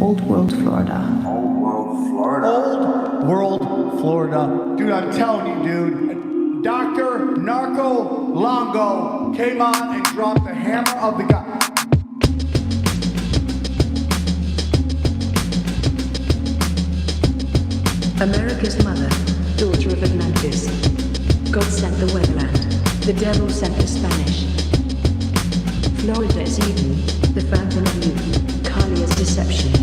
Old World, Florida. Old World, Florida. Old World, Florida. Dude, I'm telling you, dude. Dr. Narco Longo came on and dropped the hammer of the god. America's mother, daughter of Atlantis. God sent the Weatherland. The devil sent the Spanish. Florida is Eden, the fountain of youth. Kali is deception.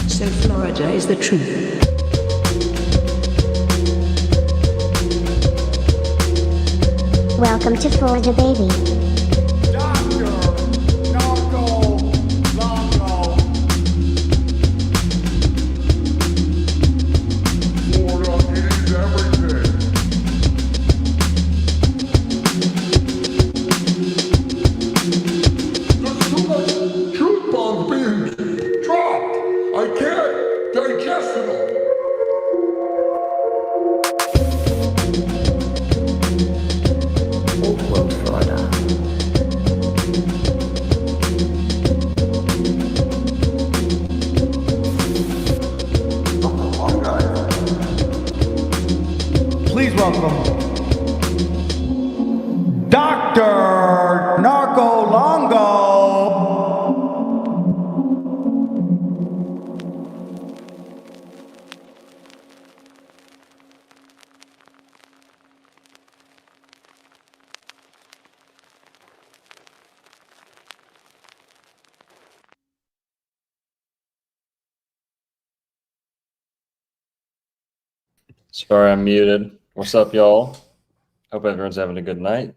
So Florida is the truth. Welcome to Florida, baby. Dr. Narco Longo. Florida is everything. There's too much truth bombs being dropped. I can't digest it all. Old World, Florida. One guy. Please welcome Dr. Narco Longo. Sorry, I'm muted. What's up, y'all? Hope everyone's having a good night.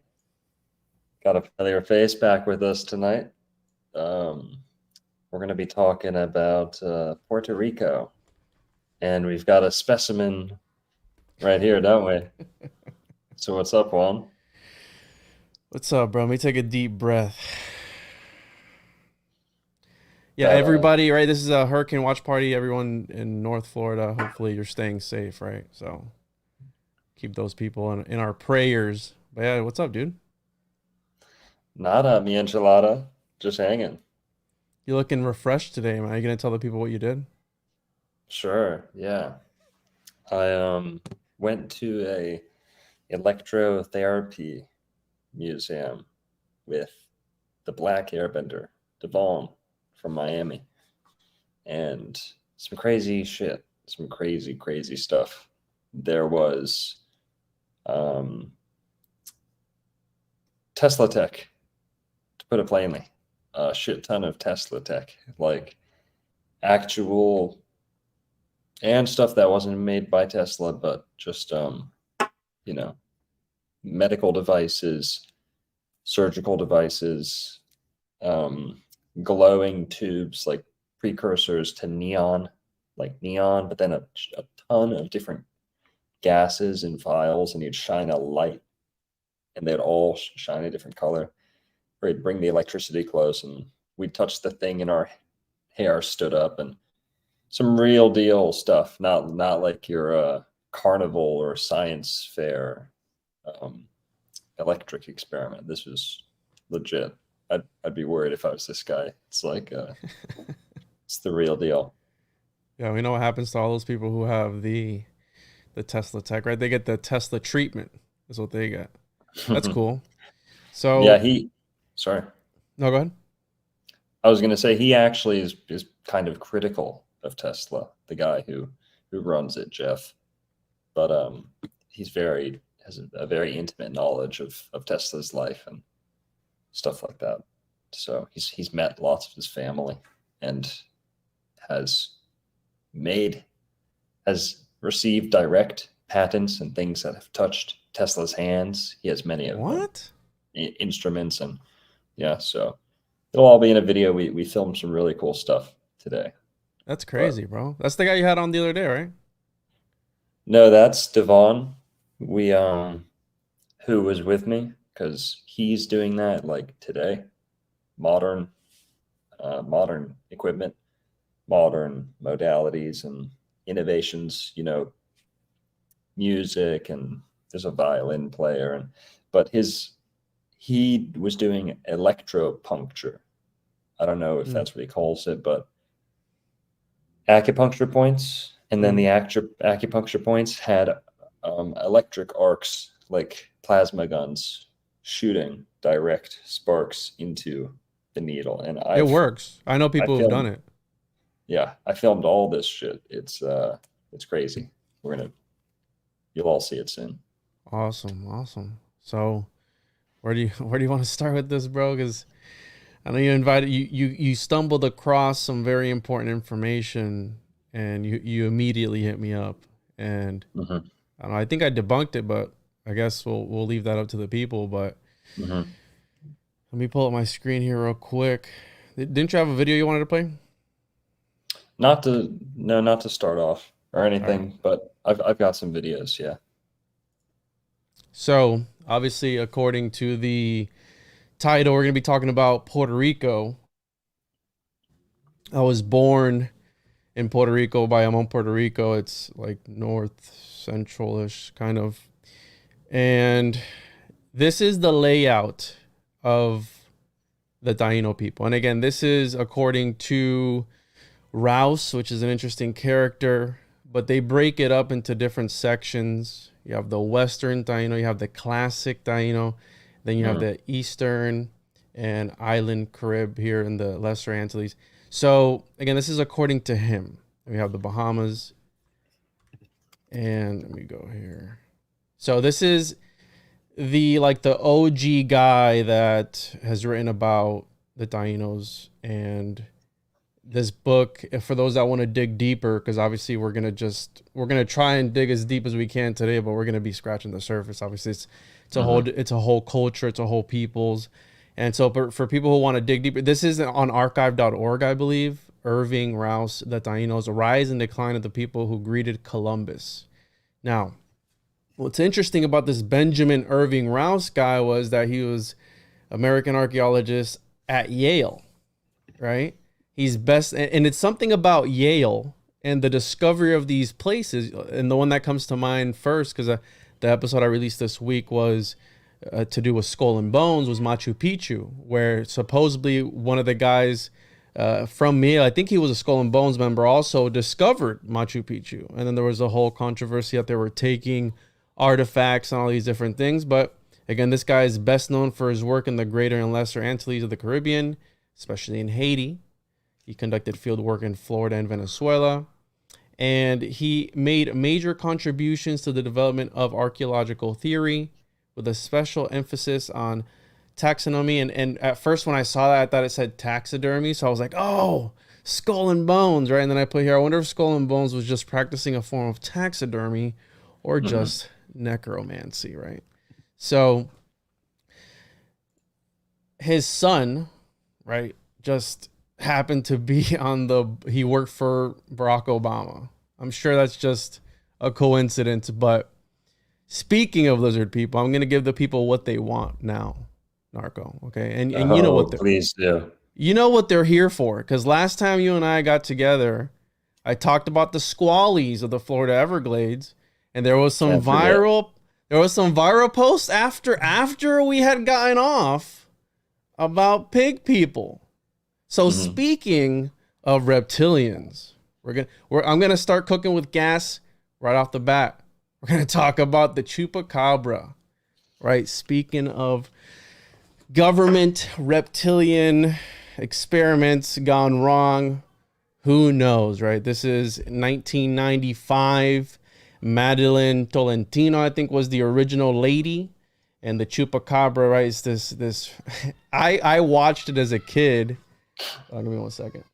Got a familiar face back with us tonight. We're going to be talking about Puerto Rico. And we've got a specimen right here, don't we? So what's up, Juan? What's up, bro? Let me take a deep breath. Yeah, That, everybody, right? This is a hurricane watch party. Everyone in North Florida, hopefully you're staying safe, right? So keep those people in our prayers. But yeah, what's up, dude? Nada, mi enchilada. Just hanging. You looking refreshed today, man. Are you gonna tell the people what you did? Sure, yeah. I went to a electrotherapy museum with the Black Airbender, Devon from Miami, and some crazy shit, some crazy stuff. There was Tesla tech, to put it plainly, a shit ton of Tesla tech, like actual and stuff that wasn't made by Tesla, but just you know, medical devices, surgical devices, glowing tubes, like precursors to neon, but then a ton of different gases and vials, and you'd shine a light and they'd all shine a different color. We'd bring the electricity close and we'd touch the thing and our hair stood up, and some real deal stuff, not like your carnival or science fair electric experiment. This was legit. I'd be worried if I was this guy. It's like it's the real deal. Yeah, we know what happens to all those people who have the Tesla tech, right? They get the Tesla treatment, is what they get. That's cool. So Yeah, sorry. No, go ahead. I was gonna say he actually is kind of critical of Tesla, the guy who runs it, Jeff. But has a very intimate knowledge of Tesla's life and stuff like that. So he's met lots of his family and has received direct patents and things that have touched Tesla's hands. He has many of instruments, and yeah, so it'll all be in a video. We filmed some really cool stuff today. That's crazy, bro. That's the guy you had on the other day, right? No, that's Devon. We who was with me, because he's doing that like today. Modern equipment, modern modalities and innovations, music, and there's a violin player, but he was doing electropuncture. I don't know if that's what he calls it, but acupuncture points, and then the acupuncture points had electric arcs, like plasma guns, shooting direct sparks into the needle. And It works. I know I people who've done filmed, it. yeah, I filmed all this shit. It's crazy. You'll all see it soon. Awesome. So where do you want to start with this, bro? Because I know you stumbled across some very important information, and you immediately hit me up, and Mm-hmm. I don't know, I think I debunked it, but I guess we'll leave that up to the people. But Mm-hmm. let me pull up my screen here real quick. Didn't you have a video you wanted to play? Not to start off or anything, but I've got some videos. Yeah. So obviously, according to the title, we're going to be talking about Puerto Rico. I was born in Puerto Rico, Bayamon, Puerto Rico. It's like north central-ish kind of. And this is the layout of the Taino people. And again, this is according to Rouse, which is an interesting character, but they break it up into different sections. You have the Western Taino, you have the classic Taino, then you have the Eastern and Island Carib here in the Lesser Antilles. So again, this is according to him. We have the Bahamas, and let me go here. So this is the OG guy that has written about the Tainos, and this book, for those that want to dig deeper, because obviously we're gonna try and dig as deep as we can today, but we're gonna be scratching the surface. Obviously, it's a whole culture, it's a whole peoples, and so for people who want to dig deeper, this is on archive.org, I believe. Irving Rouse, the Tainos, a rise and decline of the people who greeted Columbus. Now, what's interesting about this Benjamin Irving Rouse guy was that he was American archaeologist at Yale, right? He's best, and it's something about Yale and the discovery of these places. And the one that comes to mind first, because the episode I released this week was to do with Skull and Bones, was Machu Picchu, where supposedly one of the guys from Yale, I think he was a Skull and Bones member, also discovered Machu Picchu. And then there was a whole controversy that they were taking artifacts and all these different things. But again, this guy is best known for his work in the Greater and Lesser Antilles of the Caribbean, especially in Haiti. He conducted field work in Florida and Venezuela, and he made major contributions to the development of archaeological theory with a special emphasis on taxonomy. And at first when I saw that, I thought it said taxidermy. So I was like, oh, Skull and Bones, right? And then I put here, I wonder if Skull and Bones was just practicing a form of taxidermy or just necromancy, right? So his son, right, just happened to be he worked for Barack Obama. I'm sure that's just a coincidence, but speaking of lizard people, I'm going to give the people what they want now, Narco. Okay. And you know what please do. You know what they're here for. Because last time you and I got together, I talked about the squallies of the Florida Everglades, and there was some viral posts after we had gotten off about pig people. So speaking of reptilians, I'm gonna start cooking with gas right off the bat. We're gonna talk about the Chupacabra, right? Speaking of government reptilian experiments gone wrong, who knows, right? This is 1995. Madeline Tolentino, I think, was the original lady, and the Chupacabra, right? Is this? I watched it as a kid. Give me 1 second.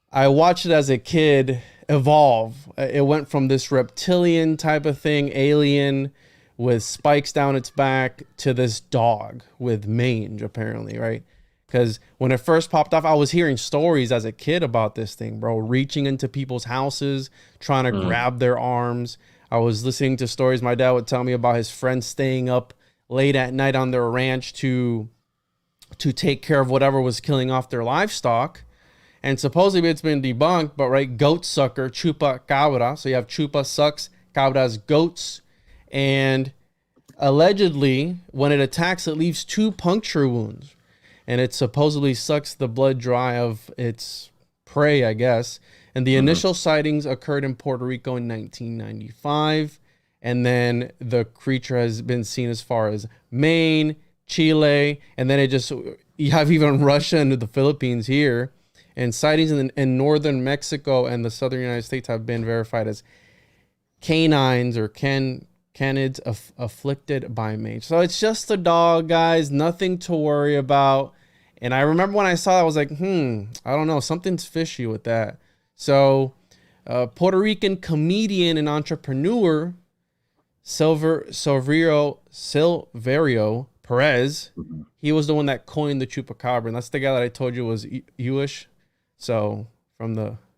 I watched it as a kid evolve. It went from this reptilian type of thing, alien with spikes down its back, to this dog with mange, apparently, right? Because when it first popped off, I was hearing stories as a kid about this thing, bro, reaching into people's houses, trying to grab their arms. I was listening to stories my dad would tell me about his friends staying up late at night on their ranch to take care of whatever was killing off their livestock. And supposedly it's been debunked, but right, goat sucker, Chupacabra. So you have Chupa sucks, Cabra's goats. And allegedly, when it attacks, it leaves 2 puncture wounds. And it supposedly sucks the blood dry of its prey, I guess. And the initial sightings occurred in Puerto Rico in 1995. And then the creature has been seen as far as Maine, Chile, and then you have even Russia and the Philippines here. And sightings in northern Mexico and the southern United States have been verified as canines or canids afflicted by mange. So it's just a dog, guys. Nothing to worry about. And I remember when I saw that, I was like, I don't know. Something's fishy with that. So Puerto Rican comedian and entrepreneur Silverio Perez, he was the one that coined the Chupacabra. And that's the guy that I told you was Jewish. So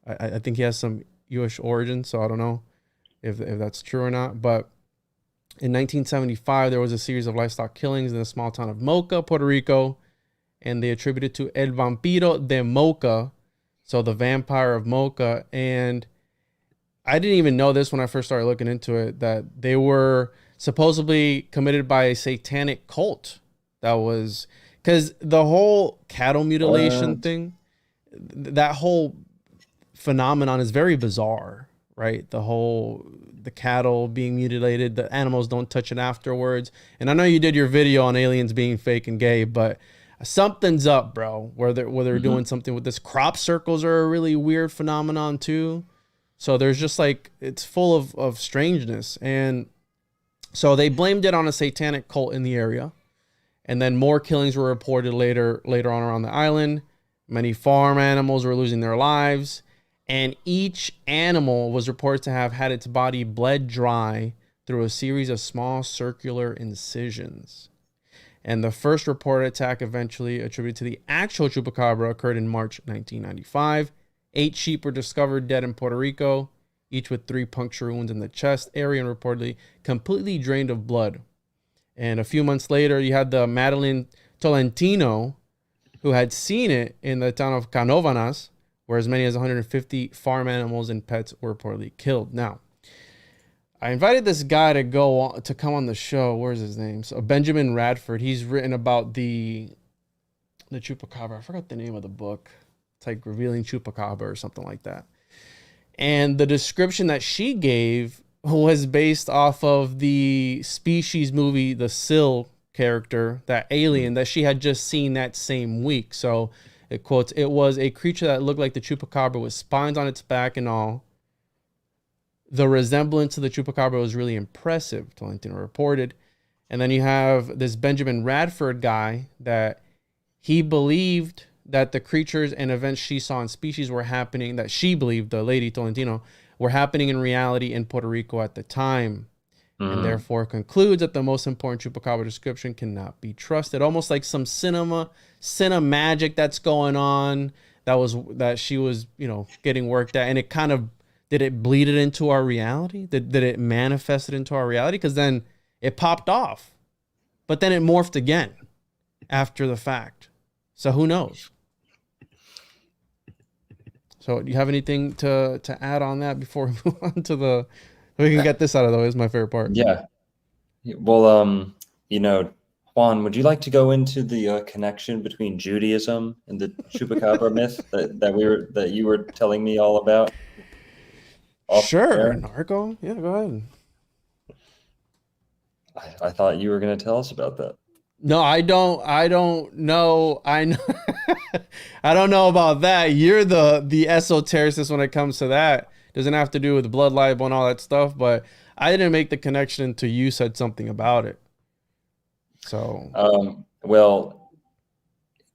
I think he has some Jewish origin. So I don't know if that's true or not. But in 1975, there was a series of livestock killings in the small town of Moca, Puerto Rico. And they attributed to El Vampiro de Moca. So the vampire of Moca. And I didn't even know this when I first started looking into it, that they were supposedly committed by a satanic cult. That was because the whole cattle mutilation thing, that whole phenomenon is very bizarre, right? The cattle being mutilated, the animals don't touch it afterwards. And I know you did your video on aliens being fake and gay, but something's up, bro, where they're doing something with this. Crop circles are a really weird phenomenon too. So there's just it's full of strangeness. And so they blamed it on a satanic cult in the area. And then more killings were reported later on around the island. Many farm animals were losing their lives. And each animal was reported to have had its body bled dry through a series of small circular incisions. And the first reported attack, eventually attributed to the actual Chupacabra, occurred in March 1995. 8 sheep were discovered dead in Puerto Rico, each with 3 puncture wounds in the chest area and reportedly completely drained of blood. And a few months later, you had the Madeline Tolentino, who had seen it in the town of Canovanas, where as many as 150 farm animals and pets were reportedly killed. Now, I invited this guy to come on the show. Where's his name? So Benjamin Radford. He's written about the Chupacabra. I forgot the name of the book. It's like Revealing Chupacabra or something like that. And the description that she gave was based off of the Species movie, the Sill character, that alien that she had just seen that same week. So it quotes, "It was a creature that looked like the Chupacabra with spines on its back and all. The resemblance to the Chupacabra was really impressive," Tolentino reported. And then you have this Benjamin Radford guy that he believed that the creatures and events she saw in Species were happening, that she believed, the lady Tolentino, were happening in reality in Puerto Rico at the time. And therefore concludes that the most important Chupacabra description cannot be trusted. Almost like some cinemagic that's going on, that she was, getting worked at. And it kind of, did it bleed it into our reality? Did it manifest it into our reality? Because then it popped off. But then it morphed again after the fact. So who knows? So do you have anything to add on that before we move on to we can get this out of the way? It's my favorite part. Yeah. Well, Juan, would you like to go into the connection between Judaism and the Chupacabra myth that you were telling me all about? Sure, Narco. Yeah, go ahead. I thought you were going to tell us about that. No, I don't know. I know. I don't know about that. You're the esotericist when it comes to that. Doesn't have to do with blood libel and all that stuff, but I didn't make the connection until you said something about it. So, well,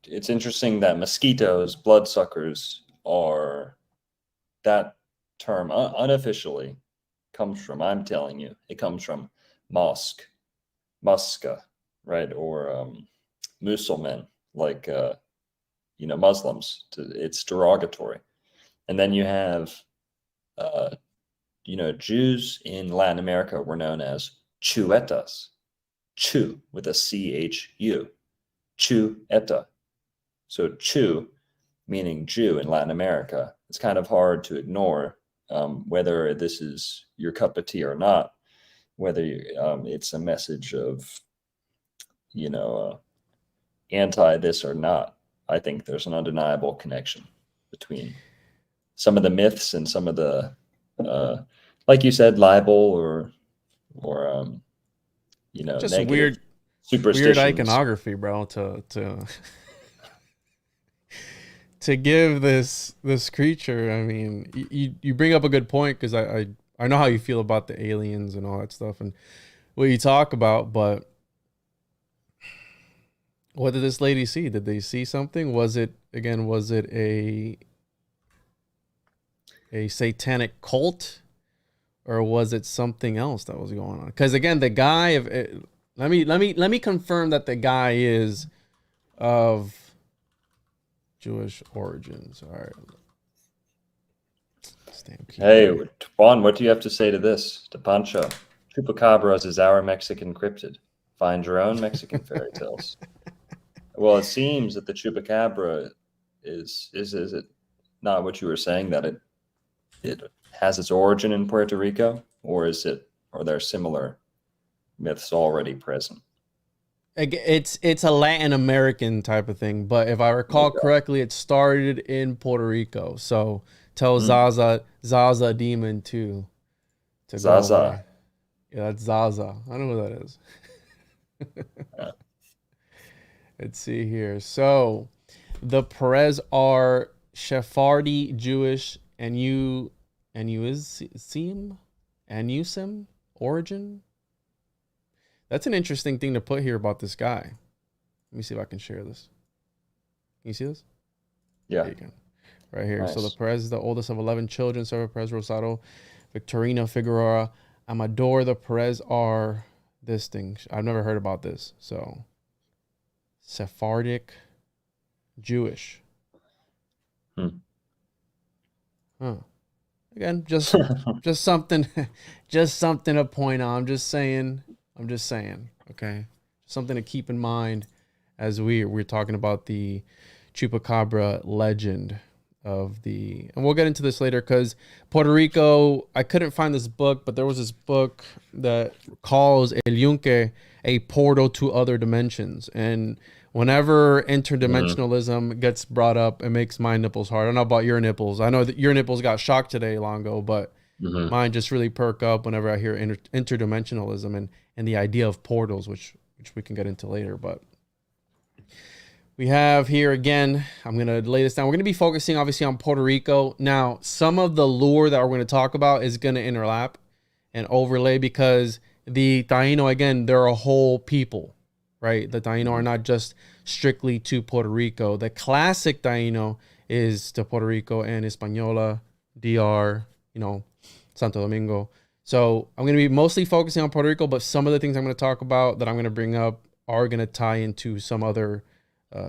it's interesting that mosquitoes, bloodsuckers, are that term unofficially comes from, I'm telling you, it comes from mosque, muska, right? Or Musulman, like, Muslims. It's derogatory. And then you have, Jews in Latin America were known as chuetas, chu with a CHU, chueta. So chu, meaning Jew in Latin America. It's kind of hard to ignore whether this is your cup of tea or not, whether it's a message of, anti this or not. I think there's an undeniable connection between some of the myths and some of the, like you said, libel or Just negative weird superstitions. iconography, bro, to to give this creature. I mean, you bring up a good point, because I know how you feel about the aliens and all that stuff and what you talk about, but what did this lady see? Did they see something? Was it a satanic cult, or was it something else that was going on? Because again, the guy, let me confirm that the guy is of Jewish origins. All right. Hey, Juan, what do you have to say to this? To Pancho, Chupacabras is our Mexican cryptid. Find your own Mexican fairy tales. Well, it seems that the Chupacabra is it not what you were saying, that it has its origin in Puerto Rico, or are there similar myths already present? It's a Latin American type of thing, but if I recall correctly, it started in Puerto Rico. So tell Zaza Demon to Zaza. go away. Yeah, that's Zaza. I know who that is. Yeah. Let's see here. So the Perez are Sephardi Jewish and Anusim origin. That's an interesting thing to put here about this guy. Let me see if I can share this. Can you see this? Yeah. There you go. Right here. Nice. So the Perez is the oldest of 11 children. Sarah Perez Rosado, Victorina Figueroa, Amador. The Perez are this thing. I've never heard about this. So Sephardic Jewish. Huh. Again, just something to point out. I'm just saying, okay? Something to keep in mind as we're talking about the Chupacabra legend and we'll get into this later, because Puerto Rico, I couldn't find this book, but there was this book that calls El Yunque a portal to other dimensions. And whenever interdimensionalism gets brought up, it makes my nipples hard. I don't know about your nipples. I know that your nipples got shocked today, Longo, but mine just really perk up whenever I hear interdimensionalism and the idea of portals, which we can get into later. But we have here again, I'm going to lay this down. We're going to be focusing obviously on Puerto Rico. Now, some of the lore that we're going to talk about is going to interlap and overlay, because the Taino, again, they're a whole people, right? The Taino are not just strictly to Puerto Rico. The classic Taino is to Puerto Rico and Hispaniola, DR, Santo Domingo. So I'm going to be mostly focusing on Puerto Rico, but some of the things I'm going to talk about that I'm going to bring up are going to tie into some other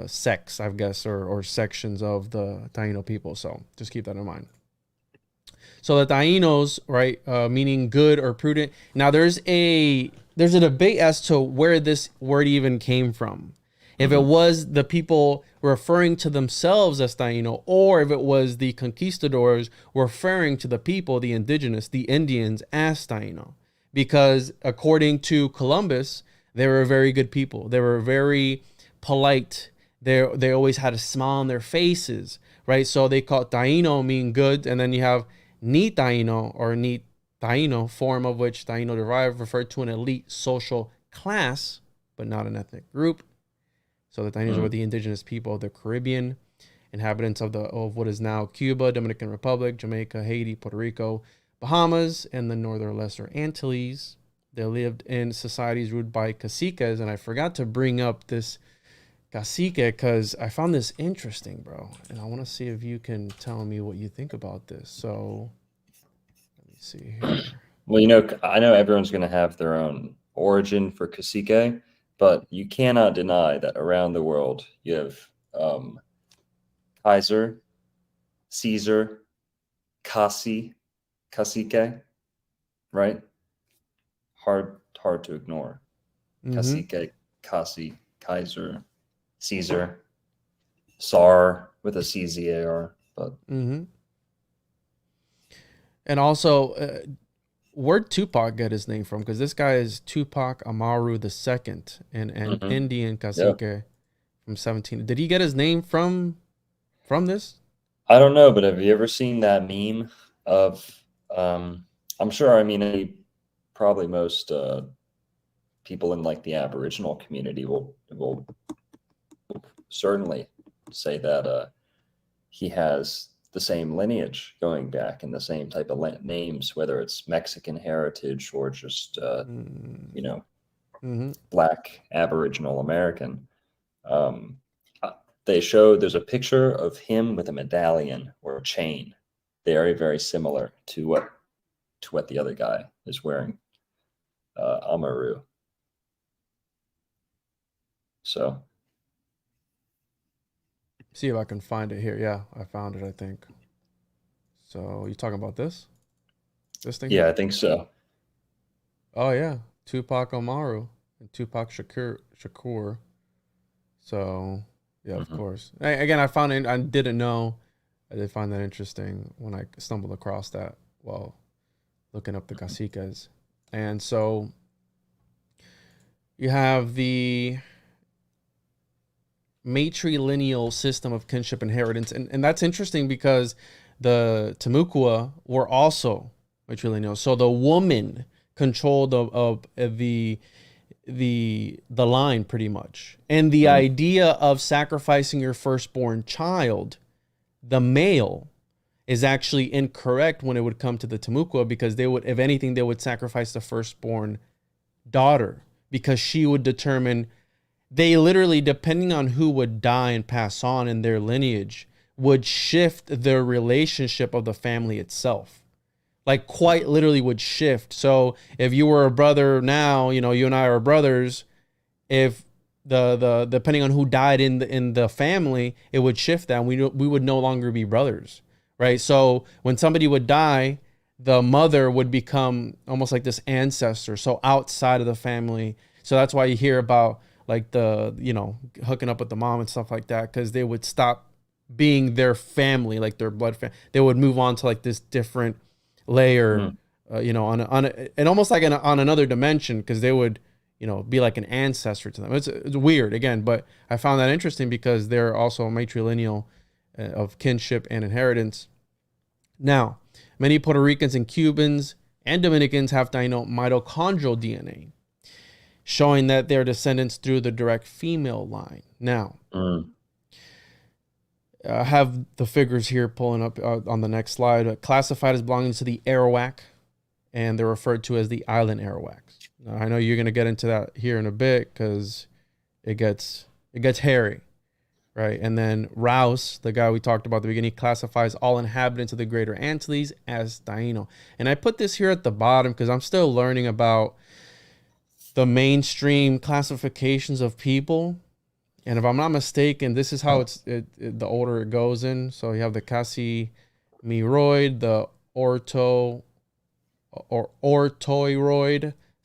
sects, I guess, or sections of the Taino people. So just keep that in mind. So the Tainos, right, meaning good or prudent. Now there's a debate as to where this word even came from. If it was the people referring to themselves as Taino, or if it was the conquistadors referring to the people, the indigenous, the Indians, as Taino. Because according to Columbus, they were very good people. They were very polite. They always had a smile on their faces, right? So they call Taino mean good, and then you have Ni Taino or Ni Taino, form of which Taino derived, referred to an elite social class, but not an ethnic group. So the Tainos were the indigenous people of the Caribbean, inhabitants of what is now Cuba, Dominican Republic, Jamaica, Haiti, Puerto Rico, Bahamas, and the Northern Lesser Antilles. They lived in societies ruled by caciques, and I forgot to bring up this cacique because I found this interesting, bro. And I want to see if you can tell me what you think about this. So let me see here. Well, I know everyone's going to have their own origin for cacique, but you cannot deny that around the world you have Kaiser, Caesar, cacique, right? Hard to ignore. Cacique, Kaiser, Caesar, Tsar with a CZAR, but and also where'd Tupac get his name from? Because this guy is Tupac Amaru II, an Indian cacique from 17. Did he get his name from this? I don't know, but have you ever seen that meme of, I'm sure, I mean, probably most people in like the Aboriginal community will certainly say that he has the same lineage going back and the same type of names, whether it's Mexican heritage or just, you know, Black Aboriginal American. They show there's a picture of him with a medallion or a chain, very, very similar to what the other guy is wearing, Amaru. So See if I can find it here. Yeah, I found it, I think. So you talking about this? This thing? yeah, Here? I think so. Oh yeah, Tupac Amaru and Tupac Shakur. So yeah, of course. Again, I found it. I didn't know. I did find that interesting when I stumbled across that while looking up the caciques. And so you have the matrilineal system of kinship inheritance, and that's interesting because the Timucua were also matrilineal. So the woman controlled of the line pretty much, and the idea of sacrificing your firstborn child, the male, is actually incorrect when it would come to the Timucua, because they would, if anything, they would sacrifice the firstborn daughter, because she would determine. They literally, depending on who would die and pass on in their lineage, would shift the relationship of the family itself. Like quite literally would shift. So if you were a brother now, you know, you and I are brothers, if the depending on who died in the family, it would shift that, and we would no longer be brothers, right? So when somebody would die, the mother would become almost like this ancestor, so outside of the family. So that's why you hear about like the, you know, hooking up with the mom and stuff like that, because they would stop being their family, like their blood family. They would move on to like this different layer, you know, and almost like on another dimension, because they would, you know, be like an ancestor to them. It's weird again, but I found that interesting because they're also matrilineal of kinship and inheritance. Now, many Puerto Ricans and Cubans and Dominicans have mitochondrial DNA, showing that they're descendants through the direct female line. Now, I have the figures here pulling up on the next slide. Classified as belonging to the Arawak, and they're referred to as the island Arawaks. Now, I know you're going to get into that here in a bit because it gets hairy, right? And then Rouse, the guy we talked about at the beginning, classifies all inhabitants of the Greater Antilles as Taino. And I put this here at the bottom because I'm still learning about the mainstream classifications of people, and if I'm not mistaken, this is how the order it goes in. So you have the Casimiroid, the Ortoiroid,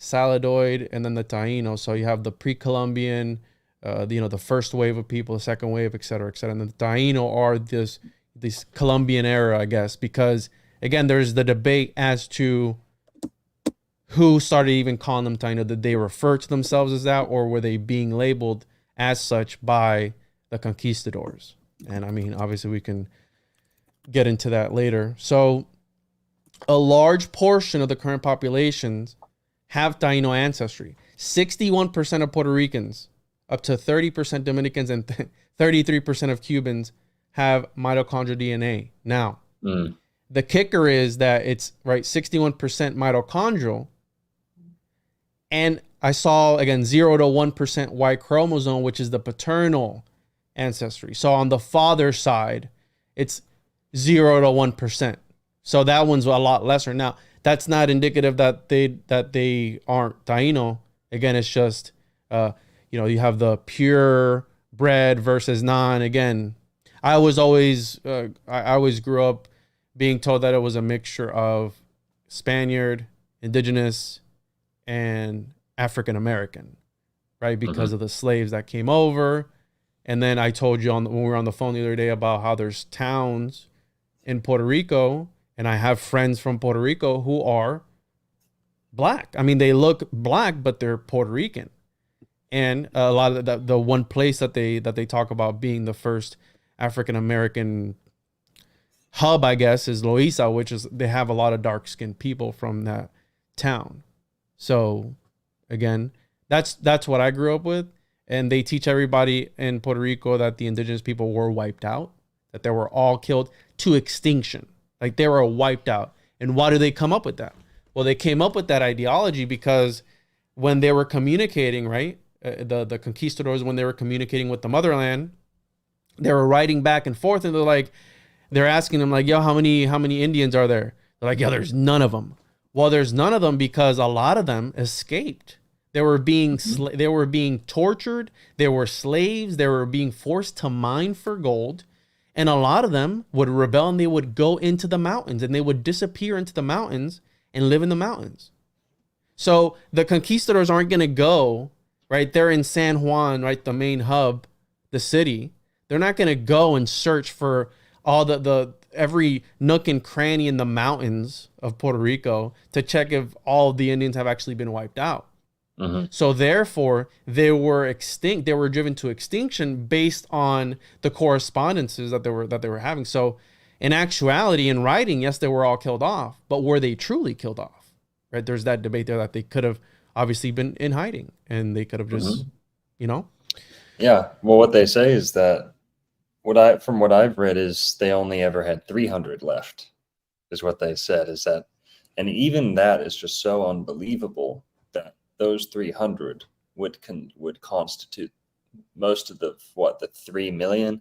Saladoid, and then the Taino. So you have the pre-Columbian, the first wave of people, the second wave, et cetera, et cetera. And the Taino are this Columbian era, I guess, because again, there's the debate as to who started even calling them Taino. Did they refer to themselves as that, or were they being labeled as such by the conquistadors? And I mean, obviously we can get into that later. So a large portion of the current populations have Taino ancestry. 61% of Puerto Ricans, up to 30% Dominicans, and 33% of Cubans have mitochondrial DNA. Now, the kicker is that it's 61% mitochondrial, and I saw, again, 0 to 1% Y chromosome, which is the paternal ancestry. So on the father's side, it's 0 to 1%. So that one's a lot lesser. Now, that's not indicative that they aren't Taino. Again, it's just, you have the pure bred versus non. Again, I always grew up being told that it was a mixture of Spaniard, indigenous, and African American, right? Because of the slaves that came over. And then I told you when we were on the phone the other day about how there's towns in Puerto Rico, and I have friends from Puerto Rico who are black. I mean, they look black, but they're Puerto Rican. And a lot of the one place that they talk about being the first African American hub, I guess, is Loiza, which is they have a lot of dark skinned people from that town. So again, that's what I grew up with. And they teach everybody in Puerto Rico that the indigenous people were wiped out, that they were all killed to extinction. Like they were wiped out. And why do they come up with that? Well, they came up with that ideology because when they were communicating, right, the conquistadors, when they were communicating with the motherland, they were writing back and forth, and they're asking them like, yo, how many Indians are there? They're like, yo, there's none of them. Well, there's none of them because a lot of them escaped. They were being they were being tortured. They were slaves. They were being forced to mine for gold. And a lot of them would rebel, and they would go into the mountains, and they would disappear into the mountains and live in the mountains. So the conquistadors aren't going to go, right? They're in San Juan, right? The main hub, the city. They're not going to go and search for all the every nook and cranny in the mountains of Puerto Rico to check if all the Indians have actually been wiped out. Mm-hmm. So therefore, they were extinct. They were driven to extinction based on the correspondences that they were having. So, in actuality, in writing, yes, they were all killed off, but were they truly killed off? Right? There's that debate there that they could have obviously been in hiding, and they could have just, Yeah. Well, what they say is that from what I've read is they only ever had 300 left, is what they said. Is that, and even that is just so unbelievable that those 300 would constitute most of the 3 million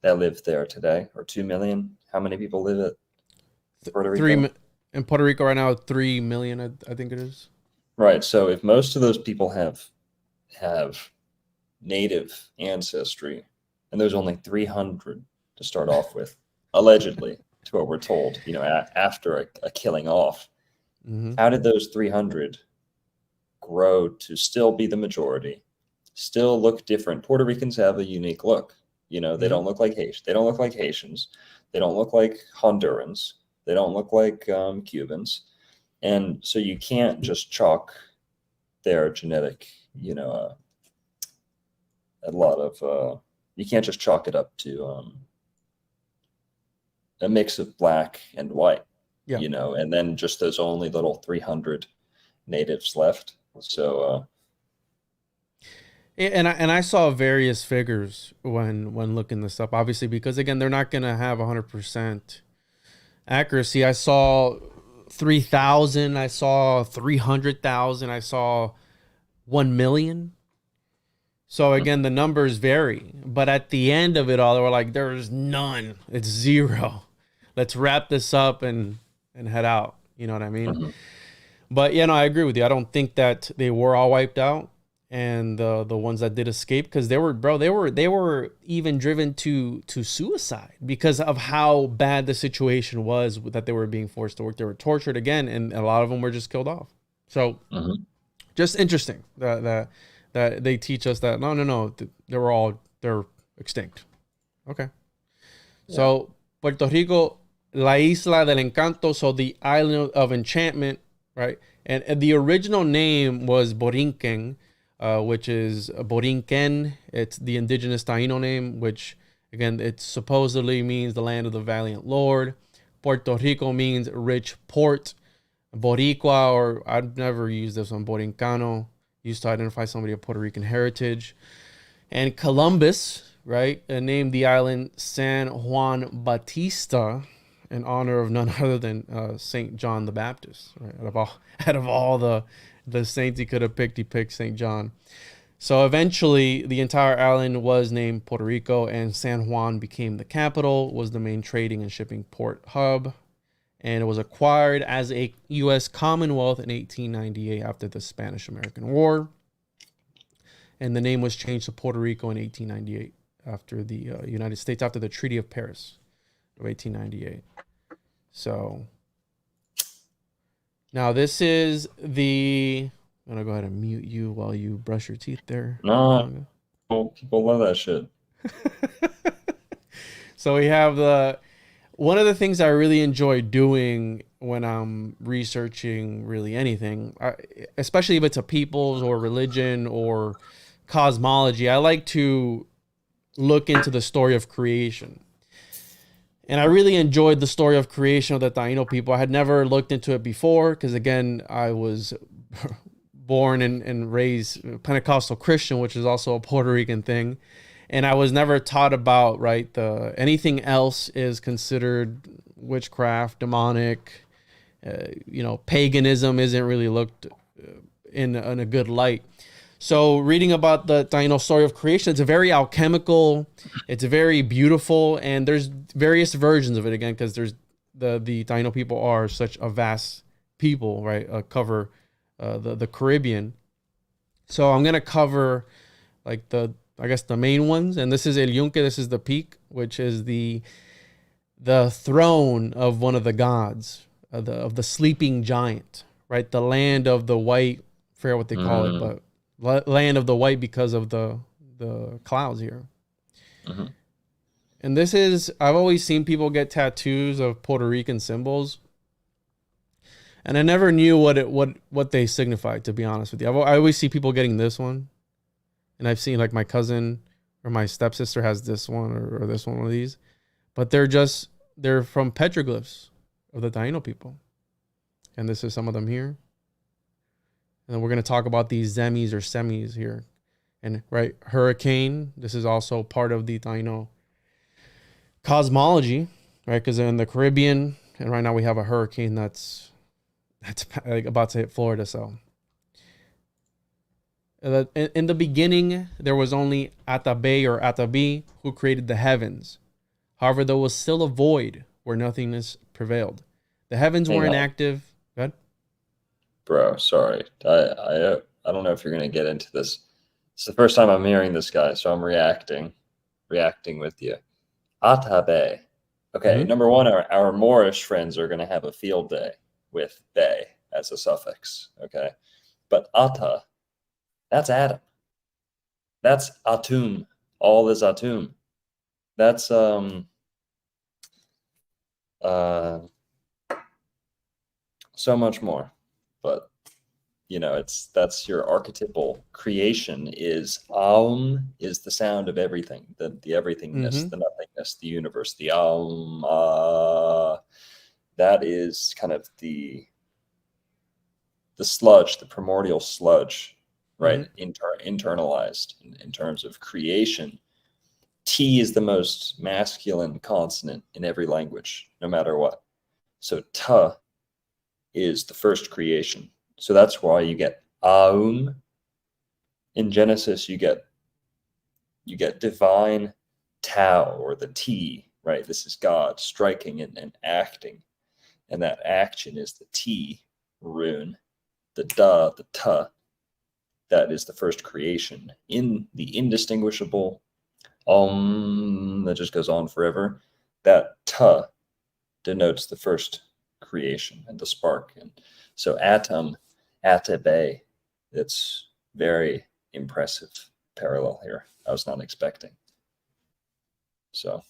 that live there today, or 2 million. How many people live at Puerto Rico? In Puerto Rico right now, 3 million, I think it is. Right. So if most of those people have native ancestry, and there's only 300 to start off with, allegedly, to what we're told, after a killing off, how did those 300 grow to still be the majority, still look different? Puerto Ricans have a unique look. They don't look like Haitians. They don't look like Haitians. They don't look like Hondurans. They don't look like Cubans. And so you can't just chalk their genetic, you can't just chalk it up to a mix of black and white, and then just those only little 300 natives left. So, and I saw various figures when looking this up, obviously, because again, they're not going to have 100% accuracy. I saw 3,000. I saw 300,000. I saw 1 million. So again, the numbers vary, but at the end of it all, they were like, there's none. It's zero. Let's wrap this up and head out. You know what I mean? Mm-hmm. But I agree with you. I don't think that they were all wiped out, and the ones that did escape, because they were even driven to suicide because of how bad the situation was, that they were being forced to work. They were tortured again, and a lot of them were just killed off. So just interesting that they teach us that no, they're extinct. Okay. Yeah. So Puerto Rico, la isla del encanto, so the island of enchantment, right? And the original name was Borinquen, which is Borinquen. It's the indigenous Taino name, which again, it supposedly means the land of the valiant Lord. Puerto Rico means rich port. Boricua, or I've never used this one, Borincano, used to identify somebody of Puerto Rican heritage. And Columbus, right, named the island San Juan Bautista in honor of none other than St. John the Baptist. Right? Out of all the saints he could have picked, he picked St. John. So eventually, the entire island was named Puerto Rico, and San Juan became the capital, was the main trading and shipping port hub. And it was acquired as a U.S. Commonwealth in 1898 after the Spanish-American War. And the name was changed to Puerto Rico in 1898 after the United States, after the Treaty of Paris of 1898. So now this is I'm going to go ahead and mute you while you brush your teeth there. No, people love that shit. So we have one of the things I really enjoy doing when I'm researching really anything, especially if it's a people's or religion or cosmology, I like to look into the story of creation. And I really enjoyed the story of creation of the Taino people. I had never looked into it before because, again, I was born and raised Pentecostal Christian, which is also a Puerto Rican thing. And I was never taught about, right, anything else is considered witchcraft, demonic, paganism isn't really looked in a good light. So reading about the Taino story of creation, it's a very alchemical, it's very beautiful, and there's various versions of it again, because there's the Taino people are such a vast people, right? Cover the Caribbean. So I'm gonna cover like the main ones, and this is El Yunque, this is the peak, which is the throne of one of the gods, of the sleeping giant, right? The land of the white, I forget what they call it, but land of the white because of the clouds here. And this is, I've always seen people get tattoos of Puerto Rican symbols, and I never knew what they signified, to be honest with you. I always see people getting this one, and I've seen like my cousin or my stepsister has this one or this one of these, but they're from petroglyphs of the Taino people. And this is some of them here. And then we're going to talk about these zemis or semis here. And right, hurricane, this is also part of the Taino cosmology, right? Because in the Caribbean, and right now we have a hurricane that's like about to hit Florida. So in the beginning, there was only Atabe or Atabi who created the heavens. However, there was still a void where nothingness prevailed. The heavens were inactive. Go ahead. Bro, sorry. I don't know if you're gonna get into this. It's the first time I'm hearing this guy, so I'm reacting with you. Atabe. Okay, number one, our Moorish friends are gonna have a field day with be as a suffix. Okay, but Ata, that's Adam. That's Atum. All is Atum. That's so much more. But that's your archetypal creation is Aum is the sound of everything, the everythingness, the nothingness, the universe, the Aum. That is kind of the sludge, the primordial sludge, right? Internalized in terms of creation. T is the most masculine consonant in every language, no matter what. So ta is the first creation. So that's why you get Aum. In Genesis, you get divine Tao, or the T, right? This is God striking and acting. And that action is the T rune. The da, the ta, that is the first creation. In the indistinguishable that just goes on forever, that ta denotes the first creation and the spark. And so atom, atabe, it's very impressive parallel here. I was not expecting. So,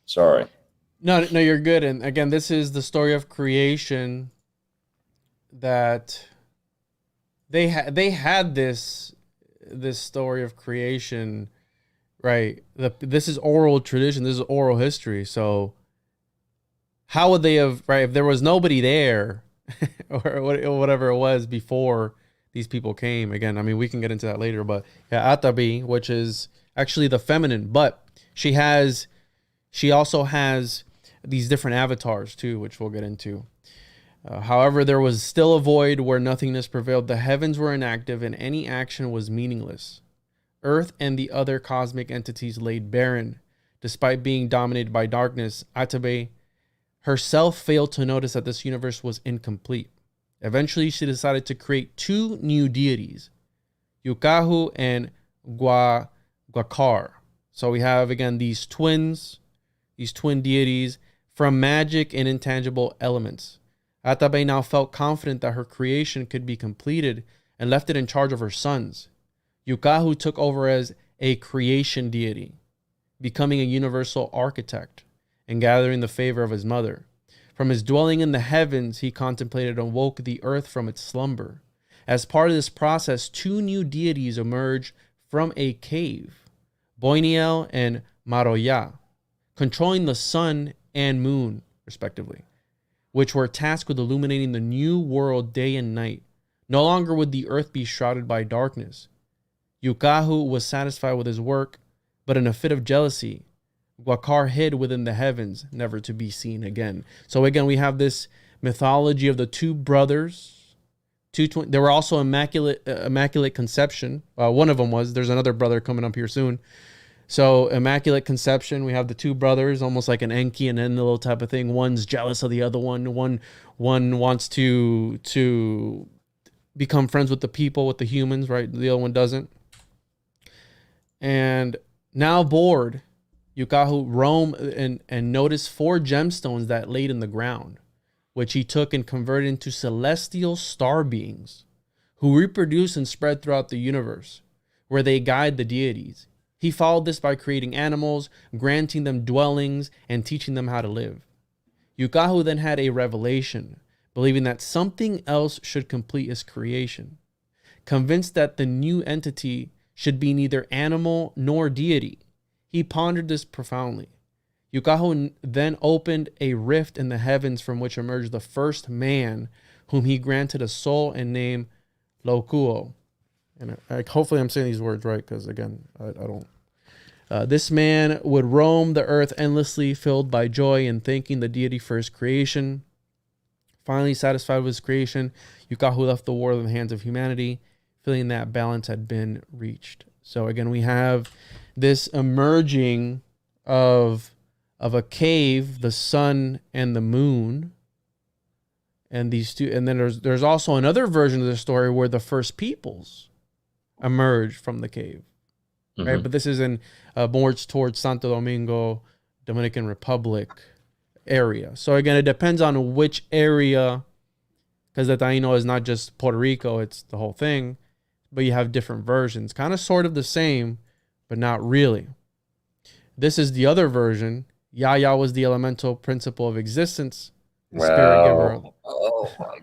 sorry. No, you're good. And again, this is the story of creation that they had this story of creation, right? This is oral tradition. This is oral history. So how would they have, right? If there was nobody there or whatever it was before these people came, again, I mean, we can get into that later, but yeah, Atabi, which is actually the feminine, but she also has these different avatars too, which we'll get into. However, there was still a void where nothingness prevailed. The heavens were inactive and any action was meaningless. Earth and the other cosmic entities laid barren. Despite being dominated by darkness, Atabe herself failed to notice that this universe was incomplete. Eventually, she decided to create two new deities, Yukahu and Guacar. So we have, again, these twin deities from magic and intangible elements. Atabe now felt confident that her creation could be completed and left it in charge of her sons. Yukahu took over as a creation deity, becoming a universal architect and gathering the favor of his mother. From his dwelling in the heavens, he contemplated and woke the earth from its slumber. As part of this process, two new deities emerged from a cave, Boiniel and Maroya, controlling the sun and moon, respectively, which were tasked with illuminating the new world day and night. No longer would the earth be shrouded by darkness. Yukahu was satisfied with his work, but in a fit of jealousy, Guakar hid within the heavens, never to be seen again. So again, we have this mythology of the two brothers. There were also immaculate conception. One of them was. There's another brother coming up here soon. So immaculate conception. We have the two brothers, almost like an Enki and Enlil type of thing. One's jealous of the other one. One wants to become friends with the people, with the humans, right? The other one doesn't. And now bored, Yukahu roamed and noticed 4 gemstones that laid in the ground, which he took and converted into celestial star beings who reproduce and spread throughout the universe, where they guide the deities. He followed this by creating animals, granting them dwellings, and teaching them how to live. Yukahu then had a revelation, believing that something else should complete his creation. Convinced that the new entity should be neither animal nor deity, he pondered this profoundly. Yukahu then opened a rift in the heavens from which emerged the first man, whom he granted a soul and named Lokuo. And hopefully I'm saying these words right, because again, I don't. This man would roam the earth endlessly, filled by joy and thanking the deity for his creation. Finally satisfied with his creation, Yukahu left the world in the hands of humanity, feeling that balance had been reached. So again, we have this emerging of a cave, the sun and the moon, and these two. And then there's also another version of the story where the first peoples emerge from the cave, right? But this is in more towards Santo Domingo, Dominican Republic area. So again, it depends on which area, because the Taino is not just Puerto Rico, it's the whole thing, but you have different versions, kind of sort of the same, but not really. This is the other version. Yaya was the elemental principle of existence, the spirit giver. Oh my God.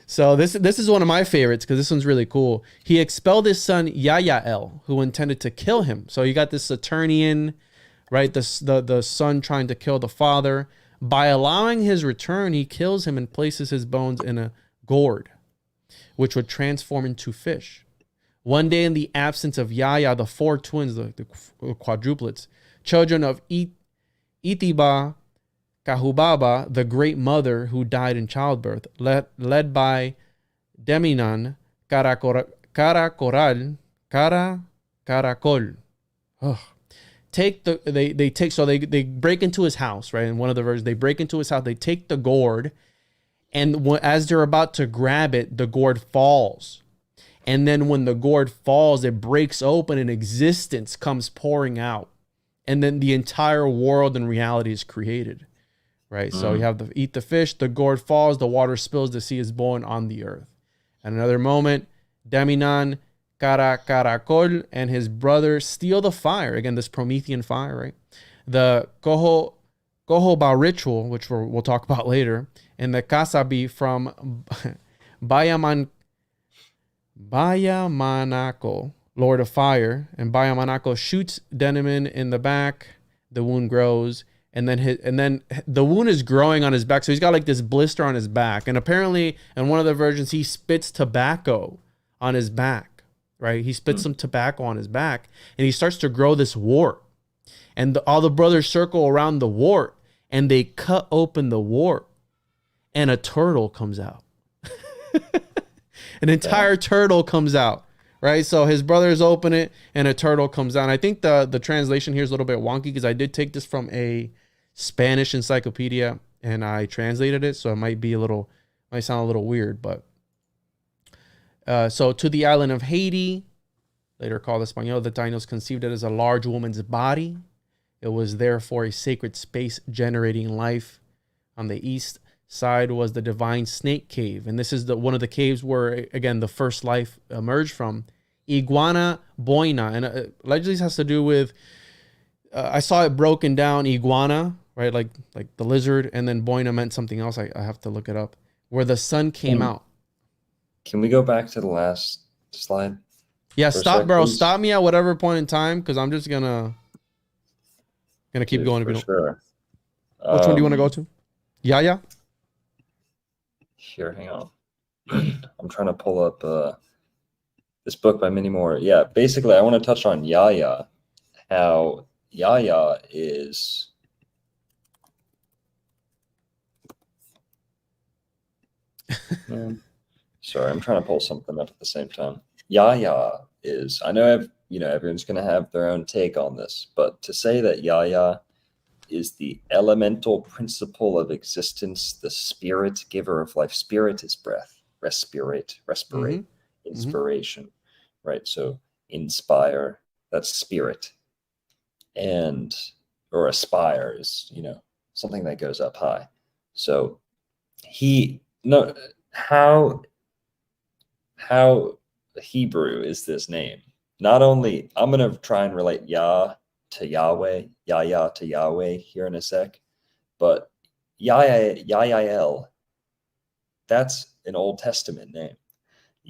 So this is one of my favorites because this one's really cool. He expelled his son Yayael, who intended to kill him. So you got this Saturnian, right? The son trying to kill the father. By allowing his return, he kills him and places his bones in a gourd, which would transform into fish. One day, in the absence of Yaya, the 4 twins, the quadruplets, children of Itiba Kahubaba, the great mother who died in childbirth, led by Deminan Caracol. They break into his house, right? In one of the versions, they break into his house. They take the gourd, and as they're about to grab it, the gourd falls. And then when the gourd falls, it breaks open and existence comes pouring out. And then the entire world and reality is created, right? So you have to eat the fish, the gourd falls, the water spills, the sea is born on the earth. And another moment, Daminan Caracol and his brother steal the fire. Again, this Promethean fire, right? The Cohoba ritual, which we'll talk about later, and the Kasabi from Bayamanako, Lord of Fire, and Bayamanako shoots Deneman in the back. The wound grows, and then the wound is growing on his back. So he's got like this blister on his back, and apparently in one of the versions he spits tobacco on his back. Right, he spits some tobacco on his back, and he starts to grow this wart. And all the brothers circle around the wart, and they cut open the wart, and a turtle comes out. An entire turtle comes out, right? So his brothers open it, and a turtle comes out. And I think the translation here is a little bit wonky because I did take this from a Spanish encyclopedia, and I translated it, so it might sound a little weird, but. So to the island of Haiti, later called Espanol, the Tainos conceived it as a large woman's body. It was therefore a sacred space generating life. On the east side was the divine snake cave. And this is one of the caves where, again, the first life emerged from. Iguana boina. And allegedly this has to do with, I saw it broken down, iguana, right? Like the lizard. And then boina meant something else. I have to look it up. Where the sun came out. Can we go back to the last slide? Yeah, stop, bro. Stop me at whatever point in time, because I'm just gonna Gonna keep Dude, going if for you don't. sure. Which one do you want to go to? Yeah. Here, hang on. I'm trying to pull up this book by Minnie Moore. Yeah, basically, I want to touch on Yaya. How Yaya is. Sorry, I'm trying to pull something up at the same time. Yaya is. I know, everyone's going to have their own take on this, but to say that Yaya is the elemental principle of existence, the spirit giver of life. Spirit is breath. Respirate, inspiration, right? So inspire, that's spirit. And, or aspire is, something that goes up high. So how Hebrew is this name? Not only, I'm going to try and relate Yah to Yahweh, Yah to Yahweh here in a sec, but Yael, that's an Old Testament name,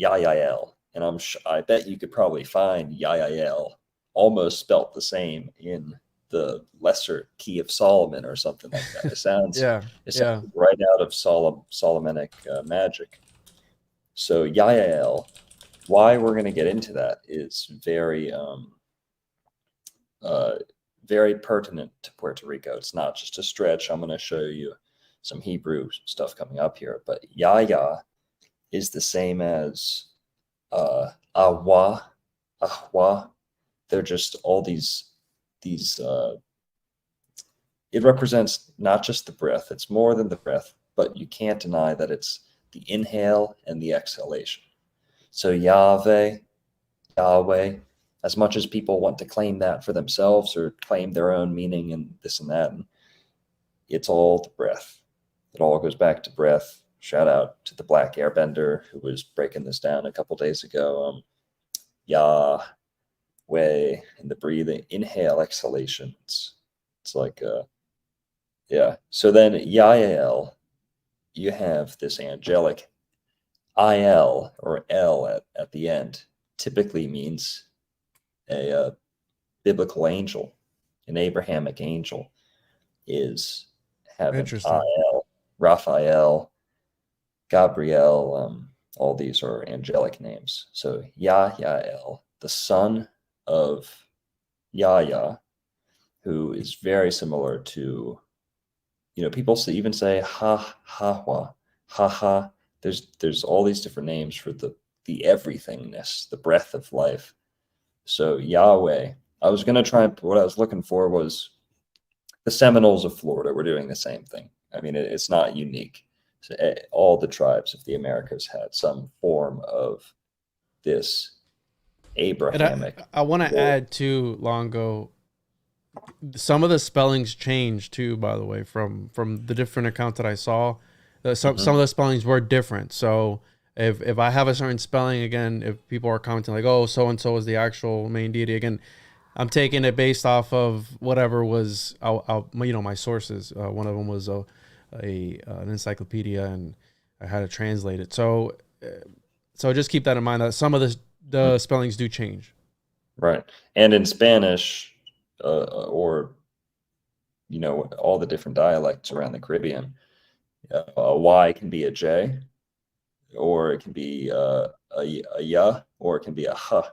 Yael, and I bet you could probably find Yael almost spelt the same in the lesser key of Solomon or something like that. It sounds right out of Solomonic magic. So Yael, why we're going to get into that is very very pertinent to Puerto Rico. It's not just a stretch. I'm going to show you some Hebrew stuff coming up here, but Yaya is the same as Ahwa. They're just all these it represents not just the breath, it's more than the breath, but you can't deny that it's the inhale and the exhalation. So Yahweh, as much as people want to claim that for themselves or claim their own meaning and this and that, and it's all the breath. It all goes back to breath. Shout out to the Black Airbender who was breaking this down a couple days ago. Yahweh and the breathing, inhale, exhalation. It's like yeah. So then Yael, you have this angelic Il or L at the end, typically means a biblical angel. An Abrahamic angel is having Il, Raphael, Gabriel. All these are angelic names. So Yael, the son of Yahya, who is very similar to, people even say ha. There's all these different names for the everythingness, the breath of life. So Yahweh, what I was looking for was the Seminoles of Florida were doing the same thing. I mean, it's not unique. So all the tribes of the Americas had some form of this Abrahamic. I want to add to Longo, some of the spellings changed too, by the way, from the different accounts that I saw. Some of the spellings were different. So if I have a certain spelling, again, if people are commenting like, oh, so-and-so is the actual main deity, again, I'm taking it based off of whatever was, my sources. One of them was an encyclopedia, and I had to translate it. So just keep that in mind, that some of the spellings do change. Right. And in Spanish, or, all the different dialects around the Caribbean, a Y can be a J, or it can be a ya, or it can be a h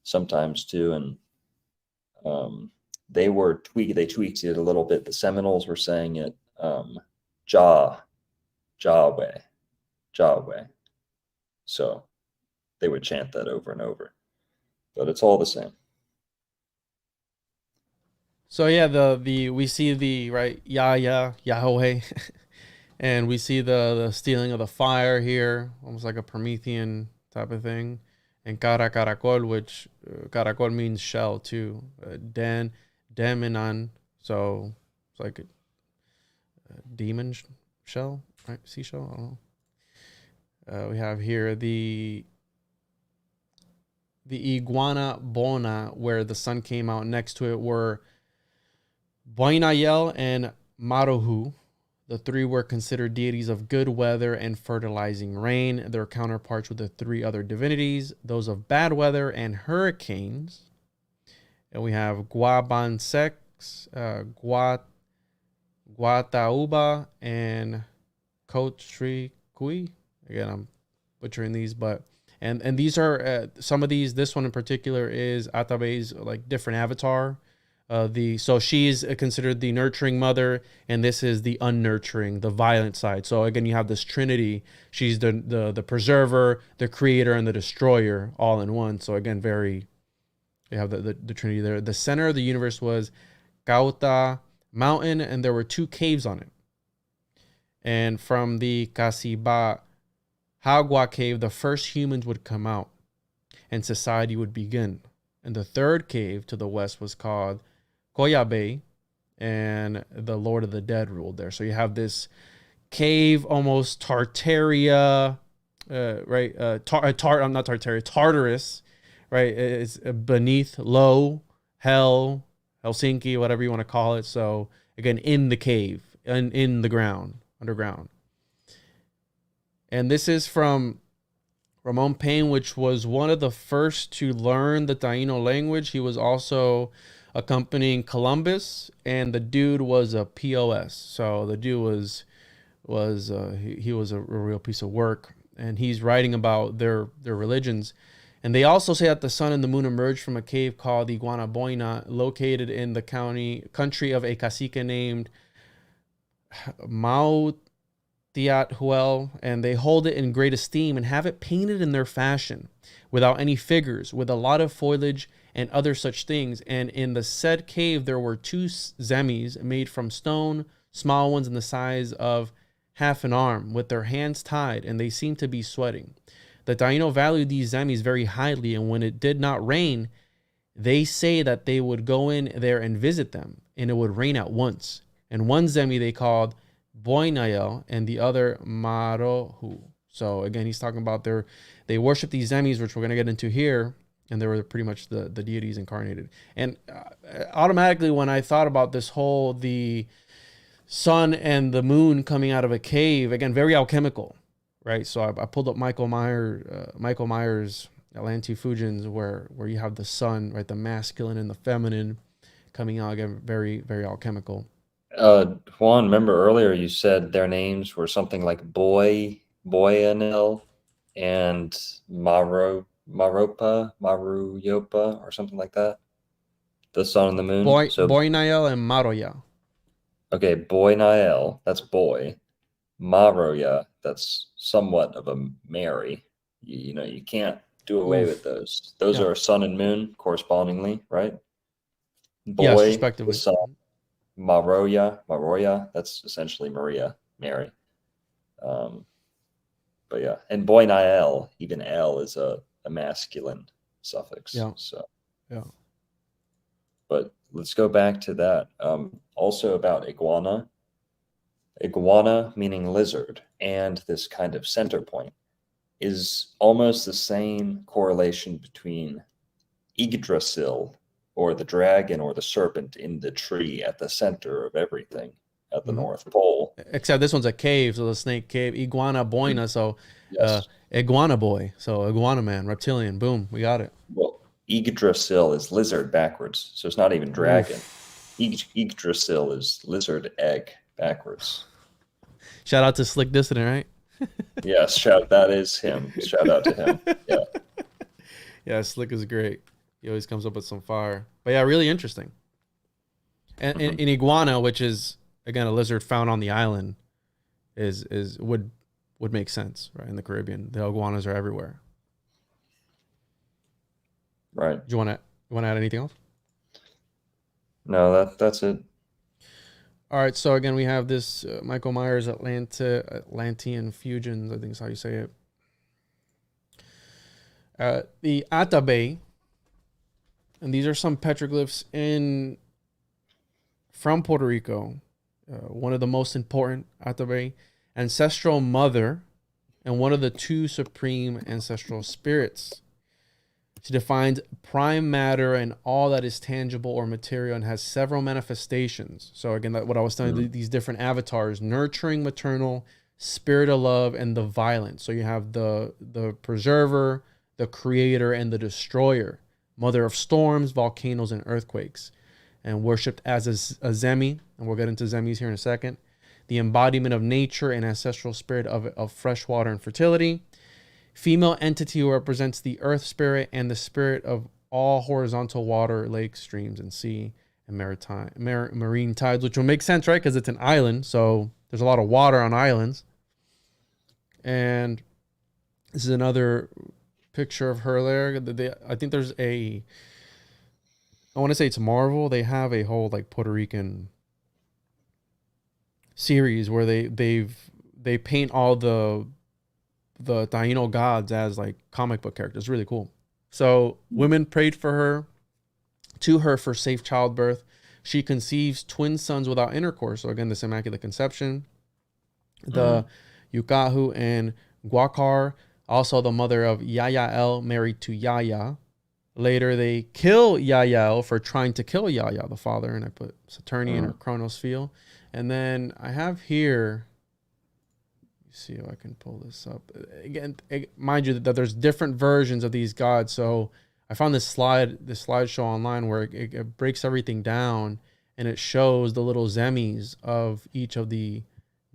sometimes too. And they tweaked it a little bit. The Seminoles were saying it Yahweh. So they would chant that over and over, but it's all the same. So yeah, we see the right Yahweh, and we see the stealing of the fire here, almost like a Promethean type of thing. And caracol, which caracol means shell too. Deminan, so it's like a demon shell, right? Seashell. I don't know. We have here the iguana bona, where the sun came out. Next to it were Boinayel and Marohu. The three were considered deities of good weather and fertilizing rain. Their counterparts were the three other divinities, those of bad weather and hurricanes. And we have Guabansek, Guatauba, and Cotricui. Again, I'm butchering these, but and these are some of these. This one in particular is Atabe's like different avatar. So she's considered the nurturing mother, and this is the unnurturing, the violent side. So again, you have this trinity. She's the preserver, the creator, and the destroyer all in one. So again, you have the trinity there. The center of the universe was Cauta mountain, and there were 2 caves on it. And from the Casiba Hagua cave, the first humans would come out and society would begin. And the 3rd cave to the west was called Koyabe, and the Lord of the Dead ruled there. So you have this cave, almost Tartaria, right? Not Tartaria, Tartarus, right? It's beneath, low, hell, Helsinki, whatever you want to call it. So again, in the cave, in the ground, underground. And this is from Ramon Payne, which was one of the first to learn the Taino language. He was also accompanying Columbus, and the dude was a POS. So the dude was he was a real piece of work, and he's writing about their religions. And they also say that the sun and the moon emerged from a cave called the Guanaboina, located in the country of a cacique named Mautiathuel, and they hold it in great esteem and have it painted in their fashion without any figures, with a lot of foliage and other such things. And in the said cave there were 2 zemis made from stone, small ones in the size of half an arm, with their hands tied, and they seemed to be sweating. The Taino valued these zemis very highly, and when it did not rain, they say that they would go in there and visit them, and it would rain at once. And one zemi they called Boinael, and the other Marohu. So again, he's talking about they worship these zemis, which we're going to get into here, and they were pretty much the deities incarnated. And automatically, when I thought about this whole the sun and the moon coming out of a cave, again, very alchemical, right? So I pulled up Michael Myers' Atlantean Fujins, where you have the sun, right, the masculine and the feminine coming out, again, very, very alchemical. Juan, remember earlier you said their names were something like Boyanel and Maroyopa, or something like that? The sun and the moon? Boinael and Maroya. Okay, Boinael, that's boy. Maroya, that's somewhat of a Mary. You know, you can't do away with those. Those are sun and moon correspondingly, right? Boy, yes, respectively. The sun. Maroya, that's essentially Maria, Mary. But yeah, and Boinael, even L is a masculine suffix. Yeah. So yeah. But let's go back to that. Also about iguana. Iguana meaning lizard, and this kind of center point is almost the same correlation between Yggdrasil, or the dragon or the serpent in the tree at the center of everything at the North Pole. Except this one's a cave, so the snake cave. Iguana boina, so yes. Iguana boy, so iguana man, reptilian. Boom, we got it. Well, Yggdrasil is lizard backwards, so it's not even dragon. Yggdrasil is lizard egg backwards. Shout out to Slick Dissident, right? Yes, that is him. Shout out to him. Yeah. Yeah, Slick is great. He always comes up with some fire. But yeah, really interesting. And in iguana, which is again a lizard found on the island, would make sense, right? In the Caribbean, the iguanas are everywhere. Right. Do you want to add anything else? No, that's it. All right. So again, we have this Michael Myers Atlantean Fusions, I think is how you say it. The Atabe. And these are some petroglyphs from Puerto Rico. One of the most important, Atabe, ancestral mother, and one of the 2 supreme ancestral spirits. She defines prime matter and all that is tangible or material, and has several manifestations. So again, what I was telling you, these different avatars: nurturing, maternal, spirit of love, and the violent. So you have the preserver, the creator, and the destroyer. Mother of storms, volcanoes, and earthquakes. and worshipped as a Zemi, and we'll get into Zemis here in a second. The embodiment of nature and ancestral spirit of fresh water and fertility. Female entity who represents the earth spirit and the spirit of all horizontal water, lakes, streams, and sea, and marine tides, which will make sense, right? Because it's an island, so there's a lot of water on islands. And this is another picture of her there. I think there's I want to say it's Marvel. They have a whole like Puerto Rican series where they paint all the Taino gods as like comic book characters. It's really cool. So women prayed to her for safe childbirth. She conceives twin sons without intercourse. So again, this immaculate conception. The Yukahu and Guacar, also the mother of Yayael, married to Yaya. Later, they kill Yayael for trying to kill Yaya, the father, and I put Saturnian or chronosphere. And then I have here, let's see if I can pull this up. Again, mind you that there's different versions of these gods. So I found this slideshow online where it breaks everything down and it shows the little zemis of each of the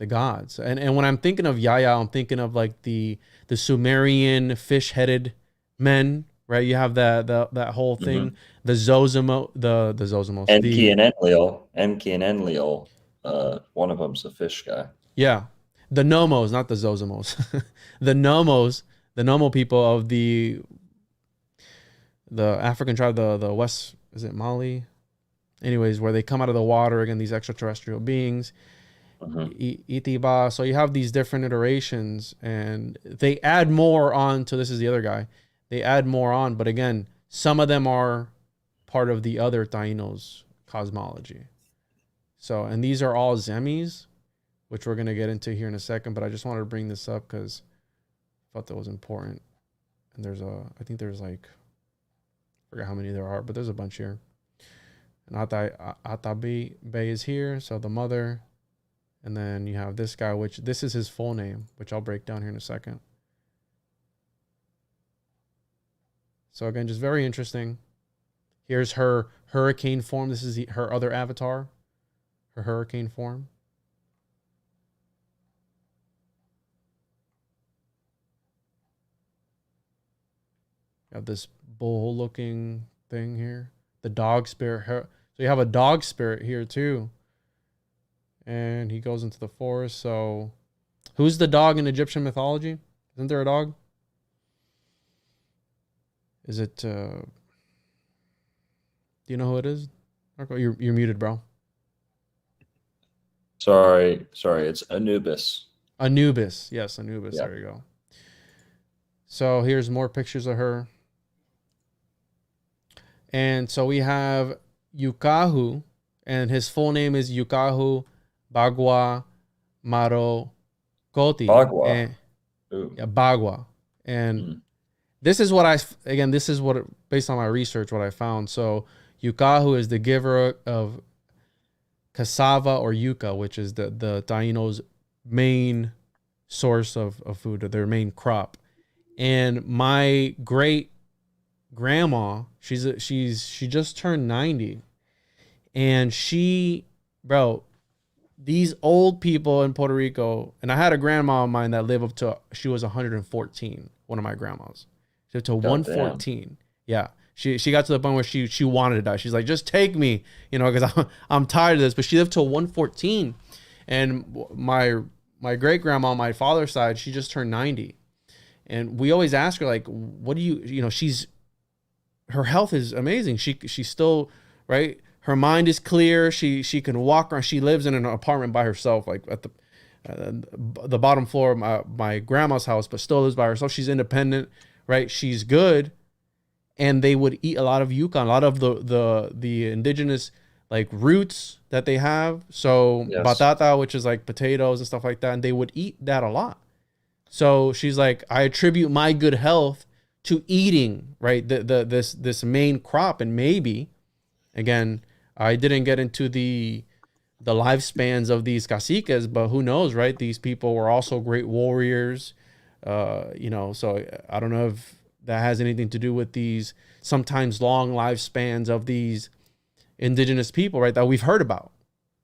gods. And when I'm thinking of Yaya, I'm thinking of like the Sumerian fish-headed men, right? You have that whole thing. The Zozimo, the Zozimos. Enki and Enlil. One of them's a fish guy. Yeah. The Nomos, not the Zozimos. The Nomo people of the African tribe, the West, is it Mali? Anyways, where they come out of the water, again, these extraterrestrial beings. Itiba. So you have these different iterations, and they add more on to, this is the other guy. They add more on, but again, some of them are part of the other Tainos cosmology. So, and these are all Zemis, which we're going to get into here in a second, but I just wanted to bring this up because I thought that was important. And I think there's like, I forget how many there are, but there's a bunch here. And Atabi Bay is here, so the mother. And then you have this guy, which this is his full name, which I'll break down here in a second. So again, just very interesting. Here's her hurricane form. This is her other avatar, her hurricane form. You have this bull-looking thing here. The dog spirit. So you have a dog spirit here too. And he goes into the forest. So who's the dog in Egyptian mythology? Isn't there a dog? Is it do you know who it is? Marco, you're muted, bro. Sorry, it's Anubis. Anubis. Yes, Anubis. Yep. There you go. So here's more pictures of her. And so we have Yukahu, and his full name is Yukahu Bagua Maro Koti. Bagua. Yeah, Bagua. And this is what based on my research, what I found. So Yukahu is the giver of cassava or yuca, which is the Taino's main source of food, or their main crop. And my great grandma, she just turned 90, and these old people in Puerto Rico, and I had a grandma of mine that lived up to, she was 114, one of my grandmas. She lived to 114. Yeah. She got to the point where she wanted to die. She's like, just take me, because I'm tired of this. But she lived till 114. And my great grandma on my father's side, she just turned 90. And we always ask her, like, what do you her health is amazing. She's still, right? Her mind is clear. She can walk around. She lives in an apartment by herself, like at the bottom floor of my grandma's house, but still lives by herself. She's independent, right? She's good. And they would eat a lot of yuca, a lot of the indigenous like roots that they have. So yes. Batata, which is like potatoes and stuff like that, and they would eat that a lot. So she's like, I attribute my good health to eating, right, this main crop. And maybe, again, I didn't get into the lifespans of these caciques, but who knows, right? These people were also great warriors, so I don't know if that has anything to do with these sometimes long lifespans of these indigenous people, right, that we've heard about.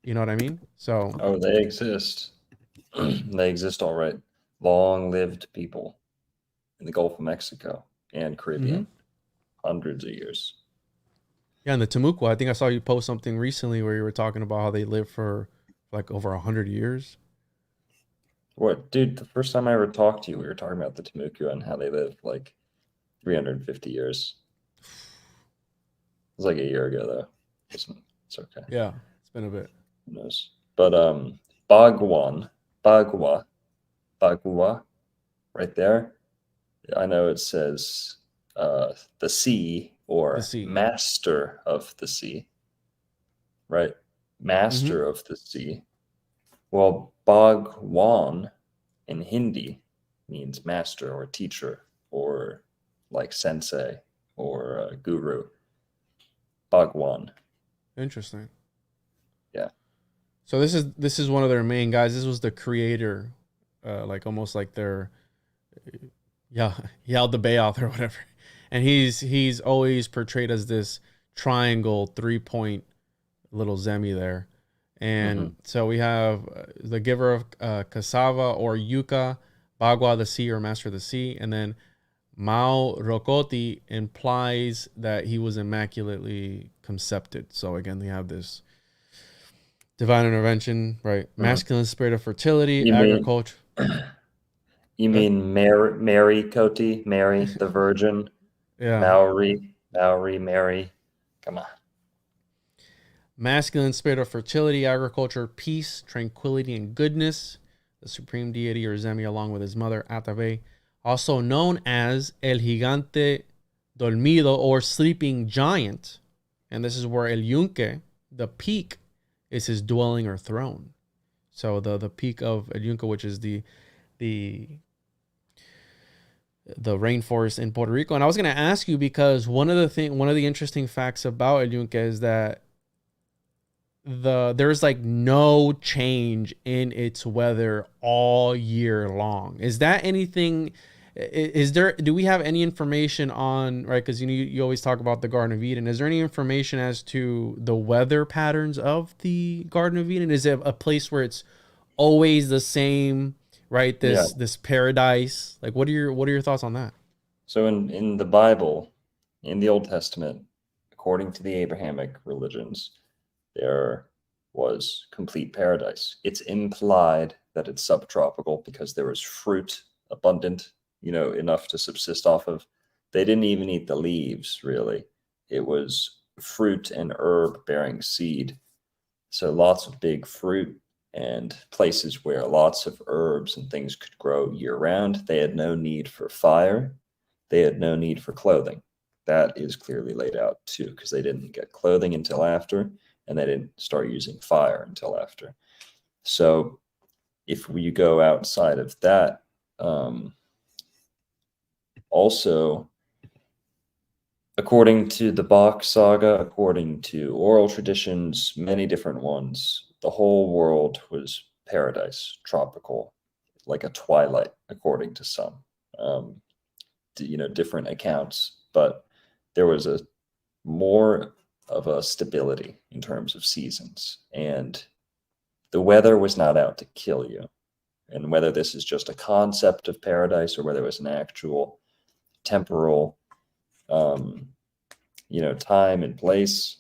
You know what I mean? So Oh, they exist. They exist, all right. Long-lived people in the Gulf of Mexico and Caribbean, hundreds of years. yeah, and the Temuco, I think I saw you post something recently where you were talking about how they live for like over 100 years. What, dude? The first time I ever talked to you, we were talking about the Temuco and how they live like 350 years. It was like a year ago, though. It's okay. Yeah, it's been a bit. Who knows? But Bagua, Bagua, right there. I know it says the sea or The sea. master of the sea, right? Master of the sea. Well, Bhagwan in Hindi means master or teacher or like sensei or guru. Bhagwan. Interesting. Yeah. So this is one of their main guys. This was the creator, like almost like their Yal the Bayoth or whatever. And he's always portrayed as this triangle 3-point little Zemi there. And so we have the giver of cassava or yucca, Bagua the sea or master of the sea, and then Mao Rokoti implies that he was immaculately concepted. So again, they have this divine intervention, right? Masculine spirit of fertility, agriculture. You mean Mary Coty, Mary the Virgin, Yeah. Maori, Mary. Come on. Masculine spirit of fertility, agriculture, peace, tranquility, and goodness. The supreme deity or Zemi, along with his mother Atave, also known as El Gigante Dormido or Sleeping Giant. And this is where El Yunque, the peak, is his dwelling or throne. So the peak of El Yunque, which is the rainforest in Puerto Rico. And I was going to ask you because one of the interesting facts about El Yunque is that there's like no change in its weather all year long. Is that anything? Do we have any information on, right? Because you always talk about the Garden of Eden. Is there any information as to the weather patterns of the Garden of Eden? Is it a place where it's always the same, right? This paradise. Like, what are your thoughts on that? So in the Bible, in the Old Testament, according to the Abrahamic religions, there was complete paradise. It's implied that it's subtropical because there was fruit abundant, enough to subsist off of. They didn't even eat the leaves, really. It was fruit and herb bearing seed. So lots of big fruit and places where lots of herbs and things could grow year round. They had no need for fire. They had no need for clothing. That is clearly laid out too, because they didn't get clothing until after, and they didn't start using fire until after. So if we go outside of that, also, according to the Bach saga, according to oral traditions, many different ones, the whole world was paradise, tropical, like a twilight, according to some, different accounts. But there was more of a stability in terms of seasons, and the weather was not out to kill you. And whether this is just a concept of paradise or whether it was an actual temporal, time and place,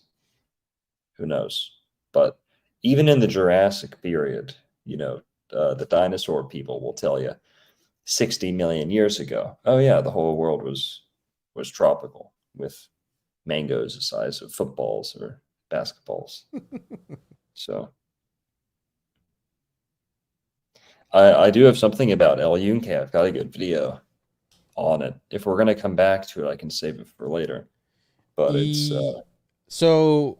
who knows? But even in the Jurassic period, the dinosaur people will tell you 60 million years ago, oh yeah, the whole world was tropical with mangoes the size of footballs or basketballs. So I do have something about El Yunque. I've got a good video on it. If we're going to come back to it, I can save it for later. But it's so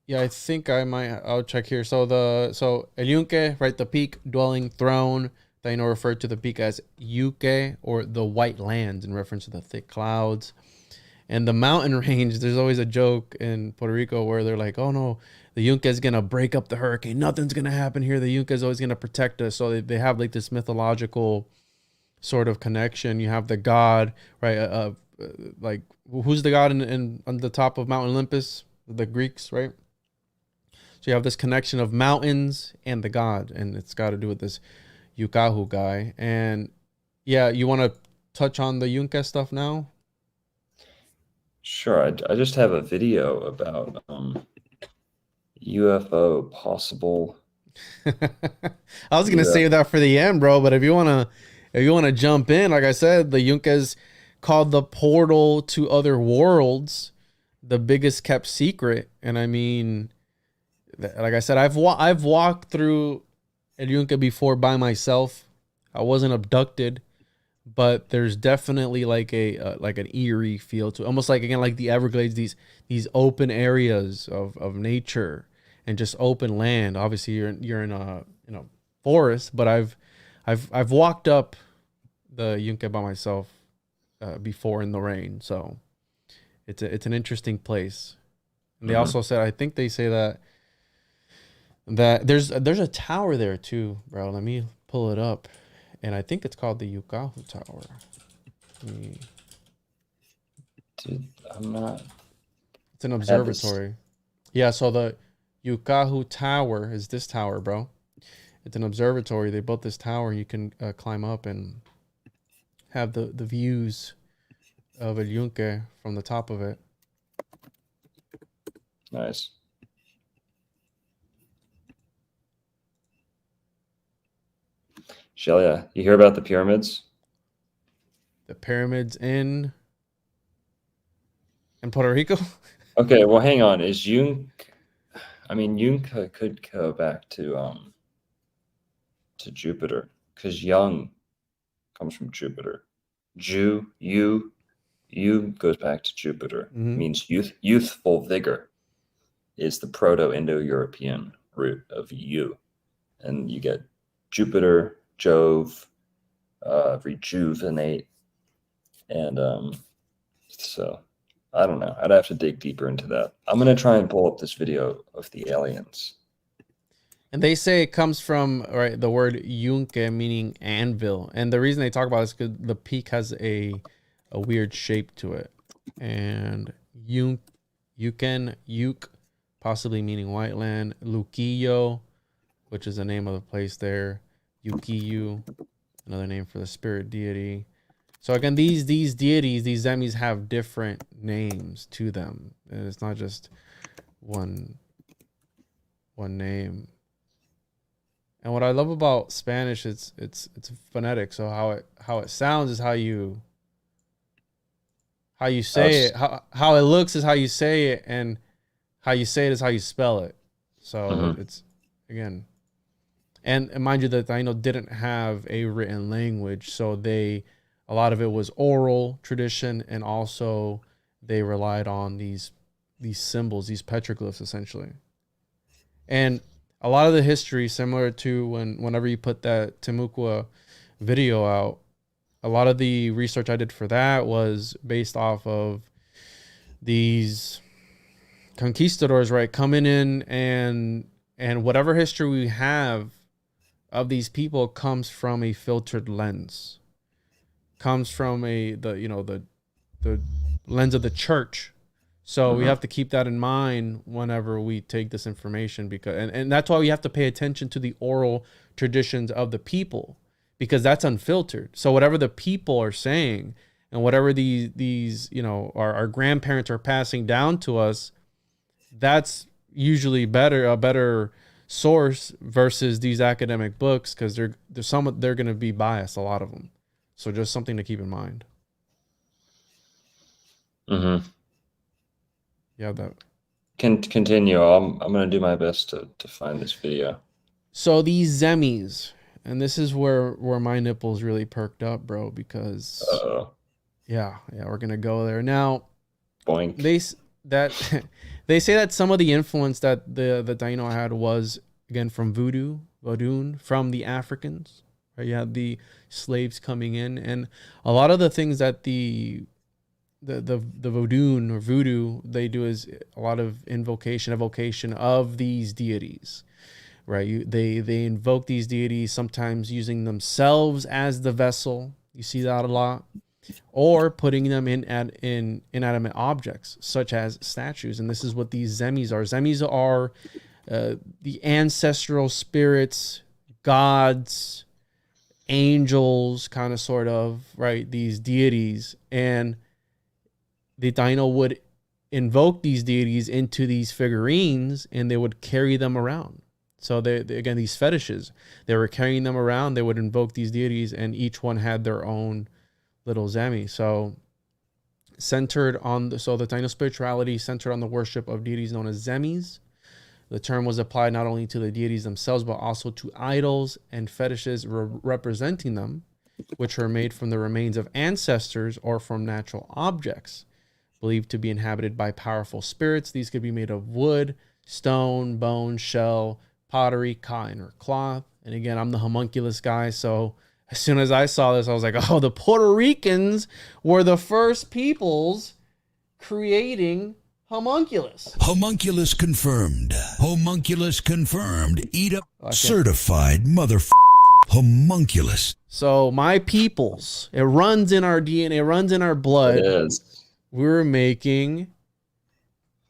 yeah, I think I'll check here. So El Yunque, right, the peak, dwelling, throne. Taino referred to the peak as Yuque, or the white lands, in reference to the thick clouds. And the mountain range, there's always a joke in Puerto Rico where they're like, oh no, the Yunque is going to break up the hurricane. Nothing's going to happen here. The Yunque is always going to protect us. So they have like this mythological sort of connection. You have the god, right? Like, who's the god on the top of Mount Olympus? The Greeks, right? So you have this connection of mountains and the god, and it's got to do with this Yukahu guy. And yeah, you want to touch on the Yunque stuff now? Sure. I just have a video about UFO possible. I was gonna Yeah. save that for the end, bro. But if you wanna jump in, like I said, the Yunque's called the portal to other worlds, the biggest kept secret. And I mean, like I said, I've walked through El Yunque before by myself. I wasn't abducted, but there's definitely like like an eerie feel to it. Almost like, again, like the Everglades, these open areas of nature and just open land. Obviously you're in a forest, but I've walked up the Yunque by myself before in the rain, so it's an interesting place. And they also said, I think they say that there's a tower there too, bro. Let me pull it up, and I think it's called the Yukahu Tower. Dude, I'm not. It's an observatory. Yeah, so the Yukahu Tower is this tower, bro. It's an observatory. They built this tower, and you can climb up and have the views of El Yunque from the top of it. Nice. Shelia, you hear about the pyramids? The pyramids in Puerto Rico. Okay, well, hang on. Is Yunque? I mean, Yunque could go back to Jupiter, because young comes from Jupiter. You goes back to Jupiter. Means youthful vigor is the Proto-Indo-European root of you, and you get Jupiter, Jove, rejuvenate, and so I don't know. I'd have to dig deeper into that. I'm gonna try and pull up this video of the aliens. And they say it comes from, right, the word Yunque, meaning anvil. And the reason they talk about it is because the peak has a weird shape to it. And Yuk, possibly meaning white land. Luquillo, which is the name of the place there. Yukiyu, another name for the spirit deity. So again, these deities, these zemis, have different names to them. And it's not just one name. And what I love about Spanish, it's phonetic. So how it sounds is how you say it. How it looks is how you say it, and how you say it is how you spell it. So it's, again, and mind you, the Taino didn't have a written language, so a lot of it was oral tradition, and also they relied on these symbols, these petroglyphs, essentially. And a lot of the history, similar to whenever you put that Timucua video out, a lot of the research I did for that was based off of these conquistadors, right, coming in, and whatever history we have of these people comes from a filtered lens, comes from the lens of the church. So we have to keep that in mind whenever we take this information, because and that's why we have to pay attention to the oral traditions of the people, because that's unfiltered. So whatever the people are saying, and whatever these our grandparents are passing down to us, that's usually a better source versus these academic books, because they're going to be biased, a lot of them. So just something to keep in mind. Yeah, that Can continue. I'm gonna do my best to find this video. So these zemis, and this is where my nipples really perked up, bro, because yeah, we're gonna go there now. Boink. They say that some of the influence that the Taino had was, again, from voodoo, from the Africans. Right? You had the slaves coming in, and a lot of the things that the voodoo they do is a lot of evocation of these deities, right? They invoke these deities, sometimes using themselves as the vessel. You see that a lot, or putting them in inanimate objects such as statues. And this is what these zemis are. Zemis are the ancestral spirits, gods, angels, kind of, sort of, right? These deities. And the Taino would invoke these deities into these figurines, and they would carry them around. So they again, these fetishes, they were carrying them around. They would invoke these deities, and each one had their own little zemi. So centered on the Taino spirituality centered on the worship of deities known as zemis. The term was applied not only to the deities themselves, but also to idols and fetishes representing them, which were made from the remains of ancestors or from natural objects believed to be inhabited by powerful spirits. These could be made of wood, stone, bone, shell, pottery, cotton, or cloth. And again, I'm the homunculus guy, so as soon as I saw this, I was like, oh, the Puerto Ricans were the first peoples creating homunculus. Homunculus confirmed. Homunculus confirmed. Eat up. Certified homunculus. So my peoples, it runs in our DNA, it runs in our blood. It is. We were making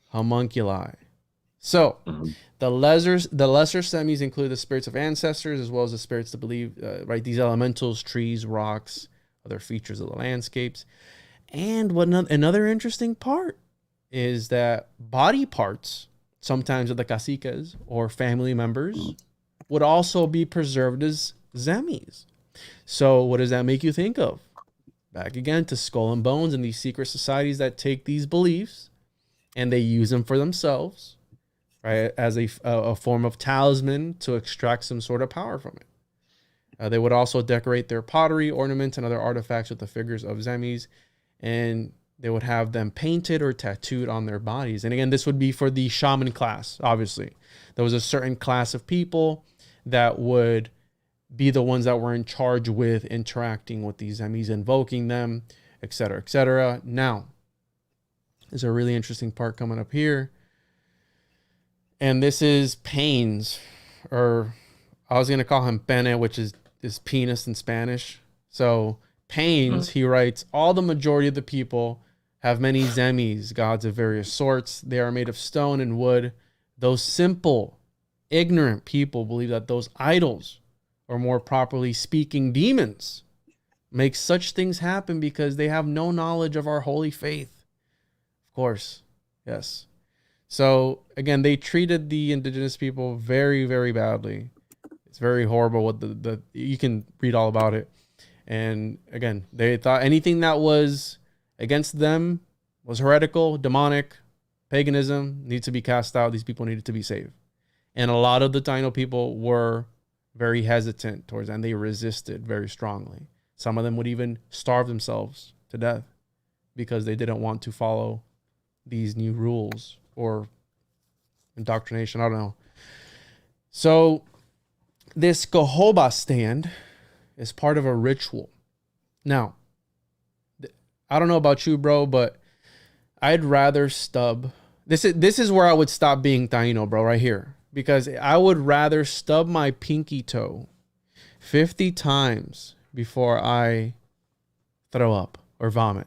homunculi. So the lesser semis include the spirits of ancestors, as well as the spirits that believe, right, these elementals, trees, rocks, other features of the landscapes. And another interesting part is that body parts, sometimes of the caciques or family members, would also be preserved as zemis. So what does that make you think of? Back again to Skull and Bones and these secret societies that take these beliefs and they use them for themselves, right, as a form of talisman to extract some sort of power from it. They would also decorate their pottery, ornaments, and other artifacts with the figures of zemis, and they would have them painted or tattooed on their bodies. And again, this would be for the shaman class, obviously. There was a certain class of people that would be the ones that were in charge with interacting with these zemis, invoking them, etc., etc. Now, there's a really interesting part coming up here. And this is Paines, or I was going to call him pene, which is penis in Spanish. So Paines, he writes, all the majority of the people have many zemis, gods of various sorts. They are made of stone and wood. Those simple, ignorant people believe that those idols, or more properly speaking, demons, make such things happen because they have no knowledge of our holy faith. Of course, yes. So again, they treated the indigenous people very, very badly. It's very horrible. What you can read all about it. And again, they thought anything that was against them was heretical, demonic, paganism, needs to be cast out. These people needed to be saved. And a lot of the Taino people were very hesitant towards, and they resisted very strongly. Some of them would even starve themselves to death because they didn't want to follow these new rules or indoctrination. I don't know. So this cahoba stand is part of a ritual. Now, I don't know about you, bro, but I'd rather stub. This is where I would stop being Taino, bro, right here. Because I would rather stub my pinky toe 50 times before I throw up or vomit.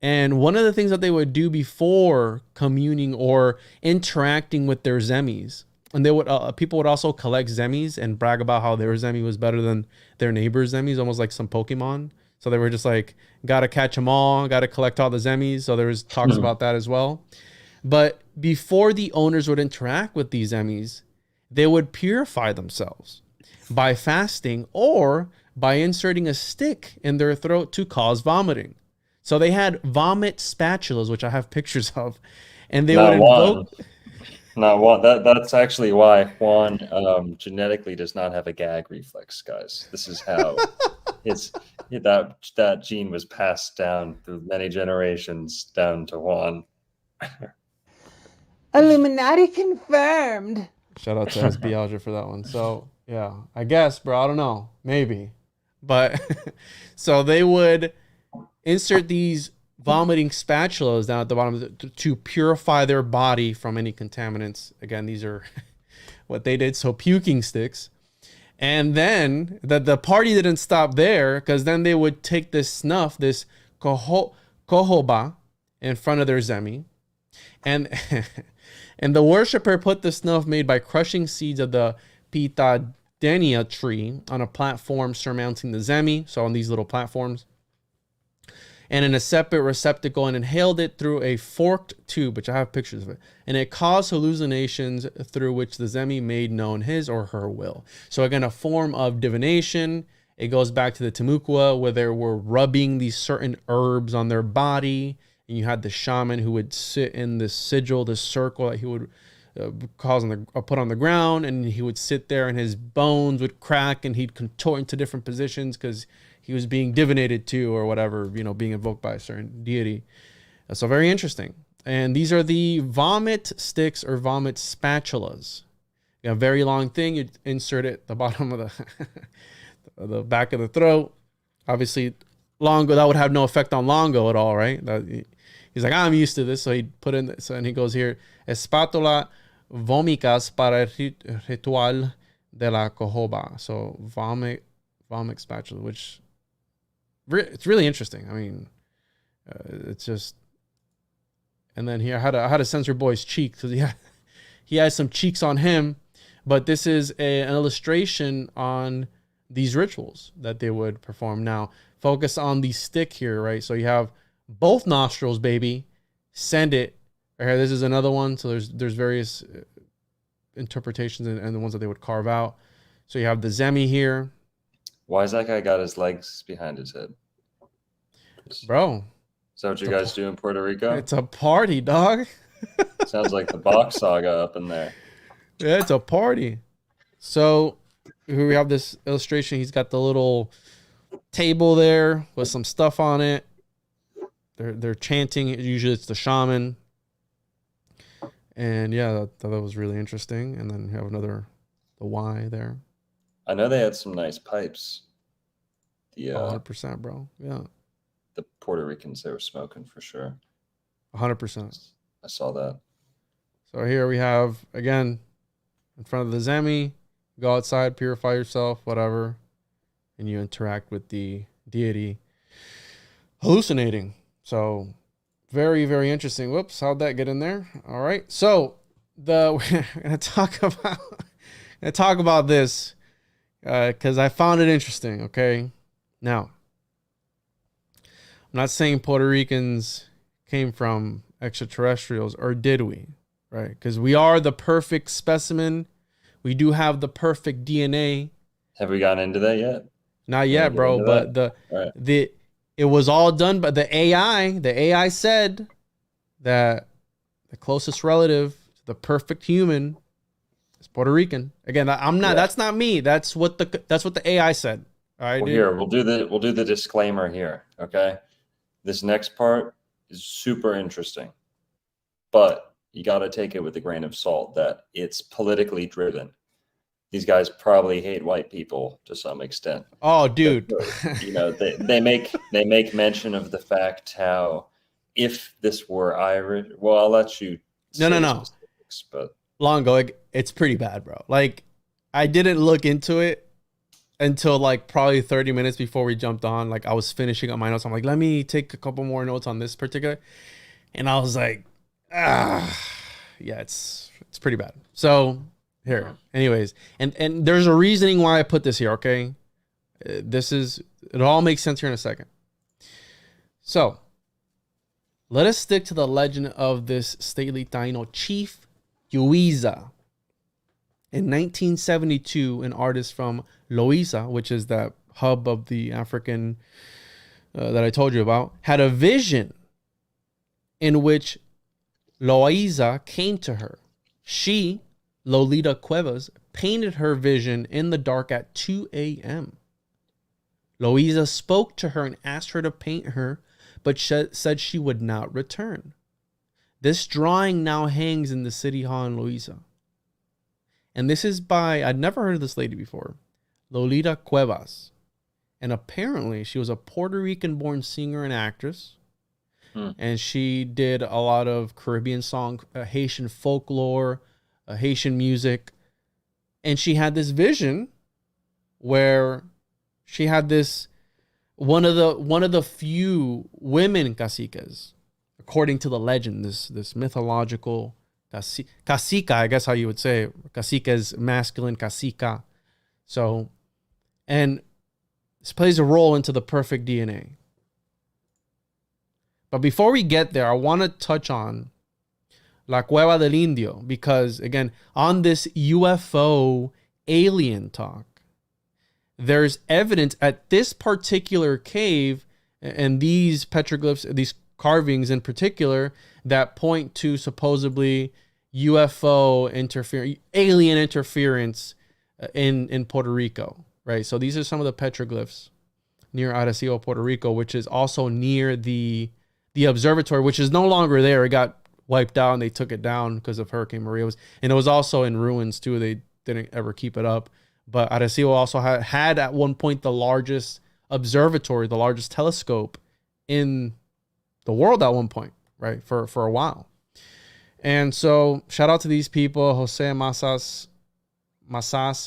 And one of the things that they would do before communing or interacting with their zemis, and they would people would also collect zemis and brag about how their zemi was better than their neighbor's zemis, almost like some Pokemon. So they were just like, gotta catch them all, gotta collect all the zemis. So there was talks about that as well. But before the owners would interact with these zemis, they would purify themselves by fasting or by inserting a stick in their throat to cause vomiting. So they had vomit spatulas, which I have pictures of, and they would invoke. Not one. That's actually why Juan genetically does not have a gag reflex, guys. This is how that gene was passed down through many generations down to Juan. Illuminati confirmed. Shout out to SB for that one. So yeah, I guess, bro. I don't know, maybe, but so they would insert these vomiting spatulas down at the bottom to purify their body from any contaminants. Again, these are what they did. So puking sticks. And then the party didn't stop there, because then they would take this snuff, this cohoba, in front of their zemi. And And the worshiper put the snuff made by crushing seeds of the pitadenia tree on a platform surmounting the zemi, so on these little platforms, and in a separate receptacle, and inhaled it through a forked tube, which I have pictures of it, and it caused hallucinations through which the zemi made known his or her will. So again, a form of divination. It goes back to the Timucua, where they were rubbing these certain herbs on their body, and you had the shaman who would sit in this sigil, this circle that he would put on the ground, and he would sit there, and his bones would crack, and he'd contort into different positions because he was being divinated to, or whatever, being invoked by a certain deity. So very interesting. And these are the vomit sticks or vomit spatulas. You have a very long thing. You insert it at the bottom of the back of the throat. Obviously, Longo, that would have no effect on Longo at all, right? He's like, I'm used to this. So he put in, and he goes here, espátula vómicas para el ritual de la cojoba. So vomit spatula, which it's really interesting. I mean, it's just, and then here I had to censor boy's cheek because he has some cheeks on him, but this is an illustration on these rituals that they would perform. Now, focus on the stick here, right? So you have both nostrils, baby. Send it. Right here, this is another one. So there's various interpretations and the ones that they would carve out. So you have the zemi here. Why has that guy got his legs behind his head? Bro. Is that what you guys do in Puerto Rico? It's a party, dog. Sounds like the Bach saga up in there. Yeah, it's a party. So here we have this illustration. He's got the little table there with some stuff on it. They're chanting. Usually it's the shaman. And yeah, that was really interesting. And then you have the Y there. I know they had some nice pipes. The 100%, bro. Yeah. The Puerto Ricans, they were smoking for sure. 100%. I saw that. So here we have, again, in front of the zemi, go outside, purify yourself, whatever, and you interact with the deity hallucinating. So very, very interesting. Whoops, how'd that get in there? All right. So we're gonna talk about this because I found it interesting. Okay. Now, I'm not saying Puerto Ricans came from extraterrestrials, or did we? Right? Because we are the perfect specimen. We do have the perfect DNA. Have we gotten into that yet? Not yet, bro. But it was all done by the AI. The AI said that the closest relative to the perfect human is Puerto Rican. Again, I'm not. Yeah. That's not me. That's what the AI said. All right. Well, here we'll do the disclaimer here. Okay. This next part is super interesting, but you got to take it with a grain of salt that it's politically driven. These guys probably hate white people to some extent. Oh, dude. They make mention of the fact how if this were Irish, well, I'll let you. No. But Longo, it's pretty bad, bro. Like, I didn't look into it until like probably 30 minutes before we jumped on. Like, I was finishing up my notes. I'm like, let me take a couple more notes on this particular. And I was like, yeah, it's pretty bad. So here, anyways, and there's a reasoning why I put this here. Okay, it all makes sense here in a second. So let us stick to the legend of this stately Taino chief, Yuiza. In 1972, an artist from Loíza, which is that hub of the African that I told you about, had a vision in which Loíza came to her. She, Lolita Cuevas, painted her vision in the dark at 2 a.m. Loíza spoke to her and asked her to paint her, but said she would not return. This drawing now hangs in the city hall in Loíza. And this is by, I'd never heard of this lady before, Lolita Cuevas. And apparently she was a Puerto Rican-born singer and actress. And she did a lot of Caribbean song, Haitian folklore, Haitian music. And she had this vision where she had this, one of the few women caciques, according to the legend, this mythological Cacica, I guess how you would say it. Cacica is masculine, cacica. So, and this plays a role into the perfect DNA. But before we get there, I want to touch on La Cueva del Indio, because again, on this UFO alien talk, there's evidence at this particular cave and these petroglyphs, these carvings in particular, that point to supposedly UFO interference, alien interference in Puerto Rico, right? So these are some of the petroglyphs near Arecibo, Puerto Rico, which is also near the observatory, which is no longer there. It got wiped out and they took it down because of Hurricane Maria. And it was also in ruins too. They didn't ever keep it up. But Arecibo also had at one point the largest observatory, the largest telescope in the world at one point, right? For a while. And so shout out to these people, Jose Masas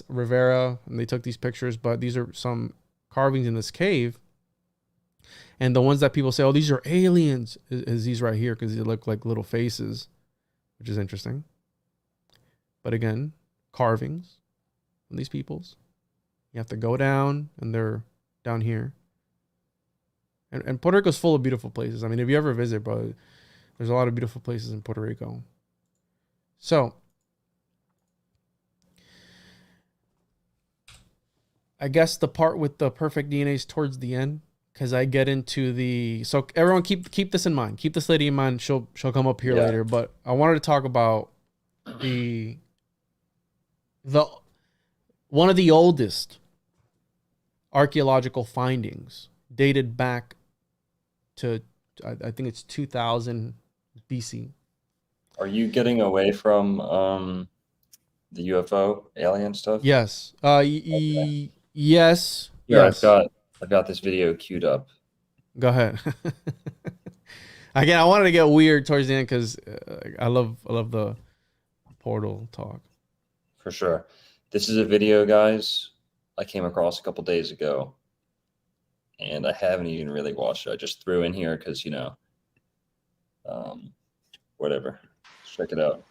Rivera, and they took these pictures, but these are some carvings in this cave. And the ones that people say, oh, these are aliens, is these right here, because they look like little faces, which is interesting. But again, carvings from these peoples. You have to go down, and they're down here. And Puerto Rico's full of beautiful places. I mean, if you ever visit, bro, there's a lot of beautiful places in Puerto Rico. So, I guess the part with the perfect DNA is towards the end, because I get into the... So everyone keep this in mind. Keep this lady in mind. She'll come up here later. But I wanted to talk about the one of the oldest archaeological findings, dated back to, I think it's 2000 BC. Are you getting away from the UFO alien stuff? Yes. Okay. Yes. Yeah, Yes. I've got this video queued up. Go ahead. Again, I wanted to get weird towards the end because I love the portal talk. For sure. This is a video, guys, I came across a couple days ago, and I haven't even really watched it. I just threw in here because, you know, whatever. Check it out.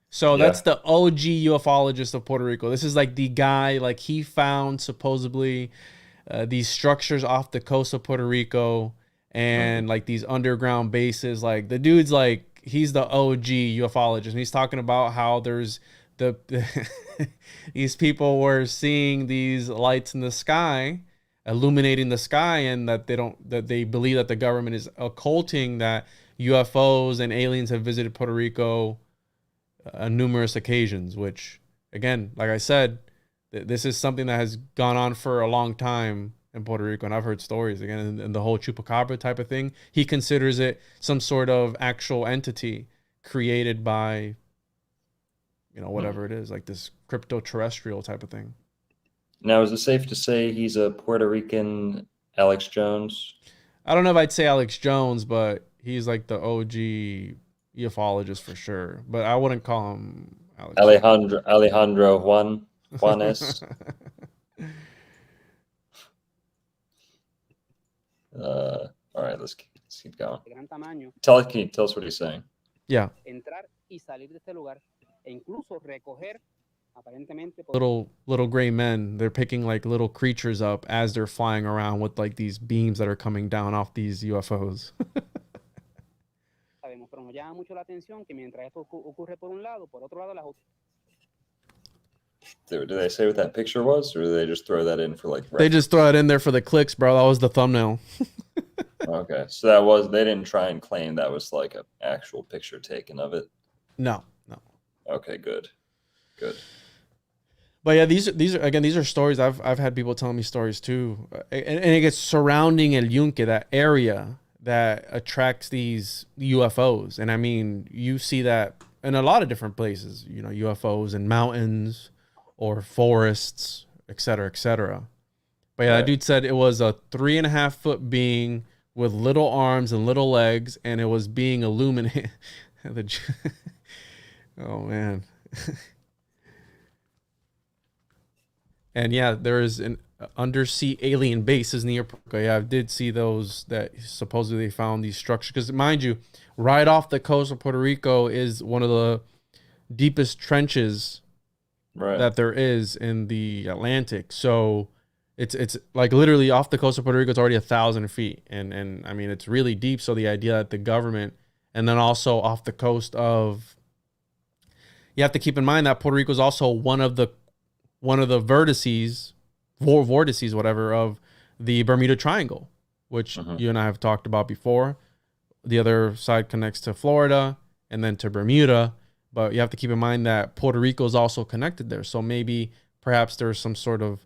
So that's the OG ufologist of Puerto Rico. This is like the guy, like he found supposedly these structures off the coast of Puerto Rico and like these underground bases. Like the dude's like, he's the OG ufologist. And he's talking about how there's these people were seeing these lights in the sky, illuminating the sky, and that they believe that the government is occulting that UFOs and aliens have visited Puerto Rico on numerous occasions, which again, like I said, this is something that has gone on for a long time in Puerto Rico, and I've heard stories again, and the whole Chupacabra type of thing. He considers it some sort of actual entity created by, you know, whatever it is, like this crypto-terrestrial type of thing. Now, is it safe to say he's a Puerto Rican Alex Jones? I don't know if I'd say Alex Jones, but he's like the OG ufologist for sure. But I wouldn't call him Alex Alejandro Juanes. All right, let's keep going. Can you tell us what he's saying? Yeah. Little gray men, they're picking like little creatures up as they're flying around with like these beams that are coming down off these UFOs. Do they say what that picture was, or do they just throw that in for like reference? They just throw it in there for the clicks, bro. That was the thumbnail. Okay, so they didn't try and claim that was like an actual picture taken of it. No. Okay, good. But yeah, these are stories. I've had people telling me stories too, and it gets surrounding El Yunque, that area that attracts these UFOs. And I mean, you see that in a lot of different places, you know, UFOs in mountains or forests, et cetera, et cetera. But yeah, that dude said it was a 3.5-foot being with little arms and little legs, and it was being illuminated. Oh man. And yeah, there is undersea alien bases near Puerto Rico. Yeah, I did see those that supposedly they found these structures. Because mind you, right off the coast of Puerto Rico is one of the deepest trenches that there is in the Atlantic. So it's like literally off the coast of Puerto Rico, it's already 1,000 feet. And I mean, it's really deep. So the idea that the government, and then also off the coast of, you have to keep in mind that Puerto Rico is also one of the vortices, whatever, of the Bermuda Triangle, which you and I have talked about before. The other side connects to Florida and then to Bermuda, but you have to keep in mind that Puerto Rico is also connected there. So maybe perhaps there's some sort of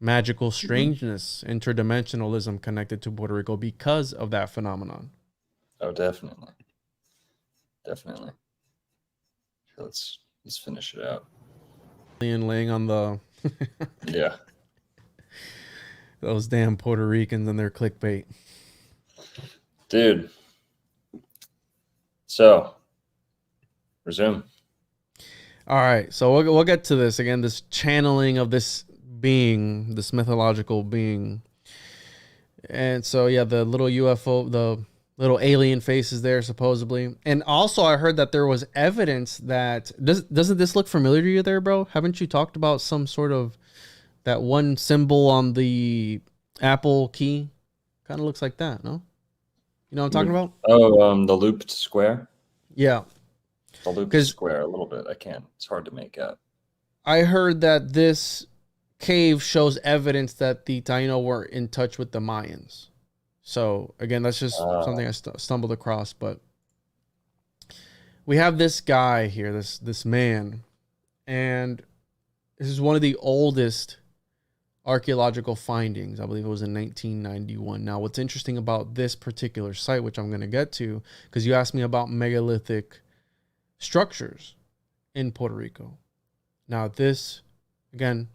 magical strangeness, interdimensionalism connected to Puerto Rico because of that phenomenon. Oh, definitely. Definitely. Let's finish it out. Laying on the Yeah. Those damn Puerto Ricans and their clickbait. Dude. So, resume. All right. So we'll get to this again, this channeling of this being, this mythological being. And so, yeah, the little UFO, the little alien faces there, supposedly. And also, I heard that there was evidence that, doesn't this look familiar to you there, bro? Haven't you talked about some sort of, that one symbol on the Apple key? Kind of looks like that, no? You know what I'm talking about? Oh, the looped square? Yeah. The looped square, a little bit. It's hard to make out. I heard that this cave shows evidence that the Taino were in touch with the Mayans. So, again, that's just something I stumbled across. But we have this guy here, this man. And this is one of the oldest archaeological findings. I believe it was in 1991. Now, what's interesting about this particular site, which I'm going to get to, because you asked me about megalithic structures in Puerto Rico. Now, this, again,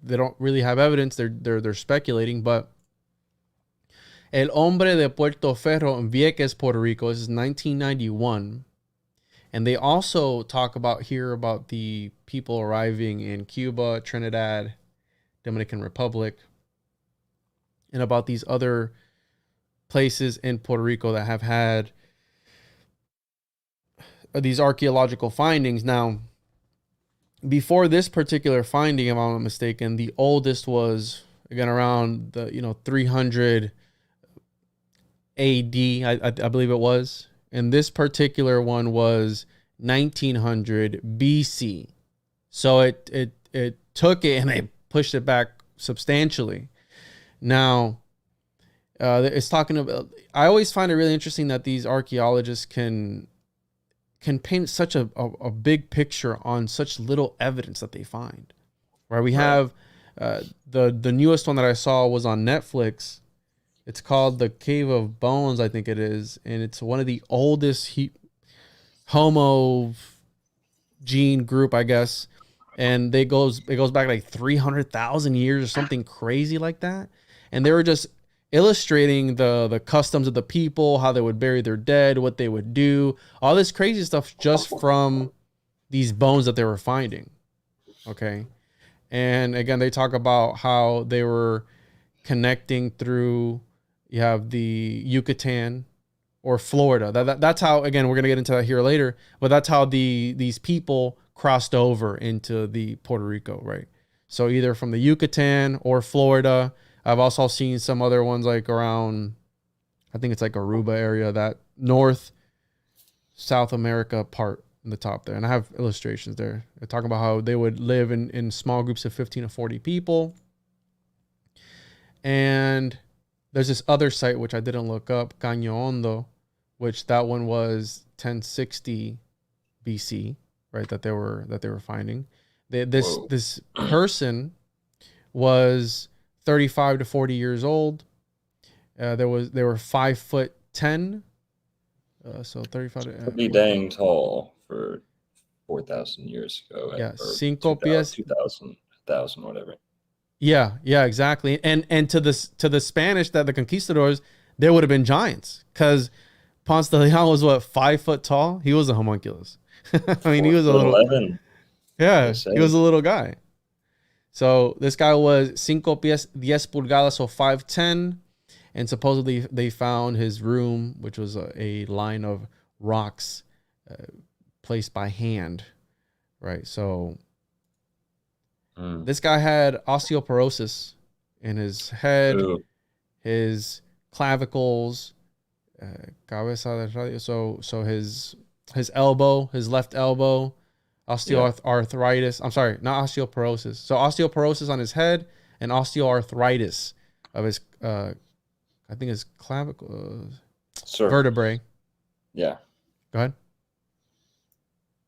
they don't really have evidence. They're speculating, but El Hombre de Puerto Ferro en Vieques, Puerto Rico. This is 1991. And they also talk about the people arriving in Cuba, Trinidad, Dominican Republic, and about these other places in Puerto Rico that have had these archaeological findings. Now, before this particular finding, if I'm not mistaken, the oldest was, again, around the 300 AD, I believe it was. And this particular one was 1900 BC. So it took it and they pushed it back substantially. Now, it's talking about, I always find it really interesting that these archaeologists can paint such a big picture on such little evidence that they find. Right? We have the newest one that I saw was on Netflix. It's called The Cave of Bones, I think it is, and it's one of the oldest Homo gene group, I guess. And it goes back like 300,000 years or something crazy like that. And they were just illustrating the customs of the people, how they would bury their dead, what they would do, all this crazy stuff just from these bones that they were finding. Okay. And again, they talk about how they were connecting through, you have the Yucatan or Florida. That's how, again, we're going to get into that here later, but that's how these people crossed over into the Puerto Rico, right? So either from the Yucatan or Florida. I've also seen some other ones like around, I think it's like Aruba area, that North, South America part in the top there. And I have illustrations there. They're talking about how they would live in small groups of 15 to 40 people. And there's this other site, which I didn't look up, Caño Hondo, which that one was 1060 BC, right? That they were finding. This person was 35 to 40 years old. They were 5'10". So 35. Pretty dang tall for 4,000 years ago. Yeah, 5 pies. 2,000, whatever. Yeah, exactly. And to the Spanish, that the conquistadors, they would have been giants, because Ponce de Leon was what, 5 foot tall? He was a homunculus. I mean, he was a little 11. Yeah, he was a little guy. So this guy was 5 pies 10 pulgadas, so 5'10", and supposedly they found his room, which was a line of rocks placed by hand, right? So this guy had osteoporosis in his head, Ooh. his clavicles, cabeza de radio. So his elbow, his left elbow, osteoarthritis. I'm sorry, not osteoporosis. So osteoporosis on his head and osteoarthritis of his, I think his clavicle, vertebrae. Yeah. Go ahead.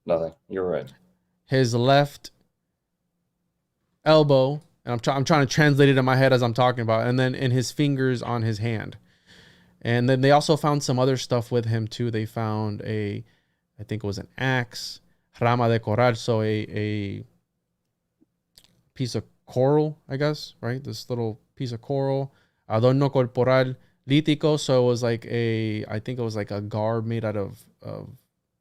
Nothing. You're right. His left elbow, and I'm trying to translate it in my head as I'm talking about it, and then in his fingers on his hand. And then they also found some other stuff with him too. They found I think it was an axe, rama de coral, so a piece of coral, I guess, right? This little piece of coral, adorno corporal lítico, so it was like I think it was like a garb made out of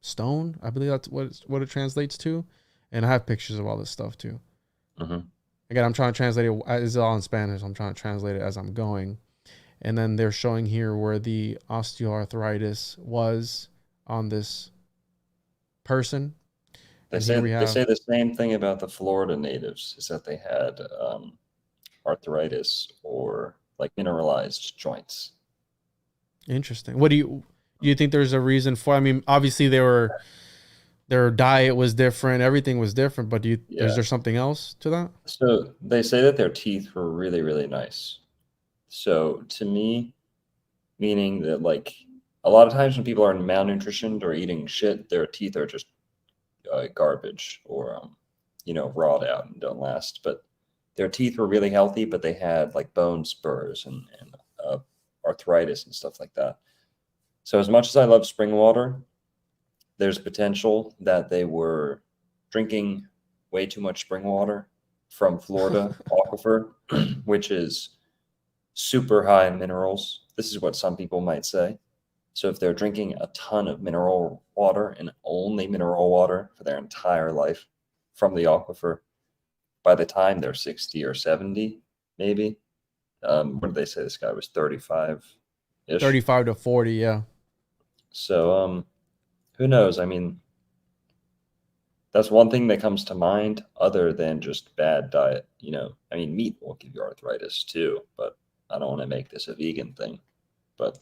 stone. I believe that's what it translates to. And I have pictures of all this stuff too. Mm-hmm. Again, I'm trying to translate it. It's all in Spanish. So I'm trying to translate it as I'm going. And then they're showing here where the osteoarthritis was on this person. They say the same thing about the Florida natives, is that they had arthritis or like mineralized joints. Interesting. What do you think there's a reason for? I mean, obviously their diet was different, everything was different, but is there something else to that? So they say that their teeth were really, really nice. So to me, meaning that like a lot of times when people are malnutritioned or eating shit, their teeth are just garbage or rot out and don't last. But their teeth were really healthy, but they had like bone spurs and arthritis and stuff like that. So as much as I love spring water, there's potential that they were drinking way too much spring water from Florida aquifer, which is super high in minerals. This is what some people might say. So if they're drinking a ton of mineral water and only mineral water for their entire life from the aquifer, by the time they're 60 or 70, maybe, what did they say? This guy was 35-ish? 35 to 40, yeah. So, who knows? I mean, that's one thing that comes to mind other than just bad diet. I mean, meat will give you arthritis too, but I don't want to make this a vegan thing. But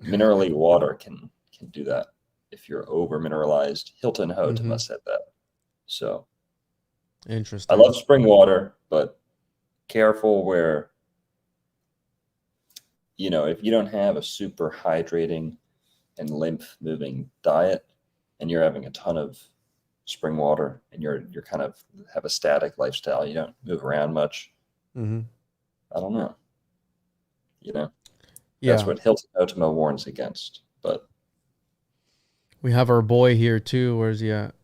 minerally water can do that if you're over mineralized. Hilton Hotema said that. So interesting. I love spring water, but careful where, if you don't have a super hydrating and lymph moving diet and you're having a ton of spring water and you're kind of have a static lifestyle, you don't move around much. I don't know. That's what Hilton Hotema warns against. But we have our boy here too. Where's he at?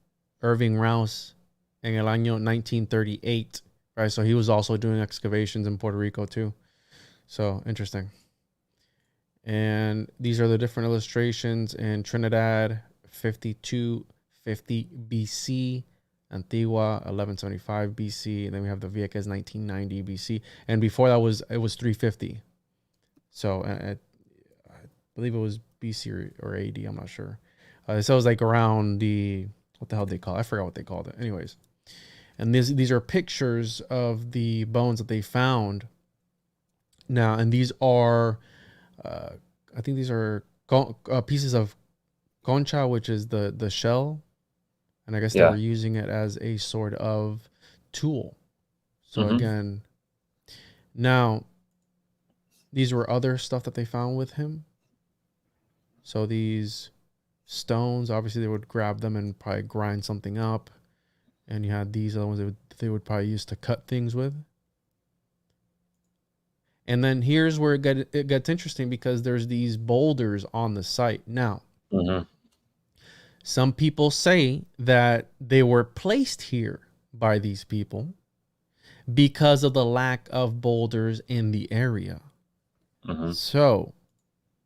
Irving Rouse en el año 1938. Right. So he was also doing excavations in Puerto Rico too. So interesting. And these are the different illustrations in Trinidad, 5250 BC, Antigua, 1175 BC, and then we have the Vieques, 1990 BC, and before that it was 350. So I believe it was BC or AD. I'm not sure. So it was like around what the hell they call it? I forgot what they called it. Anyways, and these are pictures of the bones that they found. Now, and these are. I think these are pieces of concha, which is the shell, and I guess they were using it as a sort of tool. So again, now these were other stuff that they found with him. So these stones, obviously they would grab them and probably grind something up, and you had these other ones they would probably use to cut things with. And then here's where it gets interesting, because there's these boulders on the site. Now, some people say that they were placed here by these people because of the lack of boulders in the area. So,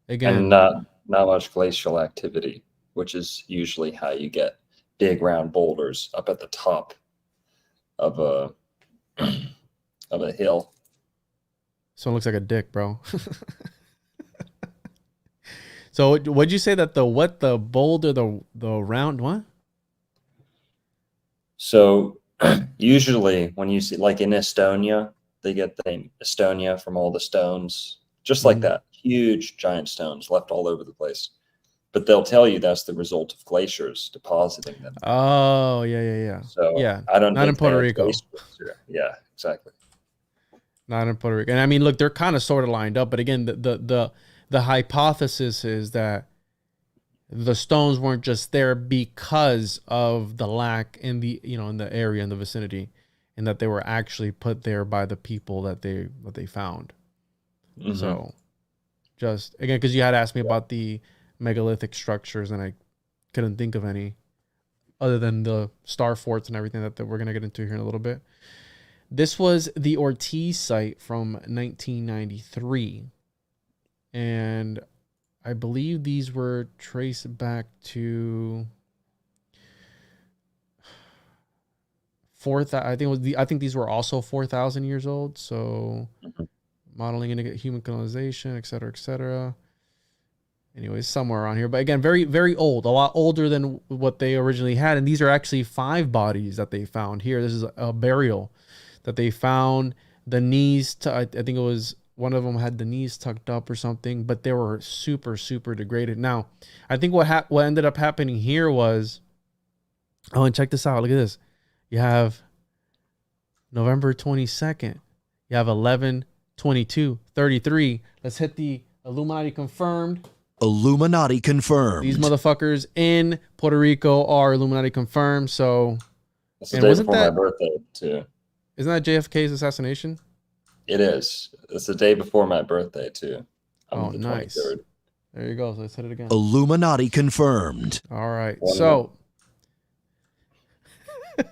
again, and not much glacial activity, which is usually how you get big round boulders up at the top of of a hill. So it looks like a dick, bro. So what'd you say that the boulder, the round what? So usually when you see, like in Estonia, they get the name Estonia from all the stones, just like that, huge giant stones left all over the place. But they'll tell you that's the result of glaciers depositing them. Oh, yeah. So yeah, I don't not in think Puerto they're Rico. glaciers. Yeah, exactly. Not in Puerto Rico. And I mean, look, they're kind of sort of lined up, but again, the hypothesis is that the stones weren't just there because of the lack in the in the area, in the vicinity, and that they were actually put there by the people that they found. Mm-hmm. So just again, because you had asked me about the megalithic structures, and I couldn't think of any other than the star forts and everything that we're going to get into here in a little bit. This was the Ortiz site from 1993. And I believe these were traced back to I think these were also 4,000 years old. So modeling into human colonization, et cetera, et cetera. Anyways, somewhere around here. But again, very, very old, a lot older than what they originally had. And these are actually 5 bodies that they found here. This is a burial that they found. The knees, I think it was one of them had the knees tucked up or something, but they were super, super degraded. Now, I think what ended up happening here was, oh, and check this out. Look at this. You have November 22nd. You have 11/22/33. Let's hit the Illuminati confirmed. Illuminati confirmed. These motherfuckers in Puerto Rico are Illuminati confirmed. So, it's the day before my birthday too. Isn't that JFK's assassination? It is. It's the day before my birthday too. Oh, nice. 23rd. There you go. So let's hit it again. Illuminati confirmed. All right. So we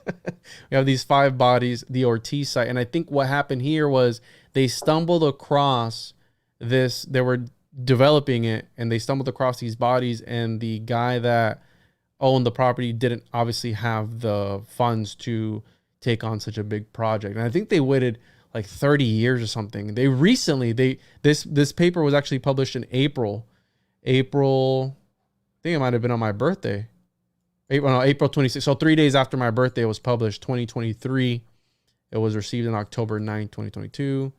have these 5 bodies, the Ortiz site, and I think what happened here was they stumbled across this. They were developing it, and they stumbled across these bodies, and the guy that owned the property didn't obviously have the funds to take on such a big project. And I think they waited like 30 years or something. This paper was actually published in April. I think it might have been on my birthday. April 26th. So 3 days after my birthday, it was published, 2023. It was received on October 9th, 2022,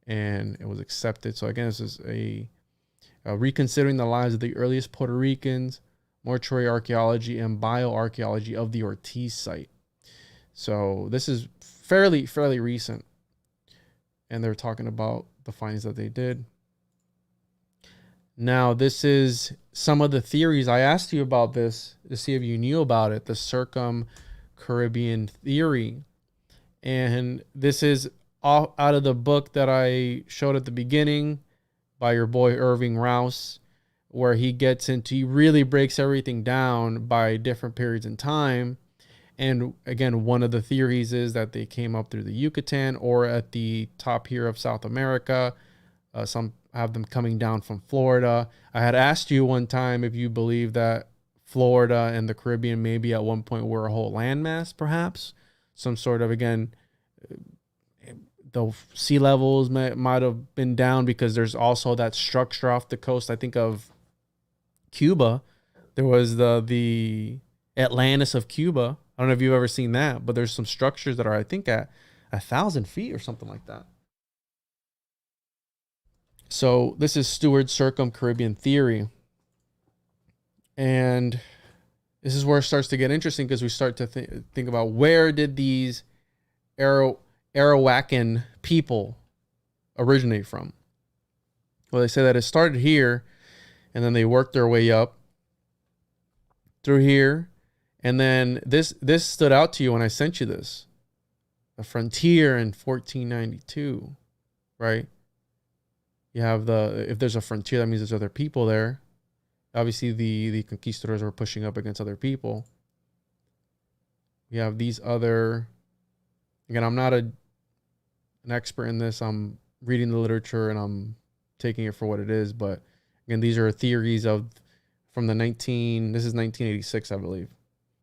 and it was accepted. So again, this is a reconsidering the lives of the earliest Puerto Ricans, mortuary archaeology, and bioarchaeology of the Ortiz site. So this is fairly recent, and they're talking about the findings that they did. Now, this is some of the theories. I asked you about this to see if you knew about it, the Circum-Caribbean theory. And this is all out of the book that I showed at the beginning by your boy Irving Rouse, where he really breaks everything down by different periods in time. And again, one of the theories is that they came up through the Yucatan or at the top here of South America. Some have them coming down from Florida. I had asked you one time if you believe that Florida and the Caribbean maybe at one point were a whole landmass, perhaps. Some sort of, again, the sea levels might have been down because there's also that structure off the coast. I think of Cuba. There was the Atlantis of Cuba. I don't know if you've ever seen that, but there's some structures that are, I think, at 1,000 feet or something like that. So this is Stewart's Circum-Caribbean theory. And this is where it starts to get interesting because we start to think about where did these Arawakan people originate from? Well, they say that it started here, and then they worked their way up through here. And then this stood out to you when I sent you this. A frontier in 1492, right? You have if there's a frontier, that means there's other people there. Obviously, the conquistadors were pushing up against other people. You have these other, again, I'm not an expert in this. I'm reading the literature and I'm taking it for what it is. But again, these are theories this is 1986, I believe.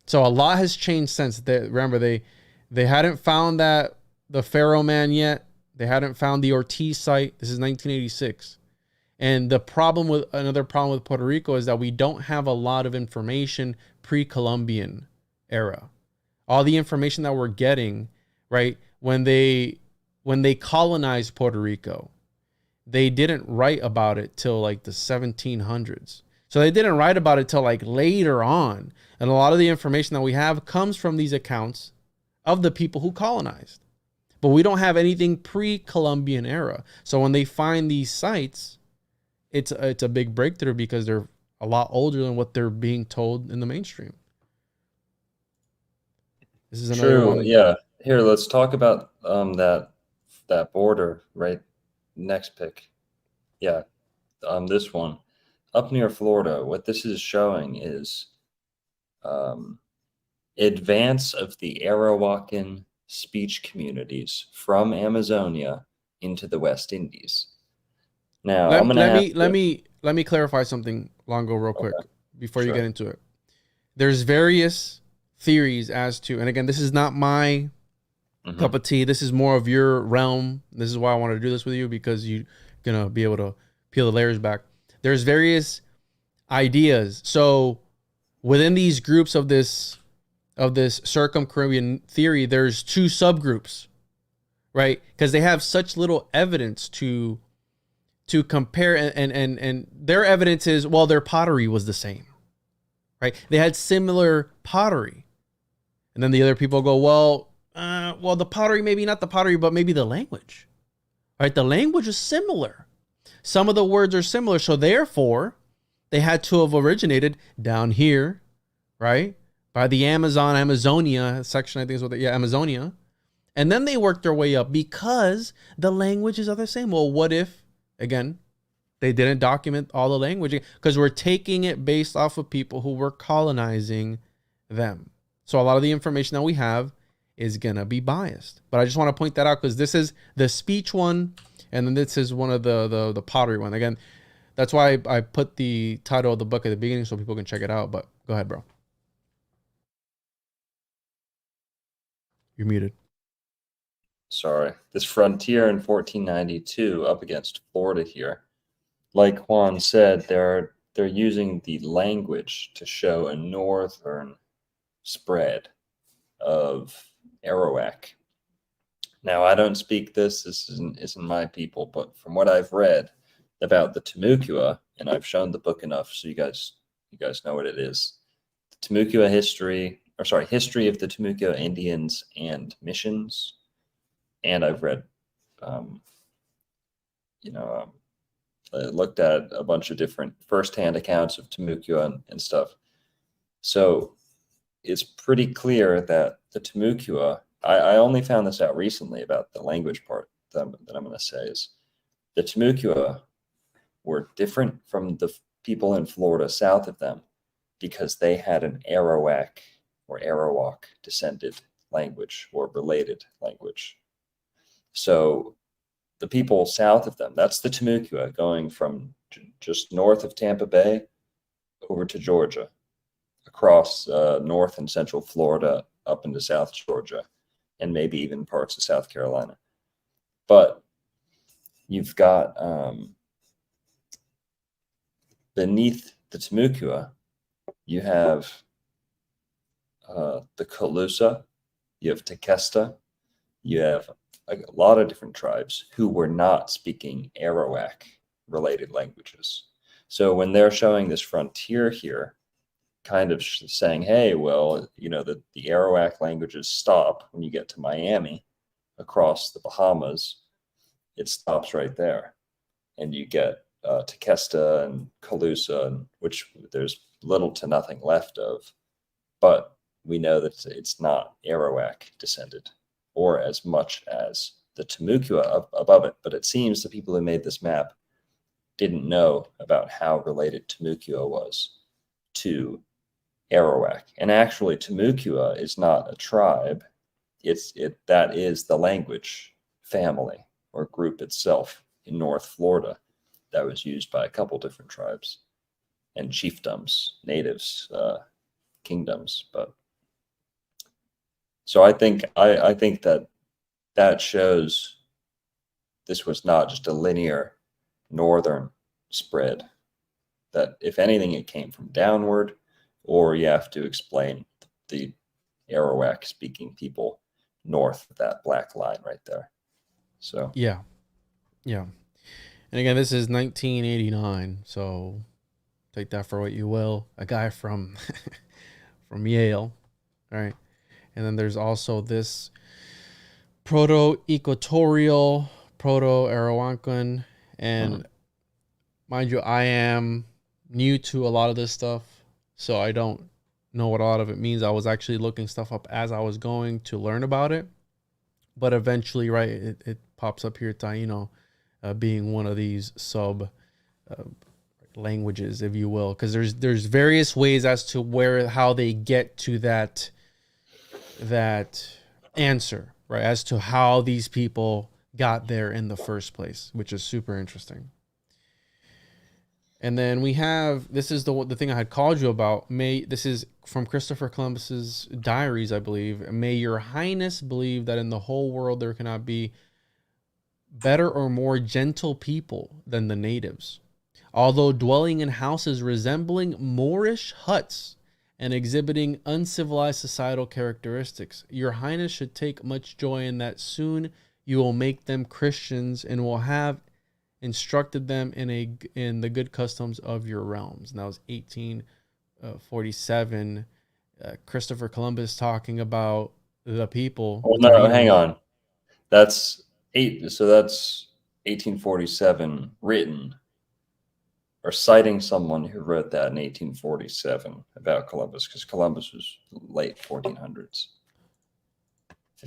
So a lot has changed since. Remember, they hadn't found the Pharaoh man yet. They hadn't found the Ortiz site. This is 1986. And another problem with Puerto Rico is that we don't have a lot of information pre-Columbian era. All the information that we're getting, right, when they colonized Puerto Rico, they didn't write about it till like the 1700s. So they didn't write about it till like later on. And a lot of the information that we have comes from these accounts of the people who colonized. But we don't have anything pre-Columbian era. So when they find these sites, it's a big breakthrough because they're a lot older than what they're being told in the mainstream. This is another True. one. Yeah. Here, let's talk about that border right next pick. Yeah. This one up near Florida. What this is showing is advance of the Arawakan speech communities from Amazonia into the West Indies. Now, I'm gonna let me clarify something, Longo, real quick before you Sure. get into it. There's various theories as to, and again, this is not my cup of tea. This is more of your realm. This is why I wanted to do this with you, because you're gonna be able to peel the layers back. There's various ideas. So within these groups of this Circum-Caribbean theory, there's two subgroups, right? Because they have such little evidence to compare, and their evidence is, well, their pottery was the same, right? They had similar pottery. And then the other people go, well, the pottery, maybe not the pottery, but maybe the language, right? The language is similar. Some of the words are similar. So therefore, they had to have originated down here, right? By the Amazonia section, I think is what Amazonia. And then they worked their way up because the languages are the same. Well, what if, again, they didn't document all the language? Because we're taking it based off of people who were colonizing them. So a lot of the information that we have is going to be biased. But I just want to point that out because this is the speech one, and then this is one of the pottery one. Again, that's why I put the title of the book at the beginning so people can check it out. But go ahead, bro. You're muted. Sorry. This frontier in 1492 up against Florida here. Like Juan said, they're using the language to show a northern spread of Arawak. Now, I don't speak this isn't my people, but from what I've read about the Timucua, and I've shown the book enough so you guys know what it is. The Timucua history of the Timucua Indians and missions. And I've read, I looked at a bunch of different firsthand accounts of Timucua and stuff. So it's pretty clear that the Timucua, I only found this out recently about the language part that I'm going to say, is the Timucua were different from the people in Florida south of them because they had an Arawak or Arawak descended language or related language. So the people south of them, that's the Timucua, going from just north of Tampa Bay over to Georgia, across north and central Florida, up into South Georgia, and maybe even parts of South Carolina. But you've got beneath the Timucua, you have the Calusa, you have Tequesta, you have a lot of different tribes who were not speaking Arawak related languages. So when they're showing this frontier here, kind of saying, hey, well, the Arawak languages stop when you get to Miami across the Bahamas. It stops right there. And you get Tequesta and Calusa, which there's little to nothing left of. But we know that it's not Arawak descended, or as much as the Timucua above it. But it seems the people who made this map didn't know about how related Timucua was to Arawak. And actually, Timucua is not a tribe. That is the language family or group itself in North Florida that was used by a couple different tribes and chiefdoms, natives, kingdoms. But so I think that shows this was not just a linear northern spread, that if anything, it came from downward, or you have to explain the Arawak speaking people north of that black line right there. So Yeah. And again, this is 1989, so take that for what you will. A guy from from Yale, all right? And then there's also this proto-equatorial, proto-Arawakan, and mind you, I am new to a lot of this stuff, so I don't know what a lot of it means. I was actually looking stuff up as I was going to learn about it, but eventually, right, it pops up here, Taino, being one of these sub languages, if you will, because there's various ways as to how they get to that answer, right, as to how these people got there in the first place, which is super interesting. And then we have, this is the thing I had called you about. This is from Christopher Columbus's diaries, I believe. May your highness believe that in the whole world there cannot be better or more gentle people than the natives. Although dwelling in houses resembling Moorish huts and exhibiting uncivilized societal characteristics, your highness should take much joy in that soon you will make them Christians and will have instructed them in the good customs of your realms. And that was 1847. Christopher Columbus talking about the people. Oh, no, hang on. That's 1847 written, or citing someone who wrote that in 1847 about Columbus, because Columbus was late 1400s.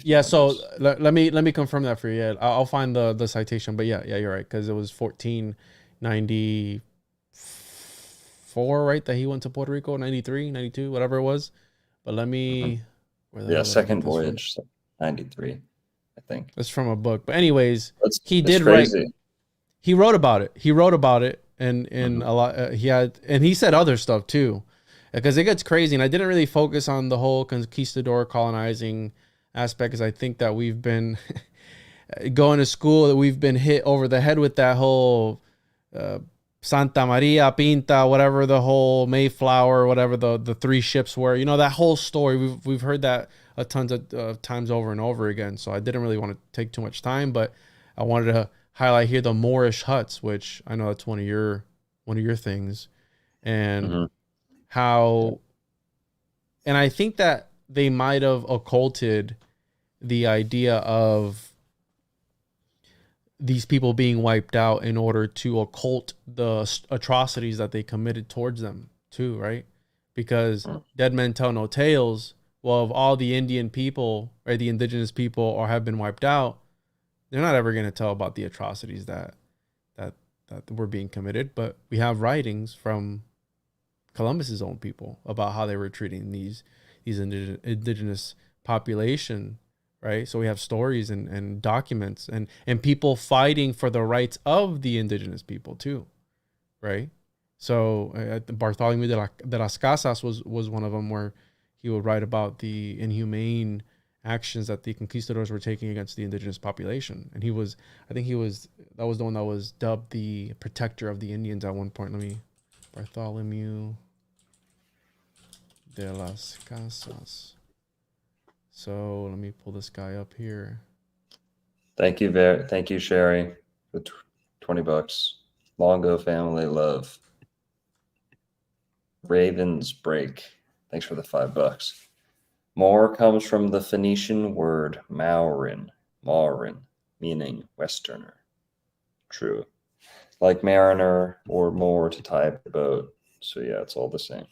Yeah, so let me confirm that for you. Yeah, I'll find the citation, but yeah, you're right, because it was 1494, right, that he went to Puerto Rico, 93, 92, whatever it was. But let me... second voyage, 93, I think. It's from a book. But anyways, That's write... He wrote about it. And a lot... he said other stuff, too. Because it gets crazy, and I didn't really focus on the whole conquistador colonizing aspect, because I think that we've been going to school, that we've been hit over the head with that whole Santa Maria Pinta, whatever, the whole Mayflower, whatever the three ships were, that whole story. We've heard that a tons of times over and over again. So I didn't really want to take too much time, but I wanted to highlight here the Moorish huts, which I know that's one of your things, and how, and I think that they might have occulted the idea of these people being wiped out in order to occult the atrocities that they committed towards them too, right? Because dead men tell no tales. Well, if all the Indian people or the indigenous people or have been wiped out, they're not ever going to tell about the atrocities that were being committed. But we have writings from Columbus's own people about how they were treating these indigenous population, right? So we have stories and documents and people fighting for the rights of the indigenous people too, right? So Bartholomew de las Casas was one of them, where he would write about the inhumane actions that the conquistadors were taking against the indigenous population. And that was the one that was dubbed the protector of the Indians at one point. Bartholomew de las Casas. So let me pull this guy up here. Thank you, Sherry, for $20. Longo family love. Ravens break. Thanks for the $5. More comes from the Phoenician word Maurin, meaning Westerner. True. Like mariner or moor to type boat. So yeah, it's all the same.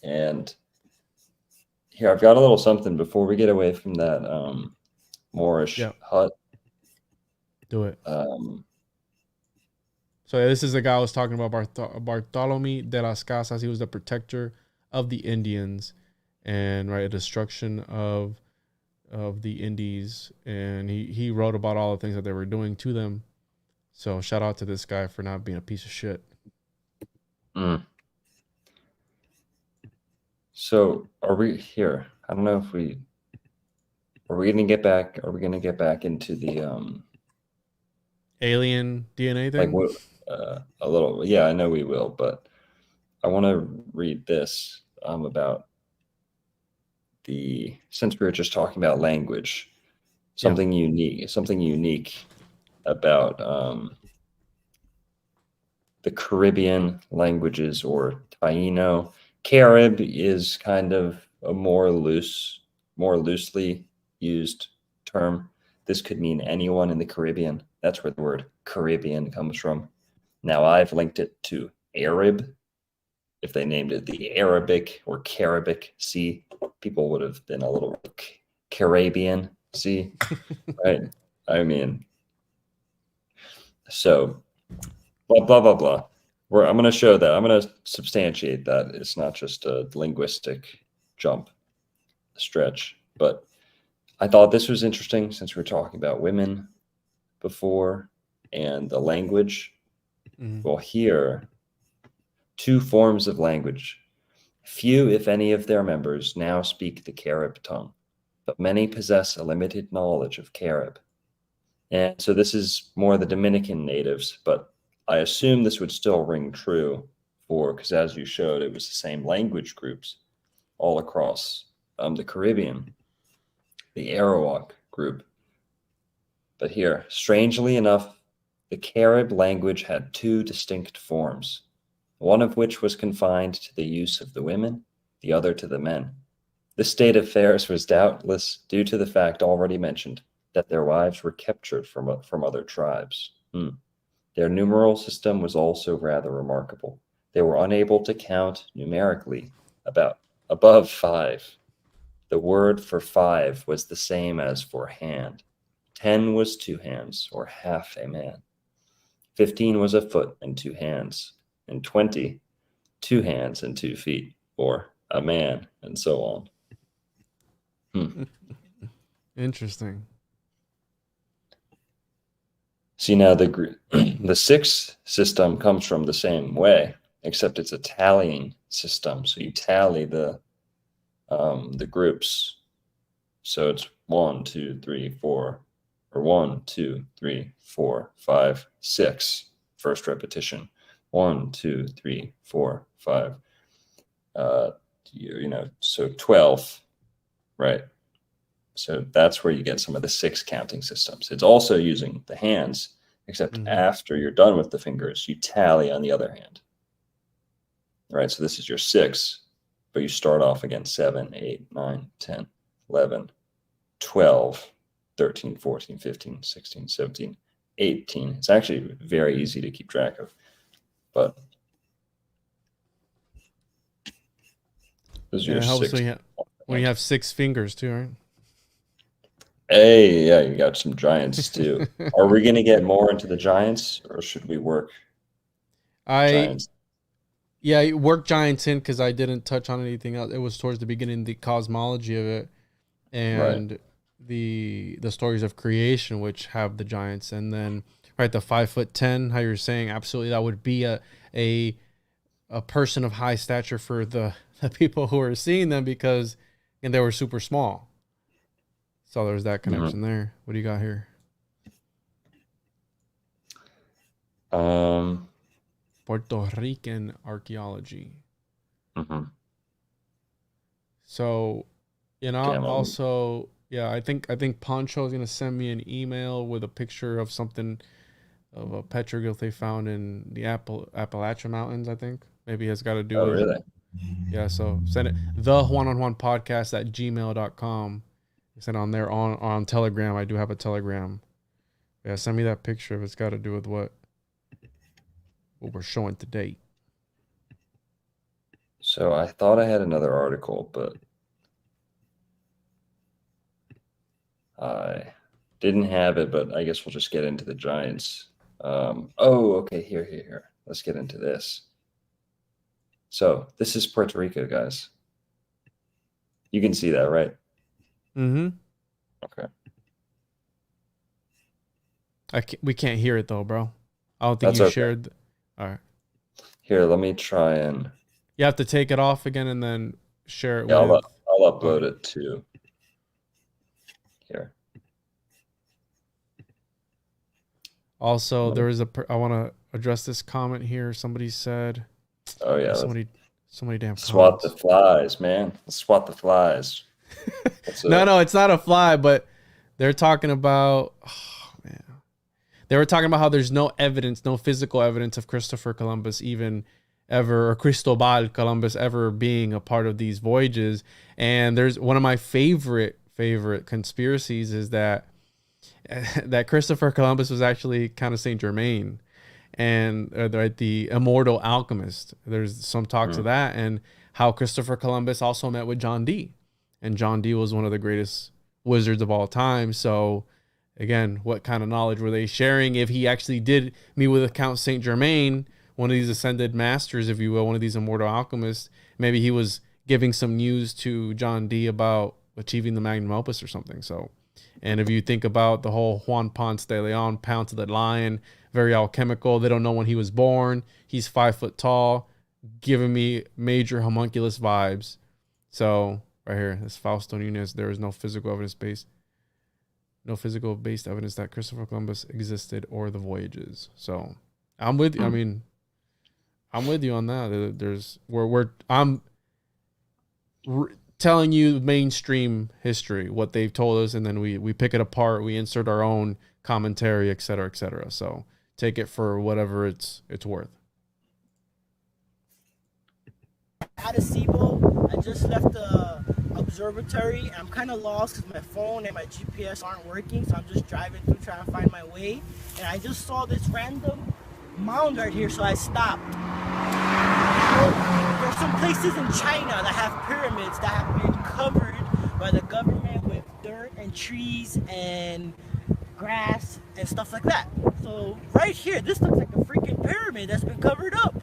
And here, I've got a little something before we get away from that Moorish hut. Do it. So this is the guy I was talking about, Bartholomew de las Casas. He was the protector of the Indians, and right, a destruction of the Indies, and he wrote about all the things that they were doing to them. So shout out to this guy for not being a piece of shit. So are we here? I don't know if are we going to get back into the alien DNA Like thing? what? A little. Yeah, I know we will, but I want to read this about since we were just talking about language, something unique about the Caribbean languages, or Taino. Carib is kind of a more loosely used term. This could mean anyone in the Caribbean. That's where the word Caribbean comes from. Now I've linked it to Arab. If they named it the Arabic or Caribic Sea, people would have been a little Caribbean Sea, right? I mean, so blah blah blah blah. I'm going to show that. I'm going to substantiate that it's not just a linguistic jump stretch. But I thought this was interesting since we were talking about women before and the language. Well, here, two forms of language. Few, if any, of their members now speak the Carib tongue, but many possess a limited knowledge of Carib. And so this is more the Dominican natives, but I assume this would still ring true because as you showed, it was the same language groups all across the Caribbean, the Arawak group. But here, strangely enough, the Carib language had two distinct forms, one of which was confined to the use of the women, the other to the men. This state of affairs was doubtless due to the fact already mentioned that their wives were captured from other tribes. Their numeral system was also rather remarkable. They were unable to count numerically above 5. The word for 5 was the same as for hand. 10 was 2 hands, or half a man. 15 was a foot and 2 hands. And 20, 2 hands and 2 feet, or a man, and so on. Interesting. See, now the 6 system comes from the same way, except it's a tallying system. So you tally the groups. So it's 1, 2, 3, 4, or 1, 2, 3, 4, 5, 6. First repetition. 1, 2, 3, 4, 5. So 12, right? So that's where you get some of the 6 counting systems. It's also using the hands, except after you're done with the fingers, you tally on the other hand. Right, so this is your 6, but you start off again 7, 8, 9, 10, 11, 12, 13, 14, 15, 16, 17, 18. It's actually very easy to keep track of. But those are your it helps 6. when you have 6 fingers too, right? Hey, yeah, you got some giants too. Are we going to get more into the giants, or should we work giants? Yeah, work giants in because I didn't touch on anything else. It was towards the beginning, the cosmology of it, and the stories of creation, which have the giants, and then the 5'10", how you're saying, absolutely, that would be a person of high stature for the people who are seeing them because they were super small. So there's that connection there. What do you got here? Puerto Rican archaeology. So, also, I think Poncho is gonna send me an email with a picture of something of a petroglyph they found in the Appalachian Mountains. I think maybe it's got to do with. Really? Yeah. So send it the one-on-one podcast at gmail.com. Send on there on Telegram. I do have a Telegram. Yeah, send me that picture if it's got to do with what we're showing today. So I thought I had another article, but I didn't have it, but I guess we'll just get into the giants. Okay, here. Let's get into this. So this is Puerto Rico, guys. You can see that, right? Okay. We can't hear it though, bro. I don't think That's you okay. shared. All right. Here, let me try and. You have to take it off again and then share it with. I'll upload it to here. Also, there was I want to address this comment here. Somebody said, Oh yeah, so many damn swat comments. the flies, man. Swat the flies. No, it's not a fly, but they're talking about, oh man, they were talking about how there's no evidence, no physical evidence of Christopher Columbus even ever, or Cristobal Columbus ever being a part of these voyages. And there's one of my favorite conspiracies is that Christopher Columbus was actually kind of Saint Germain and the immortal alchemist. There's some talks of that, and how Christopher Columbus also met with John Dee, and John Dee was one of the greatest wizards of all time. So again, what kind of knowledge were they sharing? If he actually did meet with Count Saint Germain, one of these ascended masters, if you will, one of these immortal alchemists, maybe he was giving some news to John Dee about achieving the magnum opus or something. So, and if you think about the whole Juan Ponce de Leon, Pounce of the Lion, very alchemical. They don't know when he was born. He's 5 foot tall, giving me major homunculus vibes. So right here, this Fausto Nunez, there is no physical based evidence that Christopher Columbus existed or the voyages. So I'm with you. I mean, I'm with you on that. There's I'm telling you mainstream history, what they've told us, and then we pick it apart. We insert our own commentary, et cetera, et cetera. So take it for whatever it's worth. Out of Cibo, I just left the observatory. I'm kind of lost because my phone and my GPS aren't working, so I'm just driving through trying to find my way. And I just saw this random mound right here, so I stopped. There's some places in China that have pyramids that have been covered by the government with dirt and trees and grass and stuff like that. So right here, this looks like a freaking pyramid that's been covered up.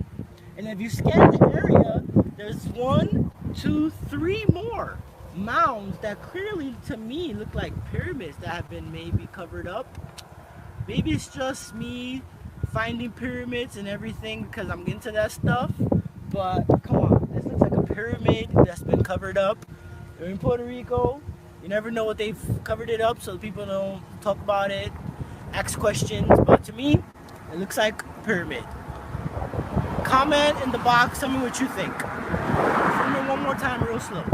And if you scan the area, there's 1, 2, 3 more mounds that clearly to me look like pyramids that have been maybe covered up. Maybe it's just me finding pyramids and everything because I'm into that stuff. But come on, this looks like a pyramid that's been covered up. You're in Puerto Rico. You never know what they've covered it up, so people don't talk about it, ask questions. But to me, it looks like a pyramid. Comment in the box, tell me what you think. Film it one more time real slow.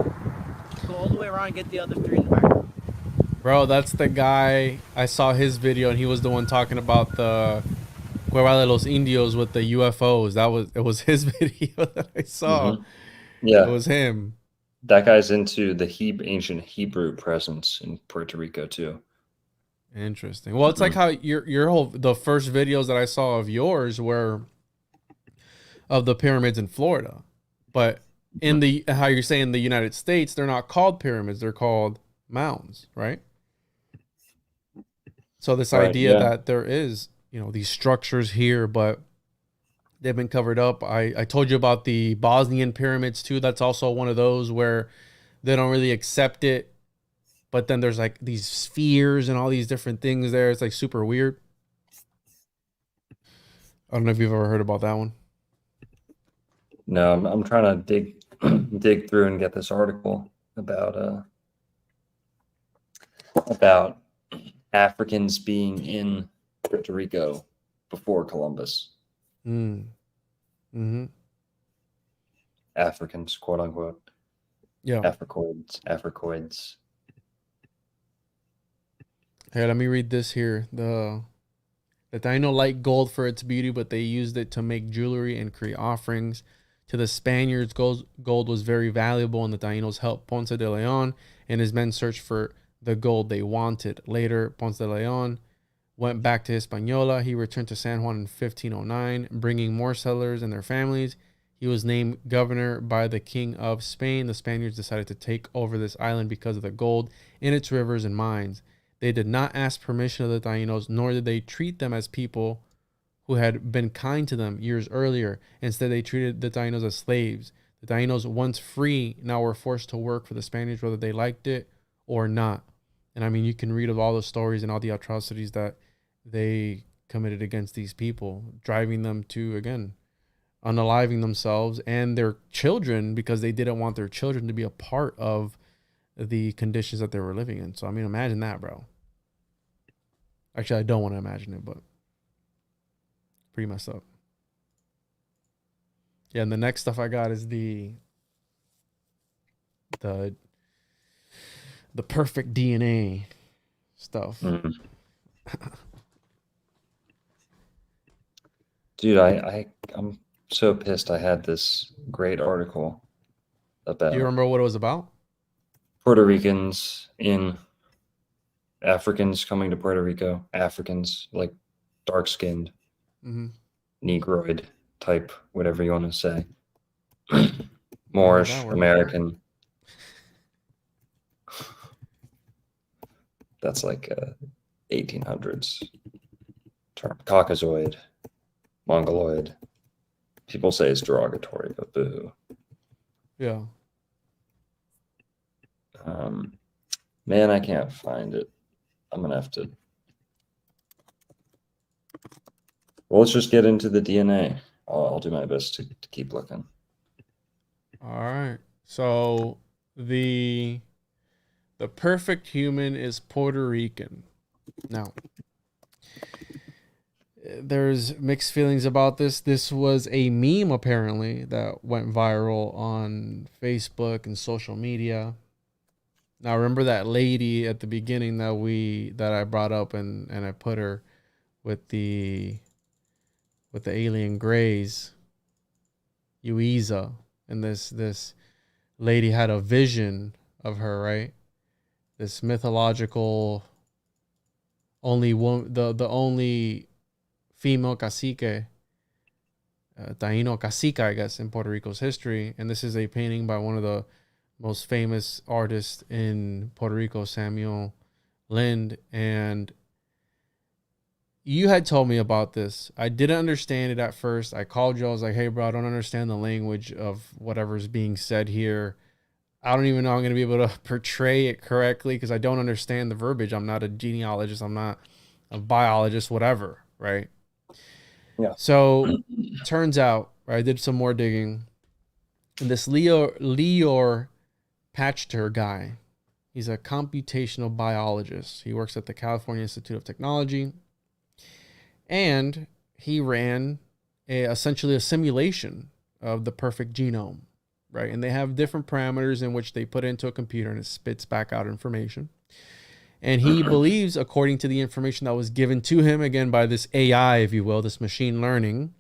Go all the way around and get the other 3 in the background. Bro, that's the guy. I saw his video, and he was the one talking about the Cueva de los Indios with the UFOs. It was his video that I saw. Yeah, it was him. That guy's into the ancient Hebrew presence in Puerto Rico too. Interesting. Well, it's like how the first videos that I saw of yours were of the pyramids in Florida, but in how you're saying the United States, they're not called pyramids; they're called mounds, right? So this idea that there is, these structures here, but they've been covered up. I told you about the Bosnian pyramids too. That's also one of those where they don't really accept it, but then there's like these spheres and all these different things there. It's like super weird. I don't know if you've ever heard about that one. No, I'm trying to dig through and get this article about Africans being in Puerto Rico before Columbus. Africans, quote unquote. Yeah. Africoids. Hey, let me read this here. The Taino liked gold for its beauty, but they used it to make jewelry and create offerings. To the Spaniards, gold was very valuable, and the Tainos helped Ponce de Leon and his men search for the gold they wanted. Later, Ponce de Leon went back to Hispaniola. He returned to San Juan in 1509, bringing more settlers and their families. He was named governor by the King of Spain. The Spaniards decided to take over this island because of the gold in its rivers and mines. They did not ask permission of the Tainos, nor did they treat them as people who had been kind to them years earlier. Instead, they treated the Tainos as slaves. The Tainos, once free, now were forced to work for the Spaniards, whether they liked it or not. And I mean, you can read of all the stories and all the atrocities that they committed against these people, driving them to, again, unaliving themselves and their children because they didn't want their children to be a part of the conditions that they were living in. So, I mean, imagine that, bro. Actually, I don't want to imagine it, but pretty messed up. Yeah, and the next stuff I got is the perfect DNA stuff. Mm. Dude, I'm so pissed. I had this great article about Do you remember what it was about? Puerto Ricans in Africans coming to Puerto Rico. Africans, like dark-skinned, Negroid type, whatever you want to say. Moorish, American. That's like 1800s term. Caucasoid, Mongoloid. People say it's derogatory, but boo. Yeah. Man, I can't find it. I'm gonna have to. Well, let's just get into the DNA. I'll do my best to keep looking. All right. So the perfect human is Puerto Rican. Now, there's mixed feelings about this. This was a meme apparently that went viral on Facebook and social media. Now, remember that lady at the beginning that I brought up and I put her with the alien grays, Uiza, and this lady had a vision of her, right? This mythological the only female cacique, Taino cacique, I guess, in Puerto Rico's history. And this is a painting by one of the most famous artists in Puerto Rico, Samuel Lind. And you had told me about this. I didn't understand it at first. I called you. I was like, hey, bro, I don't understand the language of whatever's being said here. I don't even know I'm going to be able to portray it correctly because I don't understand the verbiage. I'm not a genealogist. I'm not a biologist, whatever, right? Yeah. So turns out, right, I did some more digging. And this Lior Pachter guy, he's a computational biologist. He works at the California Institute of Technology. And he ran essentially a simulation of the perfect genome, right? And they have different parameters in which they put into a computer and it spits back out information. And he believes, according to the information that was given to him, again, by this AI, if you will, this machine learning,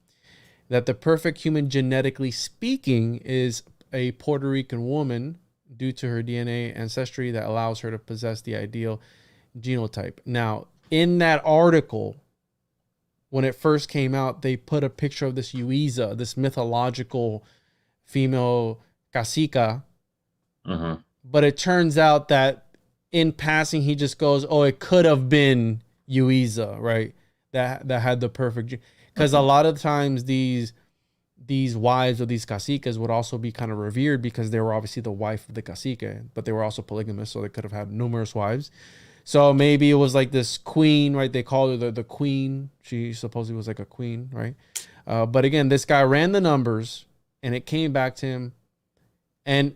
that the perfect human, genetically speaking, is a Puerto Rican woman due to her DNA ancestry that allows her to possess the ideal genotype. Now, in that article, when it first came out, they put a picture of this Uiza, this mythological female cacica. But it turns out that in passing, he just goes, oh, it could have been Uiza, right? That had the perfect, because a lot of times these wives of these caciques would also be kind of revered because they were obviously the wife of the cacique, but they were also polygamous, so they could have had numerous wives. So maybe it was like this queen, right? They called her the queen. She supposedly was like a queen, right? But again, this guy ran the numbers and it came back to him. And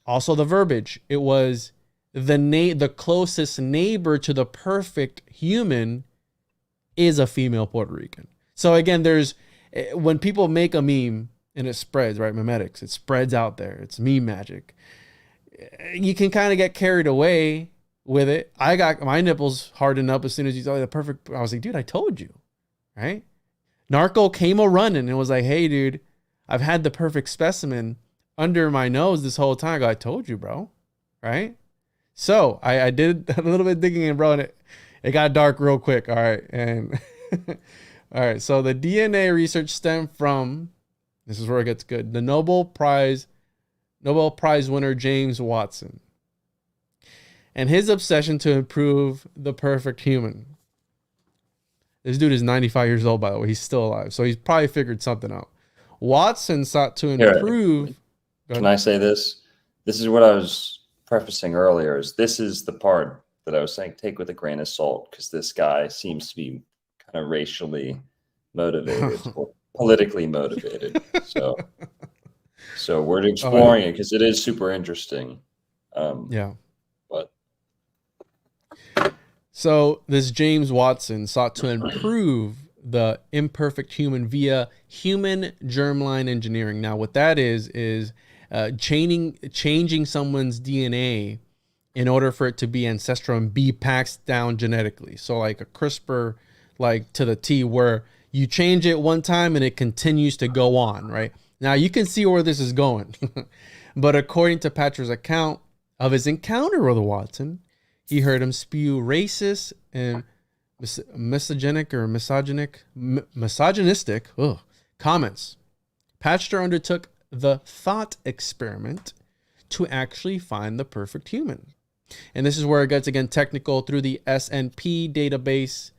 also the verbiage. It was the closest neighbor to the perfect human is a female Puerto Rican. So again, when people make a meme and it spreads, right? Memetics, it spreads out there. It's meme magic. You can kind of get carried away with it. I got my nipples hardened up as soon as you saw the perfect. I was like, dude, I told you, right? Narco came a running and was like, hey, dude, I've had the perfect specimen under my nose this whole time. I go, I told you, bro, right? So I did a little bit digging in, bro, and it got dark real quick. All right, and all right. So the DNA research stemmed from, this is where it gets good, the Nobel Prize winner James Watson, and his obsession to improve the perfect human. This dude is 95 years old, by the way. He's still alive. So he's probably figured something out. Watson sought to improve. Can I say this? This is what I was prefacing earlier. This is the part that I was saying take with a grain of salt, because this guy seems to be kind of racially motivated or politically motivated. So we're exploring it because it is super interesting. Yeah. But so this James Watson sought to improve the imperfect human via human germline engineering. Now, what that is changing someone's DNA in order for it to be ancestral and be passed down genetically. So like a CRISPR, like to the T, where you change it one time and it continues to go on, right? Now you can see where this is going. But according to Patrick's account of his encounter with Watson, he heard him spew racist and misogynistic comments. Patcher undertook the thought experiment to actually find the perfect human. And this is where it gets, again, technical through the SNP database.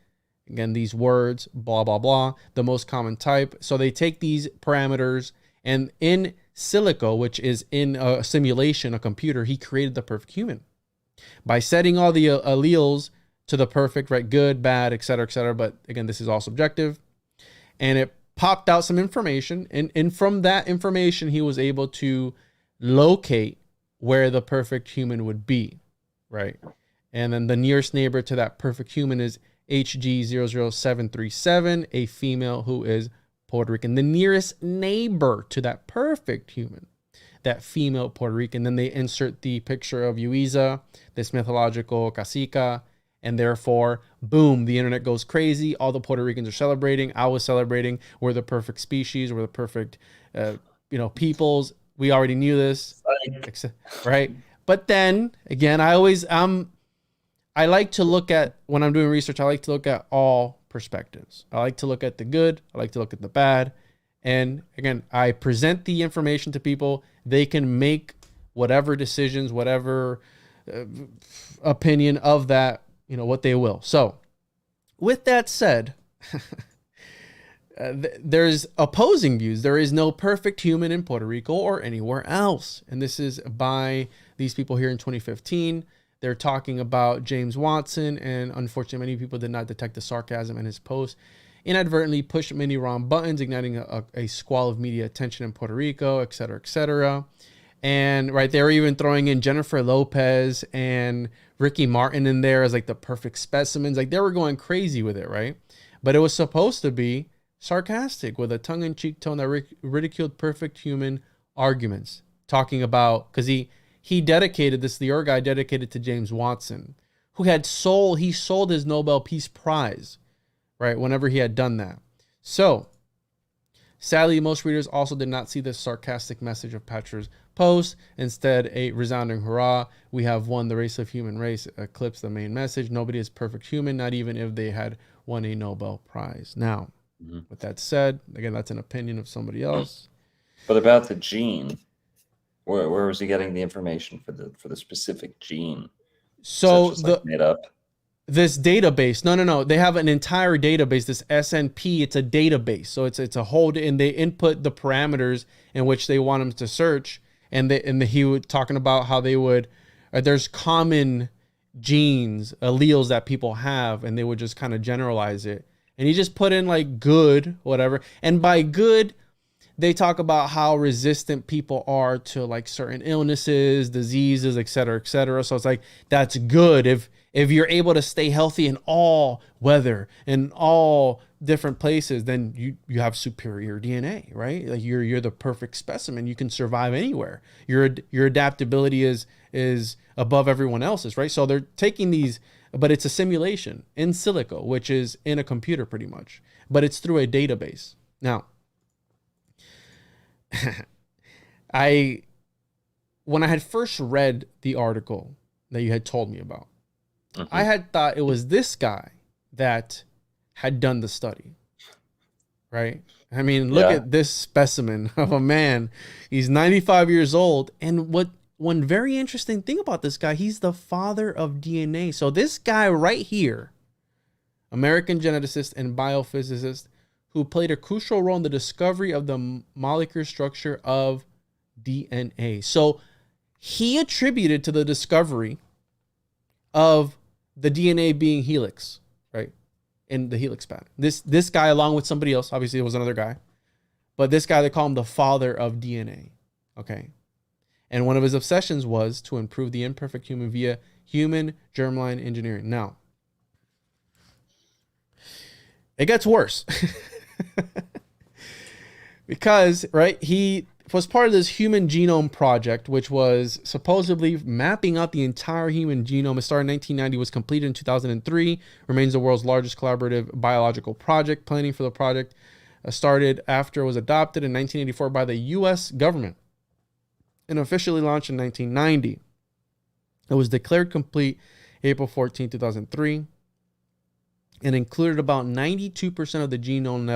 Again, these words, blah, blah, blah, the most common type. So they take these parameters, and in silico, which is in a simulation, a computer, he created the perfect human by setting all the alleles to the perfect, right? Good, bad, et cetera, but again, this is all subjective. And it popped out some information. And from that information, he was able to locate where the perfect human would be, right? And then the nearest neighbor to that perfect human is HG00737, a female who is Puerto Rican. The nearest neighbor to that perfect human, that female Puerto Rican. Then they insert the picture of Yuiza, this mythological cacica, and therefore, boom, the internet goes crazy. All the Puerto Ricans are celebrating. I was celebrating. We're the perfect species. We're the perfect, peoples. We already knew this, right? But then again, I like to look at, when I'm doing research, I like to look at all perspectives. I like to look at the good. I like to look at the bad. And again, I present the information to people. They can make whatever decisions, whatever opinion of that, what they will. So with that said, there's opposing views. There is no perfect human in Puerto Rico or anywhere else. And this is by these people here in 2015. They're talking about James Watson, and unfortunately, many people did not detect the sarcasm in his post. Inadvertently pushed many wrong buttons, igniting a squall of media attention in Puerto Rico, et cetera, et cetera. And right, they were even throwing in Jennifer Lopez and Ricky Martin in there as like the perfect specimens. Like they were going crazy with it, right? But it was supposed to be sarcastic with a tongue-in-cheek tone that ridiculed perfect human arguments, talking about, because he dedicated this, the guy dedicated to James Watson, who sold his Nobel Peace Prize, right, whenever he had done that. So sadly, most readers also did not see the sarcastic message of Patcher's post. Instead, a resounding hurrah. We have won the race of human race eclipsed the main message. Nobody is perfect human, not even if they had won a Nobel Prize. Now, with that said, again, that's an opinion of somebody else. But about the gene, where was he getting the information for the specific gene? So made up. This database, no. They have an entire database. This SNP, it's a database. So it's a whole, and they input the parameters in which they want them to search. And he was talking about how they would, there's common genes, alleles that people have, and they would just kind of generalize it. And he just put in like good, whatever. And by good, they talk about how resistant people are to like certain illnesses, diseases, et cetera, et cetera. So it's like, that's good. If you're able to stay healthy in all weather, in all different places, then you have superior DNA, right? Like you're the perfect specimen. You can survive anywhere. Your adaptability is above everyone else's, right? So they're taking these, but it's a simulation in silico, which is in a computer pretty much, but it's through a database. Now, when I had first read the article that you had told me about, I had thought it was this guy that had done the study, right? I mean, look at this specimen of a man. He's 95 years old. And one very interesting thing about this guy, he's the father of DNA. So this guy right here, American geneticist and biophysicist, who played a crucial role in the discovery of the molecular structure of DNA. So he attributed to the discovery of the DNA being helix, right? In the helix pattern. This guy, along with somebody else, obviously it was another guy, but this guy, they call him the father of DNA, okay? And one of his obsessions was to improve the imperfect human via human germline engineering. Now, It gets worse. Because, right, he was part of this Human Genome Project, which was supposedly mapping out the entire human genome. It started in 1990, was completed in 2003, remains the world's largest collaborative biological project. Planning for the project started after it was adopted in 1984 by the U.S. government and officially launched in 1990. It was declared complete April 14, 2003, and included about 92% of the genome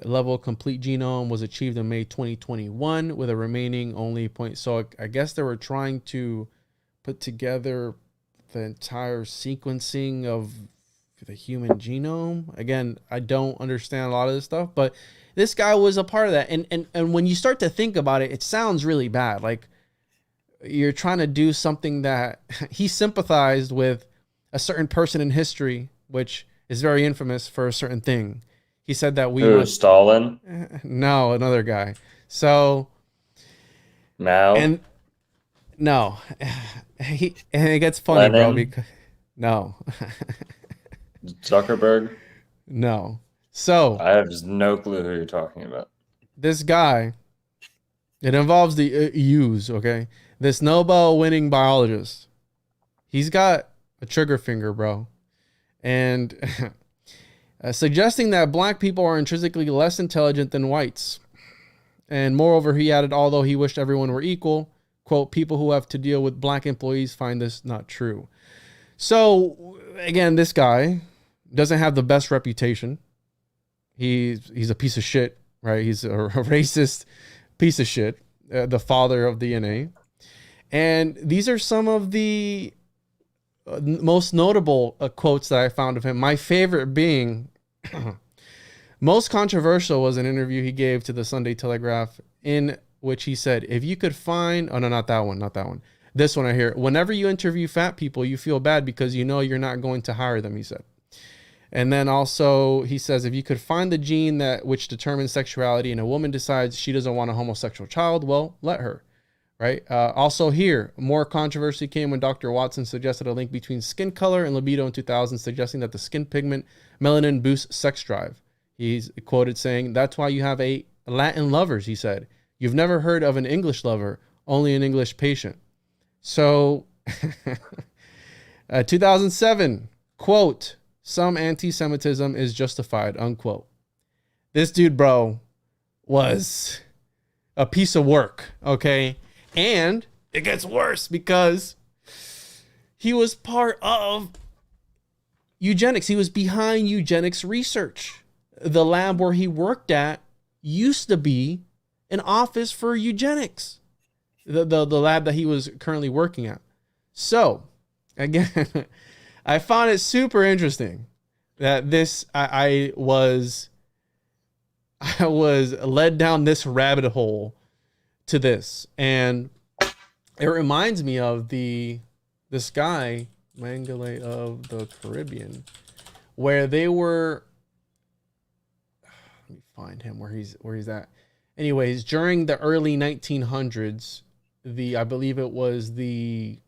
level complete genome was achieved in May 2021 with a remaining only point. So I guess they were trying to put together the entire sequencing of the human genome. Again, I don't understand a lot of this stuff, but this guy was a part of that. And when you start to think about it, it sounds really bad. Like you're trying to do something that he sympathized with a certain person in history, which is very infamous for a certain thing. He said that we must... Stalin? No, another guy. So Mao? And no, and it gets funny, Lenin? bro. Because no, Zuckerberg? no. So I have just no clue who you're talking about. this guy, it involves the U's. Okay, this Nobel-winning biologist. He's got a trigger finger, bro, and suggesting that black people are intrinsically less intelligent than whites. And moreover, he added, although he wished everyone were equal, quote, people who have to deal with black employees find this not true. So again, this guy doesn't have the best reputation. He's a piece of shit, right? He's a racist piece of shit, the father of DNA. And these are some of the most notable quotes that I found of him. My favorite being, most controversial, was an interview he gave to the Sunday Telegraph in which he said, if you could find, oh no, not that one. This one I hear, whenever you interview fat people, you feel bad because you know you're not going to hire them, he said. And then also he says, if you could find the gene which determines sexuality and a woman decides she doesn't want a homosexual child, well, let her. Right. Also here, more controversy came when Dr. Watson suggested a link between skin color and libido in 2000, suggesting that the skin pigment melanin boosts sex drive. He's quoted saying, that's why you have a Latin lovers, he said. You've never heard of an English lover, only an English patient. So 2007, quote, some anti-Semitism is justified, unquote. This dude, bro, was a piece of work. Okay. And it gets worse because he was part of eugenics. He was behind eugenics research. The lab where he worked at used to be an office for eugenics. The lab that he was currently working at. So, again, I found it super interesting that I was led down this rabbit hole to this, and it reminds me of this guy Mengele of the Caribbean, where they were, let me find him where he's at. Anyways, during the early 1900s, I believe it was the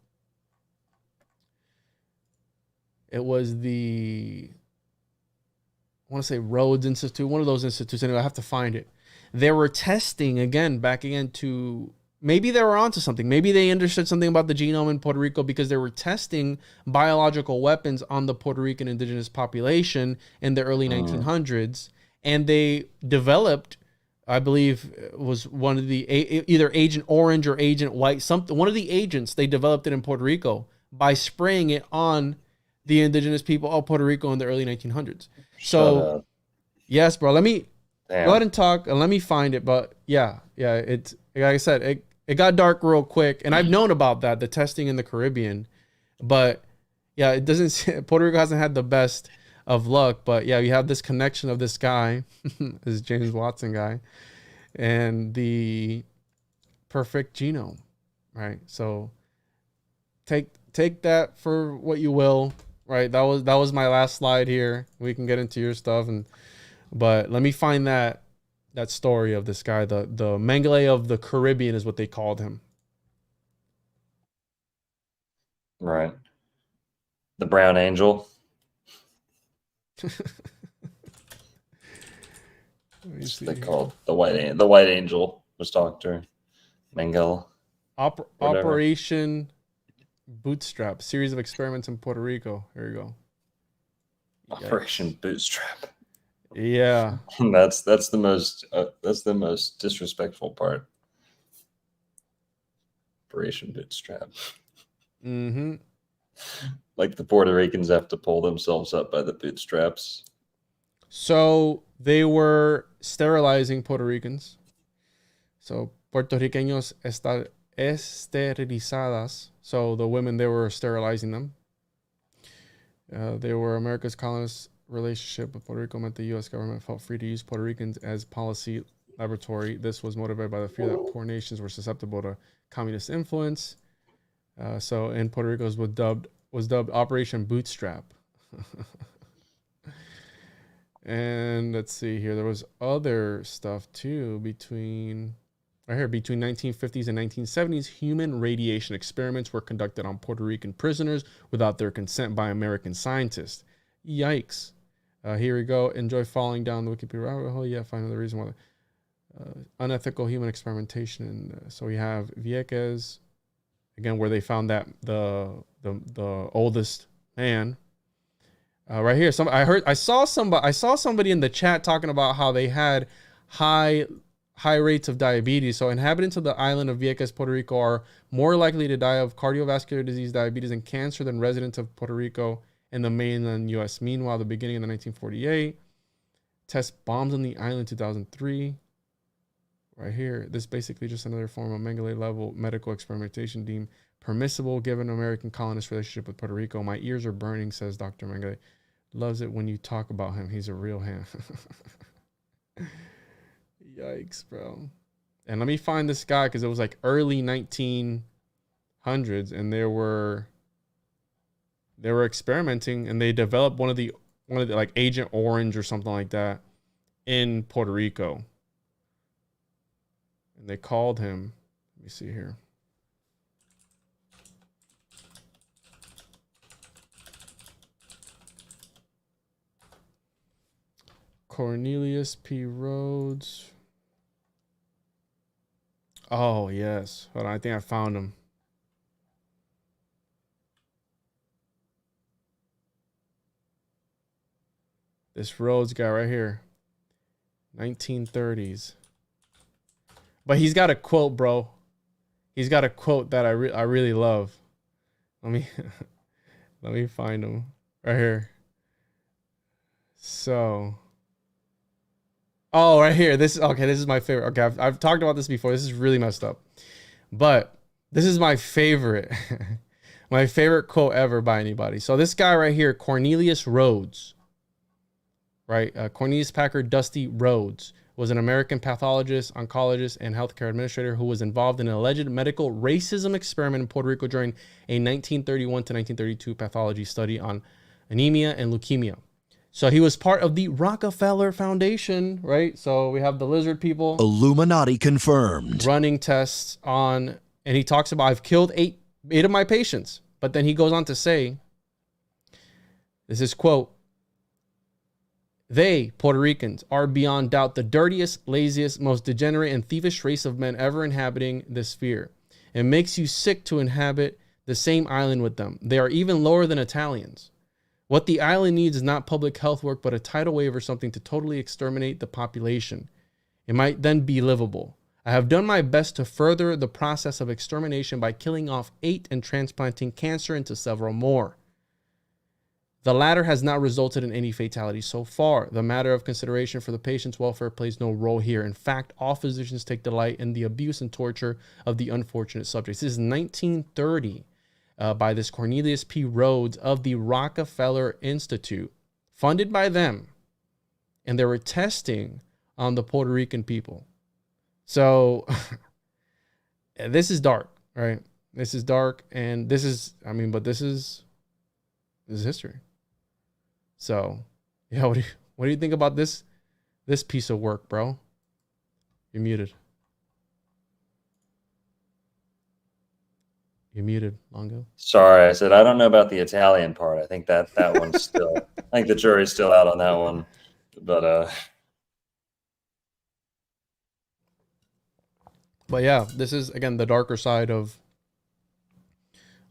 I want to say Rhodes Institute, one of those institutes. Anyway, I have to find it. They were testing back again to, maybe they were onto something. Maybe they understood something about the genome in Puerto Rico because they were testing biological weapons on the Puerto Rican indigenous population in the early 1900s. And they developed, I believe it was one of the, either Agent Orange or Agent White, one of the agents, they developed it in Puerto Rico by spraying it on the indigenous people of Puerto Rico in the early 1900s. So, yes, bro, let me go ahead and talk and let me find it. But yeah, it's, like I said, it got dark real quick. And I've known about that, the testing in the Caribbean. But yeah, it doesn't, Puerto Rico hasn't had the best of luck. But yeah, you have this connection of this guy, this James Watson guy, and the perfect genome, right? So take that for what you will. Right, that was my last slide here. We can get into your stuff, but let me find that story of this guy, the Mengele of the Caribbean is what they called him. Right, the brown angel. What's they called? The White Angel was Dr. Mengele. Whatever. Operation Bootstrap, series of experiments in Puerto Rico. Here you go. Operation Bootstrap. Yeah. That's the most disrespectful part. Operation Bootstrap. Mm-hmm. Like the Puerto Ricans have to pull themselves up by the bootstraps. So they were sterilizing Puerto Ricans. So puertorriqueños esterilizadas. So the women, they were sterilizing them. They were America's colonist relationship with Puerto Rico meant the U.S. government felt free to use Puerto Ricans as policy laboratory. This was motivated by the fear that poor nations were susceptible to communist influence. So in Puerto Rico was dubbed Operation Bootstrap. And let's see here. There was other stuff too between 1950s and 1970s. Human radiation experiments were conducted on Puerto Rican prisoners without their consent by American scientists. Yikes. Here we go. Enjoy falling down the Wikipedia rabbit hole. Yeah, find another reason why. Unethical human experimentation. So we have Vieques, again, where they found that the oldest man. Right here, I saw somebody in the chat talking about how they had high rates of diabetes. So inhabitants of the island of Vieques, Puerto Rico, are more likely to die of cardiovascular disease, diabetes, and cancer than residents of Puerto Rico and the mainland U.S. Meanwhile, the beginning of the 1948 test bombs on the island, 2003. Right here, this basically just another form of Mengele level medical experimentation deemed permissible given American colonist relationship with Puerto Rico. My ears are burning, says Dr. Mengele. Loves it when you talk about him. He's a real ham. Yikes, bro. And let me find this guy, because it was like early 1900s, and they were experimenting, and they developed one of the like Agent Orange or something like that in Puerto Rico. And they called him, let me see here. Cornelius P. Rhodes. Oh, yes. Hold on, I think I found him. This Rhodes guy right here. 1930s. But he's got a quote, bro. He's got a quote that I really love. Let me find him right here. So, right here. This is my favorite. Okay, I've talked about this before. This is really messed up. But this is my favorite. My favorite quote ever by anybody. So this guy right here, Cornelius Rhodes. Right? Cornelius Packard Dusty Rhodes was an American pathologist, oncologist, and healthcare administrator who was involved in an alleged medical racism experiment in Puerto Rico during a 1931 to 1932 pathology study on anemia and leukemia. So he was part of the Rockefeller Foundation, right? So we have the lizard people. Illuminati confirmed. Running tests on, and he talks about, I've killed eight of my patients. But then he goes on to say, this is quote, they, Puerto Ricans, are beyond doubt the dirtiest, laziest, most degenerate and thievish race of men ever inhabiting this sphere. It makes you sick to inhabit the same island with them. They are even lower than Italians. What the island needs is not public health work, but a tidal wave or something to totally exterminate the population. It might then be livable. I have done my best to further the process of extermination by killing off 8 and transplanting cancer into several more. The latter has not resulted in any fatalities so far. The matter of consideration for the patient's welfare plays no role here. In fact, all physicians take delight in the abuse and torture of the unfortunate subjects. This is 1930 by this Cornelius P. Rhodes of the Rockefeller Institute, funded by them. And they were testing on the Puerto Rican people. So this is dark, right? This is dark. And this is, but this is history. So, yeah, what do you think about this piece of work, bro? You're muted. You're muted, Longo. Sorry, I said I don't know about the Italian part. I think that one's still. I think the jury's still out on that one. But But yeah, this is again the darker side of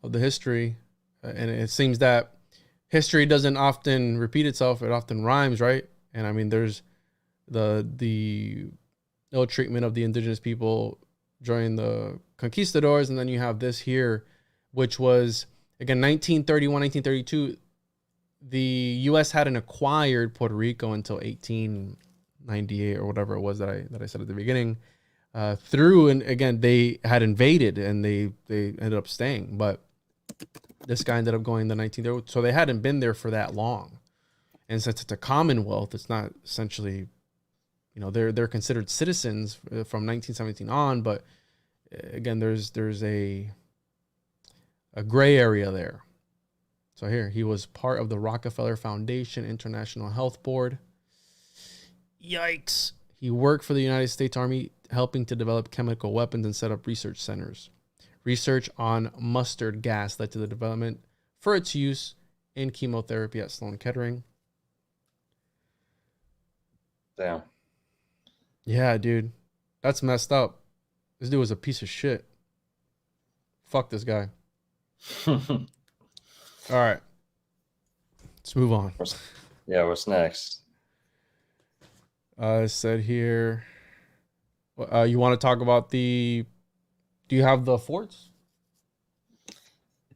the history, and it seems that history doesn't often repeat itself; it often rhymes, right? And I mean, there's the ill treatment of the indigenous people during the conquistadors, and then you have this here, which was again 1931, 1932. The U.S. hadn't acquired Puerto Rico until 1898 or whatever it was that I said at the beginning. And again, they had invaded and they ended up staying, but this guy ended up going in the 1930s. So they hadn't been there for that long. And since it's a commonwealth, it's not essentially, they're considered citizens from 1917 on. But again, there's a gray area there. So here, he was part of the Rockefeller Foundation International Health Board. Yikes. He worked for the United States Army, helping to develop chemical weapons and set up research centers. Research on mustard gas led to the development for its use in chemotherapy at Sloan Kettering. Damn. Yeah, dude. That's messed up. This dude was a piece of shit. Fuck this guy. All right. Let's move on. What's next? I said here, you want to talk about do you have the forts?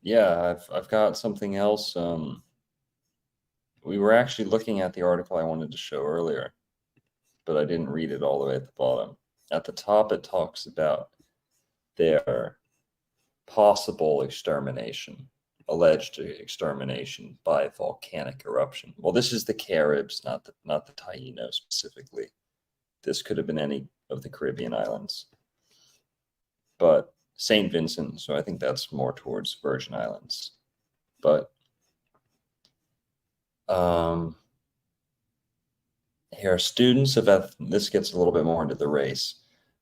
Yeah, I've got something else. We were actually looking at the article I wanted to show earlier, but I didn't read it all the way at the bottom. At the top, it talks about their possible extermination, alleged extermination by volcanic eruption. Well, this is the Caribs, not the Taínos specifically. This could have been any of the Caribbean islands. But St. Vincent, so I think that's more towards Virgin Islands. But here, students of this gets a little bit more into the race.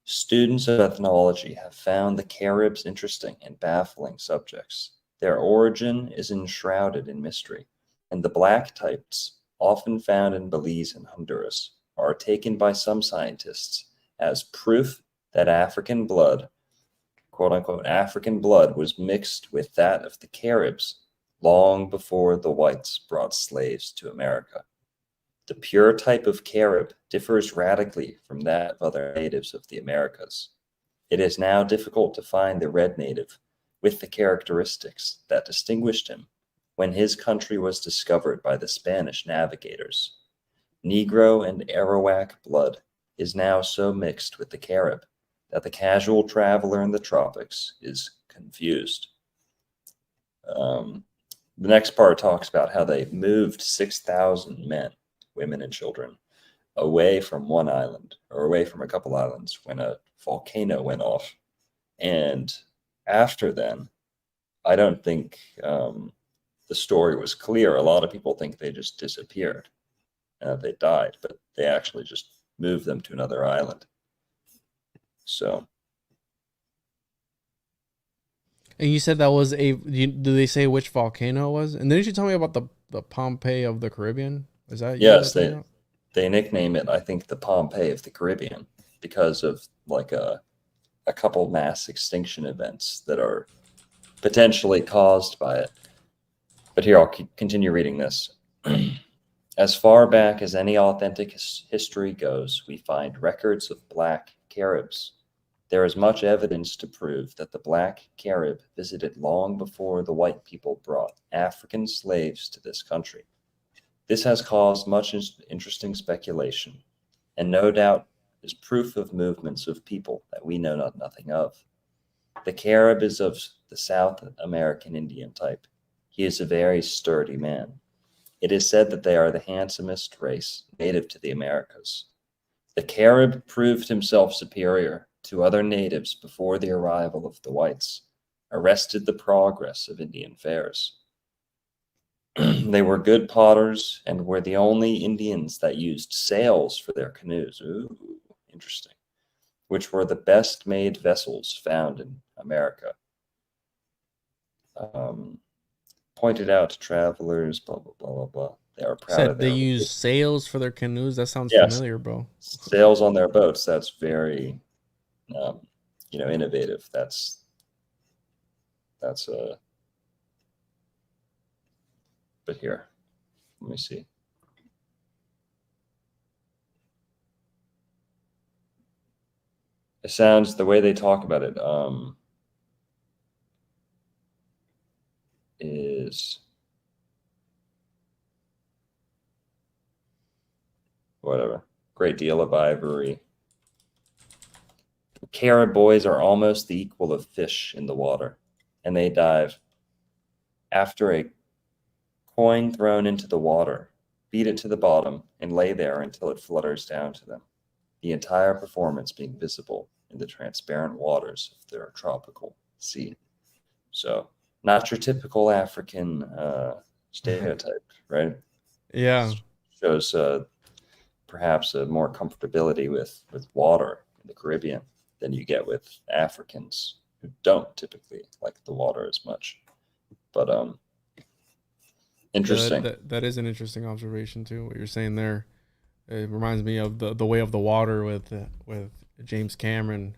Students of ethnology have found the Caribs interesting and baffling subjects. Their origin is enshrouded in mystery, and the black types, often found in Belize and Honduras, are taken by some scientists as proof that African blood, quote unquote, African blood was mixed with that of the Caribs long before the whites brought slaves to America. The pure type of Carib differs radically from that of other natives of the Americas. It is now difficult to find the red native with the characteristics that distinguished him when his country was discovered by the Spanish navigators. Negro and Arawak blood is now so mixed with the Carib that the casual traveler in the tropics is confused. The next part talks about how they moved 6,000 men, women, and children away from one island, or away from a couple islands, when a volcano went off. And after then, I don't think the story was clear. A lot of people think they just disappeared, they died, but they actually just moved them to another island. So. And you said that was do they say which volcano it was? And didn't you tell me about the Pompeii of the Caribbean? Is that? Yes, they nickname it, I think, the Pompeii of the Caribbean because of like a couple mass extinction events that are potentially caused by it. But here, I'll continue reading this. As far back as any authentic history goes, we find records of black Caribs. There is much evidence to prove that the black Carib visited long before the white people brought African slaves to this country. This has caused much interesting speculation, and no doubt is proof of movements of people that we know nothing of. The Carib is of the South American Indian type. He is a very sturdy man. It is said that they are the handsomest race native to the Americas. The Carib proved himself superior to other natives before the arrival of the whites, arrested the progress of Indian fairs. They were good potters and were the only Indians that used sails for their canoes. Ooh, interesting. Which were the best made vessels found in America. Pointed out to travelers, blah, blah, blah, blah, blah. They are proud of they use sails for their canoes. That sounds familiar, bro. Sails on their boats. That's very innovative. But here, let me see. It sounds, the way they talk about it, is whatever. Great deal of ivory. Carib boys are almost the equal of fish in the water, and they dive after a coin thrown into the water, beat it to the bottom, and lay there until it flutters down to them, the entire performance being visible in the transparent waters of their tropical sea. So, not your typical African stereotype, right? Yeah. Shows perhaps a more comfortability with water in the Caribbean than you get with Africans who don't typically like the water as much. But interesting. That is an interesting observation too. What you're saying there, it reminds me of the Way of the Water with James Cameron,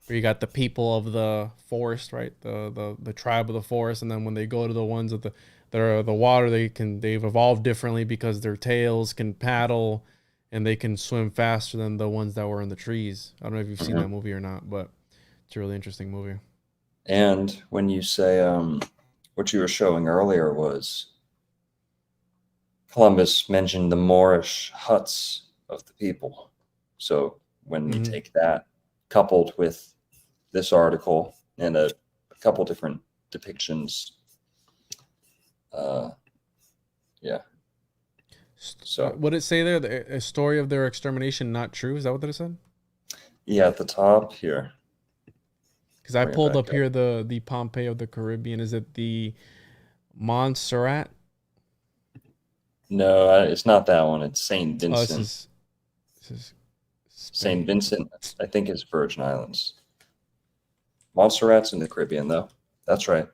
where you got the people of the forest, right? The tribe of the forest, and then when they go to the ones that are the water, they've evolved differently because their tails can paddle and they can swim faster than the ones that were in the trees. I don't know if you've seen that movie or not, but it's a really interesting movie. And when you say what you were showing earlier was Columbus mentioned the Moorish huts of the people. So when you take that coupled with this article and a couple different depictions, yeah. So what did it say there? A story of their extermination not true? Is that what it said? Yeah, at the top here. Because I pulled up here the Pompeii of the Caribbean. Is it the Montserrat? No, it's not that one. It's St. Vincent. Oh, this is St. Vincent, I think, is Virgin Islands. Montserrat's in the Caribbean, though. That's right.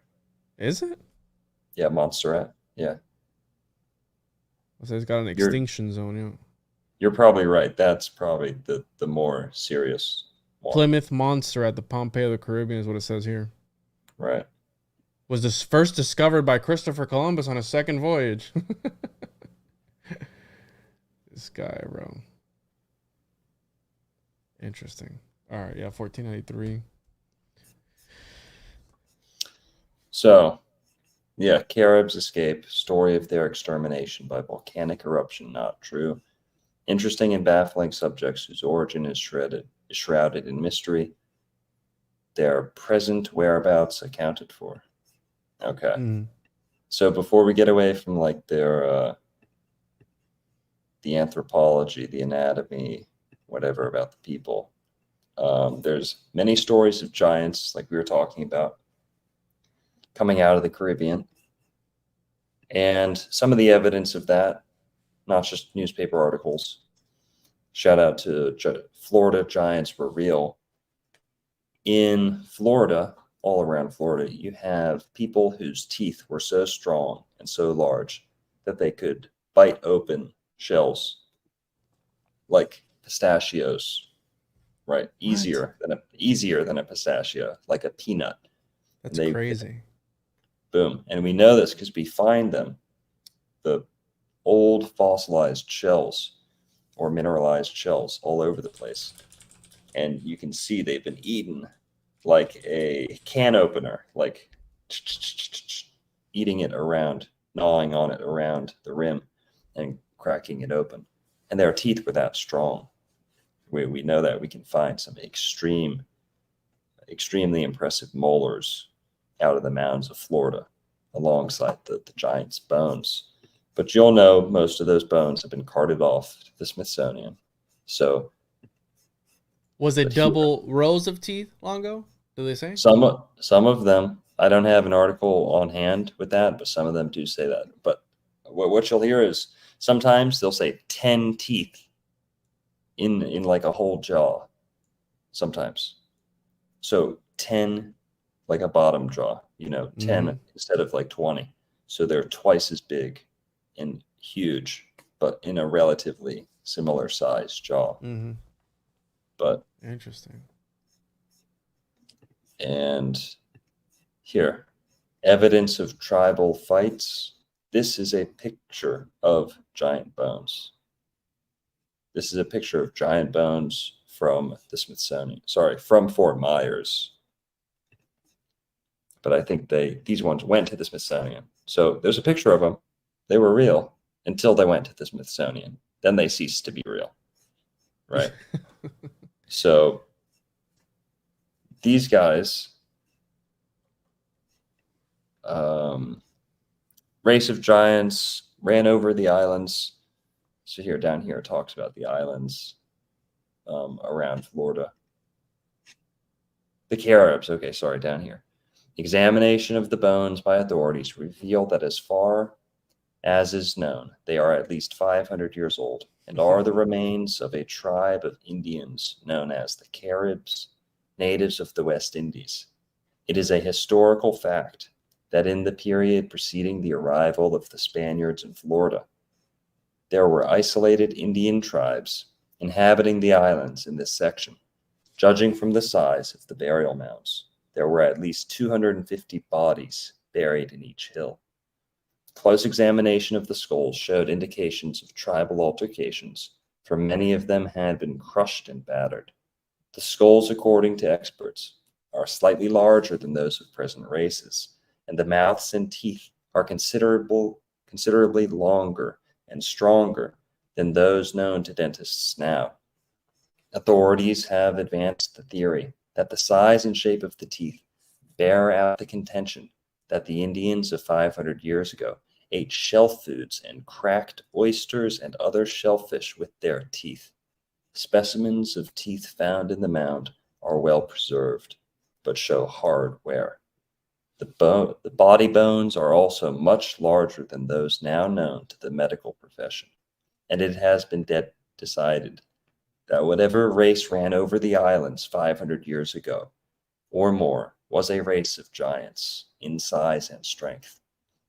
Is it? Yeah, Montserrat. Yeah. So it's got an extinction zone, yeah. You're probably right. That's probably the more serious one. Plymouth Montserrat, the Pompeii of the Caribbean is what it says here. Right. Was this first discovered by Christopher Columbus on a second voyage. This guy, bro. Interesting. All right, yeah, 1493. So, yeah, Caribs escape, story of their extermination by volcanic eruption, not true. Interesting and baffling subjects whose origin is shrouded in mystery. Their present whereabouts accounted for. Okay. So before we get away from like their the anthropology, the anatomy, whatever about the people, there's many stories of giants, like we were talking about, coming out of the Caribbean. And some of the evidence of that, not just newspaper articles, shout out to Florida giants were real. In Florida, all around Florida, you have people whose teeth were so strong and so large that they could bite open shells like pistachios, right? Easier than a pistachio, like a peanut. That's crazy. Boom. And we know this because we find them, the old fossilized shells or mineralized shells all over the place. And you can see they've been eaten like a can opener, like eating it around, gnawing on it around the rim and cracking it open. And their teeth were that strong. We know that. We can find some extremely impressive molars out of the mounds of Florida alongside the giant's bones. But you'll know most of those bones have been carted off to the Smithsonian. So was it double rows of teeth, Longo? Do they say? Some of them. I don't have an article on hand with that, but some of them do say that. But what you'll hear is sometimes they'll say 10 teeth in like a whole jaw. Sometimes. So 10 like a bottom jaw, 10 instead of like 20. So they're twice as big and huge, but in a relatively similar size jaw. Mm-hmm. But interesting. And here, evidence of tribal fights. This is a picture of giant bones. This is a picture of giant bones from the Smithsonian. Sorry, from Fort Myers. But I think these ones went to the Smithsonian. So there's a picture of them. They were real until they went to the Smithsonian. Then they ceased to be real. Right? So these guys, race of giants, ran over the islands. So here, down here, it talks about the islands around Florida. The Caribs, okay, sorry, down here. Examination of the bones by authorities revealed that as far as is known, they are at least 500 years old and are the remains of a tribe of Indians known as the Caribs, natives of the West Indies. It is a historical fact that in the period preceding the arrival of the Spaniards in Florida, there were isolated Indian tribes inhabiting the islands in this section. Judging from the size of the burial mounds, there were at least 250 bodies buried in each hill. Close examination of the skulls showed indications of tribal altercations, for many of them had been crushed and battered. The skulls, according to experts, are slightly larger than those of present races, and the mouths and teeth are considerably longer and stronger than those known to dentists now. Authorities have advanced the theory that the size and shape of the teeth bear out the contention that the Indians of 500 years ago ate shell foods and cracked oysters and other shellfish with their teeth. Specimens of teeth found in the mound are well preserved, but show hard wear. The body bones are also much larger than those now known to the medical profession, and it has been decided that whatever race ran over the islands 500 years ago or more was a race of giants in size and strength.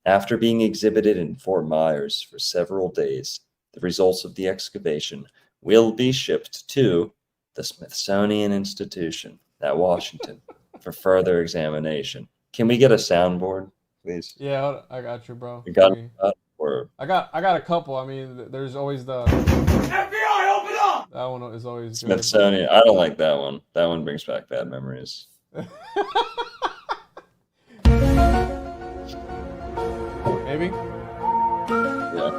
After being exhibited in Fort Myers for several days, the results of the excavation will be shipped to the Smithsonian Institution at Washington for further examination. Can we get a soundboard, please? Yeah, I got you, bro. You got it? Or I got a couple. I mean, there's always the FBI, open up! That one is always Smithsonian. I don't like that one. That one brings back bad memories. Maybe? Yeah.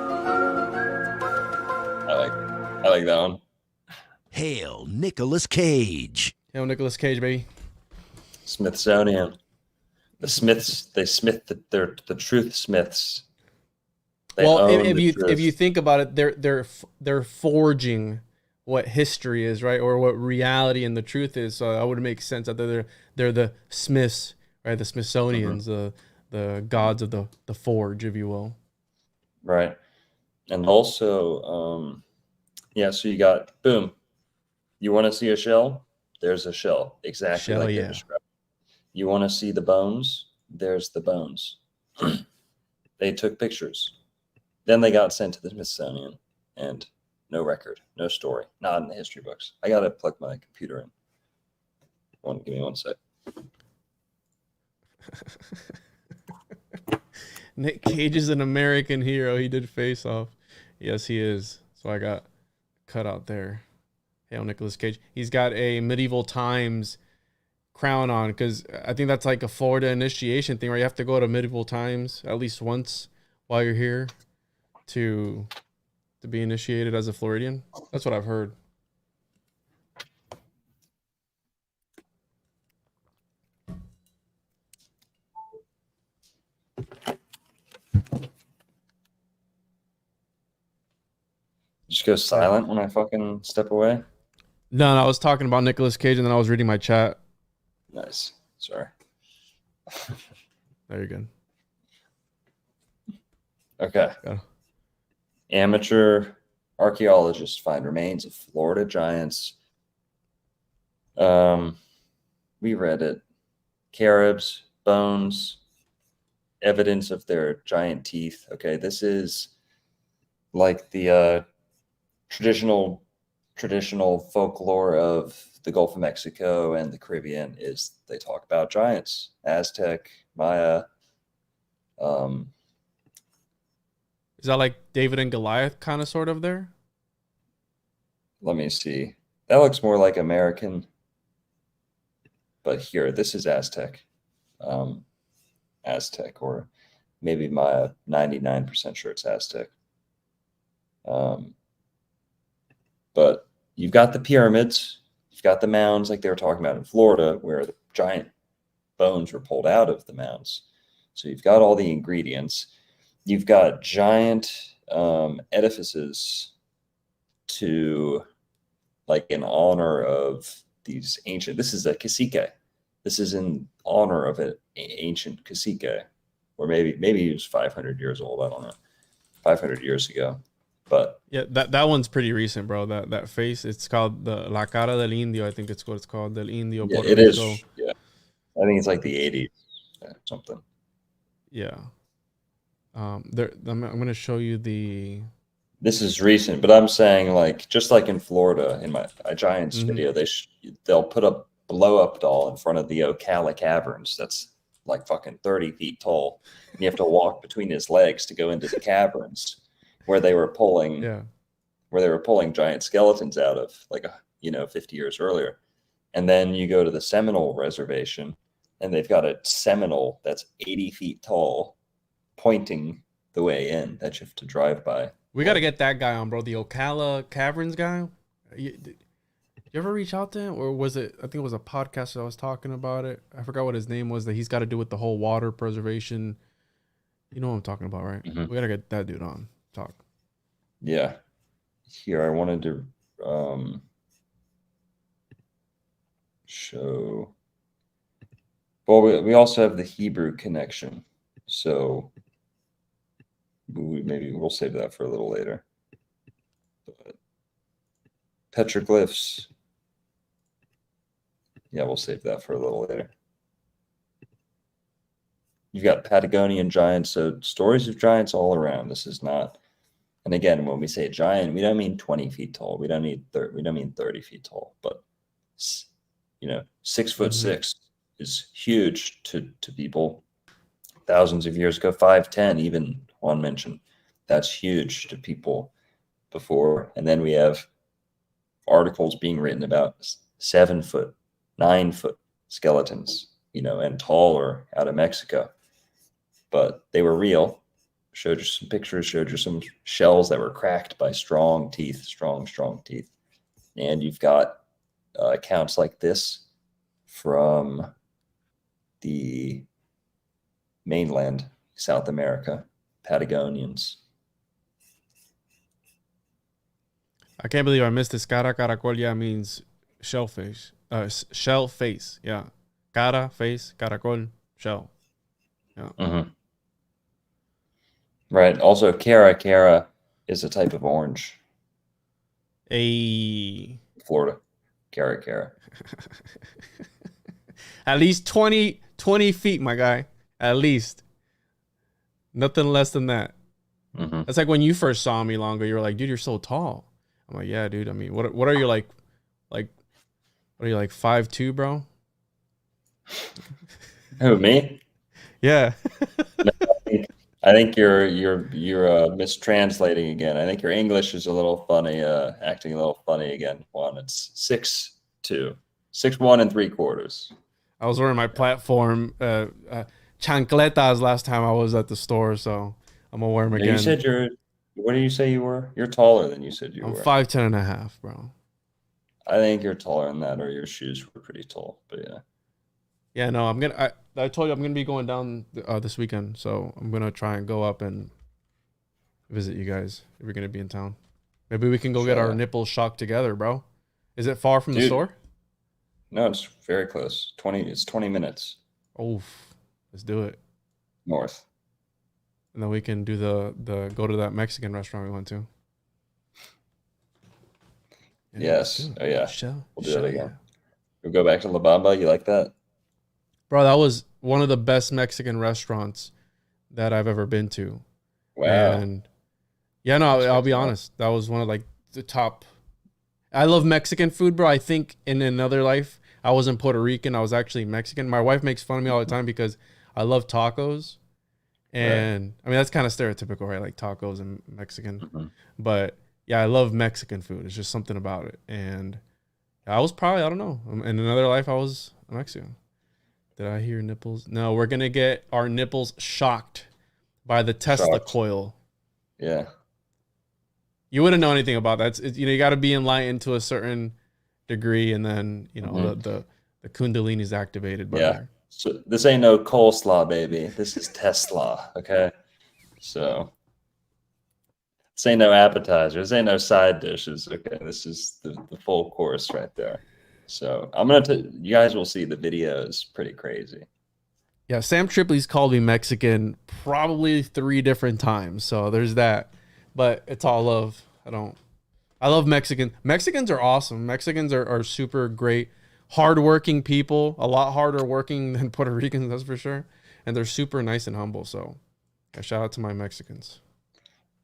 I like that one. Hail Nicolas Cage. Hail Nicolas Cage, baby. Smithsonian. The Smiths, they're the truth Smiths. They Well, own if the you truth. think about it, they're forging what history is, right, or what reality and the truth is. So that would make sense that they're the Smiths, right, the Smithsonians, the gods of the forge, if you will. Right. And also, yeah, so you got, boom. You want to see a shell? There's a shell. Exactly Shell, like yeah. they described. You want to see the bones? There's the bones. They took pictures. Then they got sent to the Smithsonian, and no record, no story, not in the history books. I got to plug my computer in. Give me one sec. Nick Cage is an American hero. He did Face Off. Yes, he is. So I got cut out there. Hail Nicolas Cage. He's got a medieval times crown on, because I think that's like a Florida initiation thing, where you have to go to medieval times at least once while you're here to be initiated as a Floridian. That's what I've heard. Just go silent when I fucking step away. No, I was talking about Nicolas Cage, and then I was reading my chat. Nice. Sorry. There, you're good. Okay. Yeah. Amateur archaeologists find remains of Florida giants. We read it. Caribs, bones, evidence of their giant teeth. Okay, this is like the traditional folklore of the Gulf of Mexico and the Caribbean is they talk about giants, Aztec, Maya. Is that like David and Goliath kind of sort of there? Let me see. That looks more like American. But here, this is Aztec. Aztec, or maybe Maya. 99% sure it's Aztec. But you've got the pyramids, you've got the mounds like they were talking about in Florida, where the giant bones were pulled out of the mounds. So you've got all the ingredients. You've got giant edifices to, like, in honor of these ancient. This is a cacique. This is in honor of an ancient cacique, or maybe he was 500 years old. I don't know, 500 years ago. But yeah, that one's pretty recent, bro. That face, it's called the La Cara del Indio. I think it's what it's called, del Indio. yeah, Puerto it is. Rico. Yeah, I think it's like the 80s, something. Yeah. There. I'm gonna show you the. This is recent, but I'm saying, like, just like in Florida, in my Giants video, they'll put a blow up doll in front of the Ocala Caverns. That's like fucking 30 feet tall. And you have to walk between his legs to go into the caverns where they were pulling, giant skeletons out of, like, 50 years earlier. And then you go to the Seminole Reservation, and they've got a Seminole that's 80 feet tall, pointing the way in that you have to drive by. We got to get that guy on, bro. The Ocala Caverns guy. Did you ever reach out to him? Or was it, I think it was a podcast that I was talking about it. I forgot what his name was, that he's got to do with the whole water preservation. You know what I'm talking about, right? Mm-hmm. We got to get that dude on. Talk. Yeah. Here, I wanted to show. Well, we also have the Hebrew connection. So maybe we'll save that for a little later. But petroglyphs. Yeah, we'll save that for a little later. You've got Patagonian giants, so stories of giants all around. This is not, and again, when we say giant, we don't mean 20 feet tall. We don't mean 30 feet tall, but 6'6" is huge to people. Thousands of years ago, 5'10", even Juan mentioned, that's huge to people before. And then we have articles being written about 7 foot, 9 foot skeletons, and taller out of Mexico. But they were real. Showed you some pictures, showed you some shells that were cracked by strong teeth. And you've got accounts like this from the mainland, South America, Patagonians. I can't believe I missed this. Cara caracol, yeah, means shellfish. Shell face, yeah. Cara, face, caracol, shell. Yeah. Mm-hmm. Right. Also, cara is a type of orange. Florida. Cara. At least 20 feet, my guy. At least. Nothing less than that. Mm-hmm. That's like when you first saw me, Longo. You were like, dude, you're so tall. I'm like, yeah, dude. I mean, what are you like? What are you like, 5'2", bro? Who, me? Yeah. No, I think you're mistranslating again. I think your English is a little funny, acting a little funny again, Juan. It's 6'2", 6'1 3/4. I was wearing my platform chancletas last time I was at the store, so I'm gonna wear them again. You said what did you say you were? You're taller than you said you were. I'm 5'10" and a half, bro. I think you're taller than that, or your shoes were pretty tall, but yeah. Yeah, no, I told you I'm gonna be going down this weekend, so I'm gonna try and go up and visit you guys if you're gonna be in town. Maybe we can go get our nipples shocked together, bro. Is it far from the store? No, it's very close. It's 20 minutes. Oof. Let's do it. North. And then we can do the go to that Mexican restaurant we went to. Yeah, yes. Oh yeah. We'll do that again. Yeah. We'll go back to La Bamba. You like that? Bro, that was one of the best Mexican restaurants that I've ever been to. Wow. And yeah, no, I'll be honest. That was one of like the top. I love Mexican food, bro. I think in another life I wasn't Puerto Rican. I was actually Mexican. My wife makes fun of me all the time because I love tacos. And I mean, that's kind of stereotypical, right? Like tacos and Mexican. But yeah, I love Mexican food. It's just something about it. And I was probably, I don't know. In another life, I was a Mexican. Did I hear nipples? No, we're going to get our nipples shocked by the Tesla coil. Yeah. You wouldn't know anything about that. You got to be enlightened to a certain degree. And then, the Kundalini is activated. By So this ain't no coleslaw, baby. This is Tesla, okay? So this ain't no appetizer. This ain't no side dishes, okay? This is the full course right there. So you guys will see the video is pretty crazy. Yeah, Sam Tripoli's called me Mexican probably 3 different times. So there's that. But it's all love. I love Mexican. Mexicans are awesome. Mexicans are super great. Hardworking people, a lot harder working than Puerto Ricans, that's for sure. And they're super nice and humble. So shout out to my Mexicans.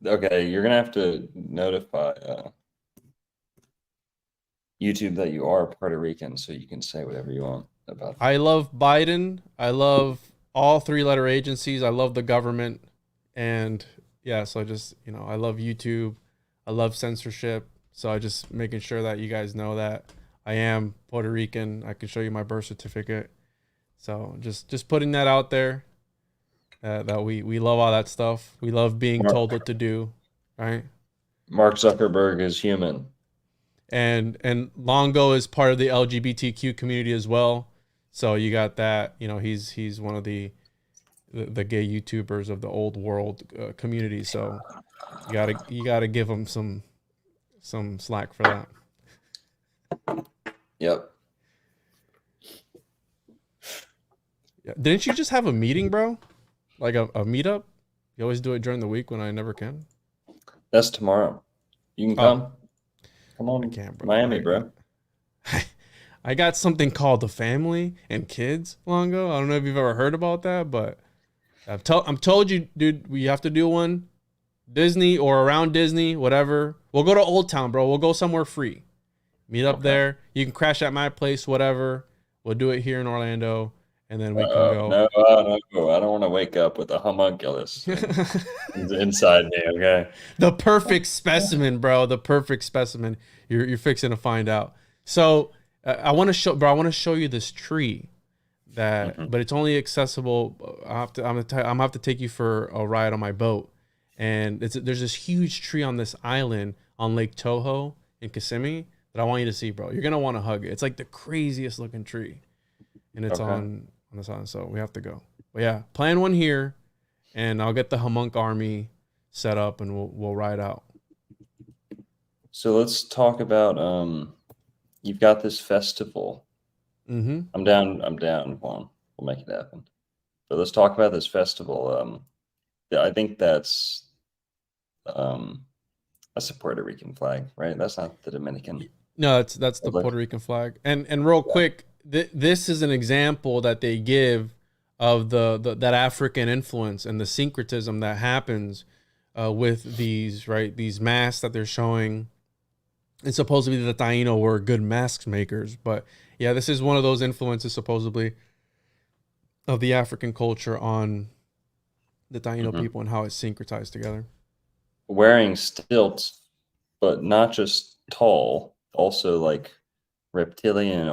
Okay, you're gonna have to notify YouTube that you are Puerto Rican so you can say whatever you want about that. I love Biden. I love all 3-letter agencies. I love the government. And yeah, so just, I love YouTube. I love censorship. So I just making sure that you guys know that I am Puerto Rican. I can show you my birth certificate. So just putting that out there. That we love all that stuff. We love being told what to do, right? Mark Zuckerberg is human. And Longo is part of the LGBTQ community as well. So you got that. He's one of the gay YouTubers of the old world community. So you gotta give him some slack for that. Yep. Yeah. Didn't you just have a meeting, bro? Like a meetup? You always do it during the week when I never can. That's tomorrow. You can come. Come on, I can't, bro. Miami, bro. I got something called the family and kids, Longo. I don't know if you've ever heard about that, but I'm told you, dude, we have to do one. Disney or around Disney, whatever. We'll go to Old Town, bro. We'll go somewhere free. Meet up there. You can crash at my place, whatever. We'll do it here in Orlando, and then we can go. No, I don't want to wake up with a homunculus inside me. Okay. The perfect specimen, bro. The perfect specimen. You're fixing to find out. So I want to show, bro. I want to show you this tree but it's only accessible. I'm gonna have to take you for a ride on my boat, and there's this huge tree on this island on Lake Toho in Kissimmee that I want you to see, bro. You're gonna want to hug it. It's like the craziest looking tree, and it's on this island, so we have to go. But yeah, plan one here, and I'll get the Homunc army set up, and we'll ride out. So let's talk about you've got this festival. I'm down, Juan. We'll make it happen. But let's talk about this festival. I think that's a Puerto Rican flag, right? That's not the Dominican. No, that's the Puerto Rican flag. And real quick, this is an example that they give of that African influence and the syncretism that happens with these masks that they're showing. And supposedly the Taino were good mask makers, but yeah, this is one of those influences supposedly of the African culture on the Taino people and how it's syncretized together. Wearing stilts, but not just tall, also like reptilian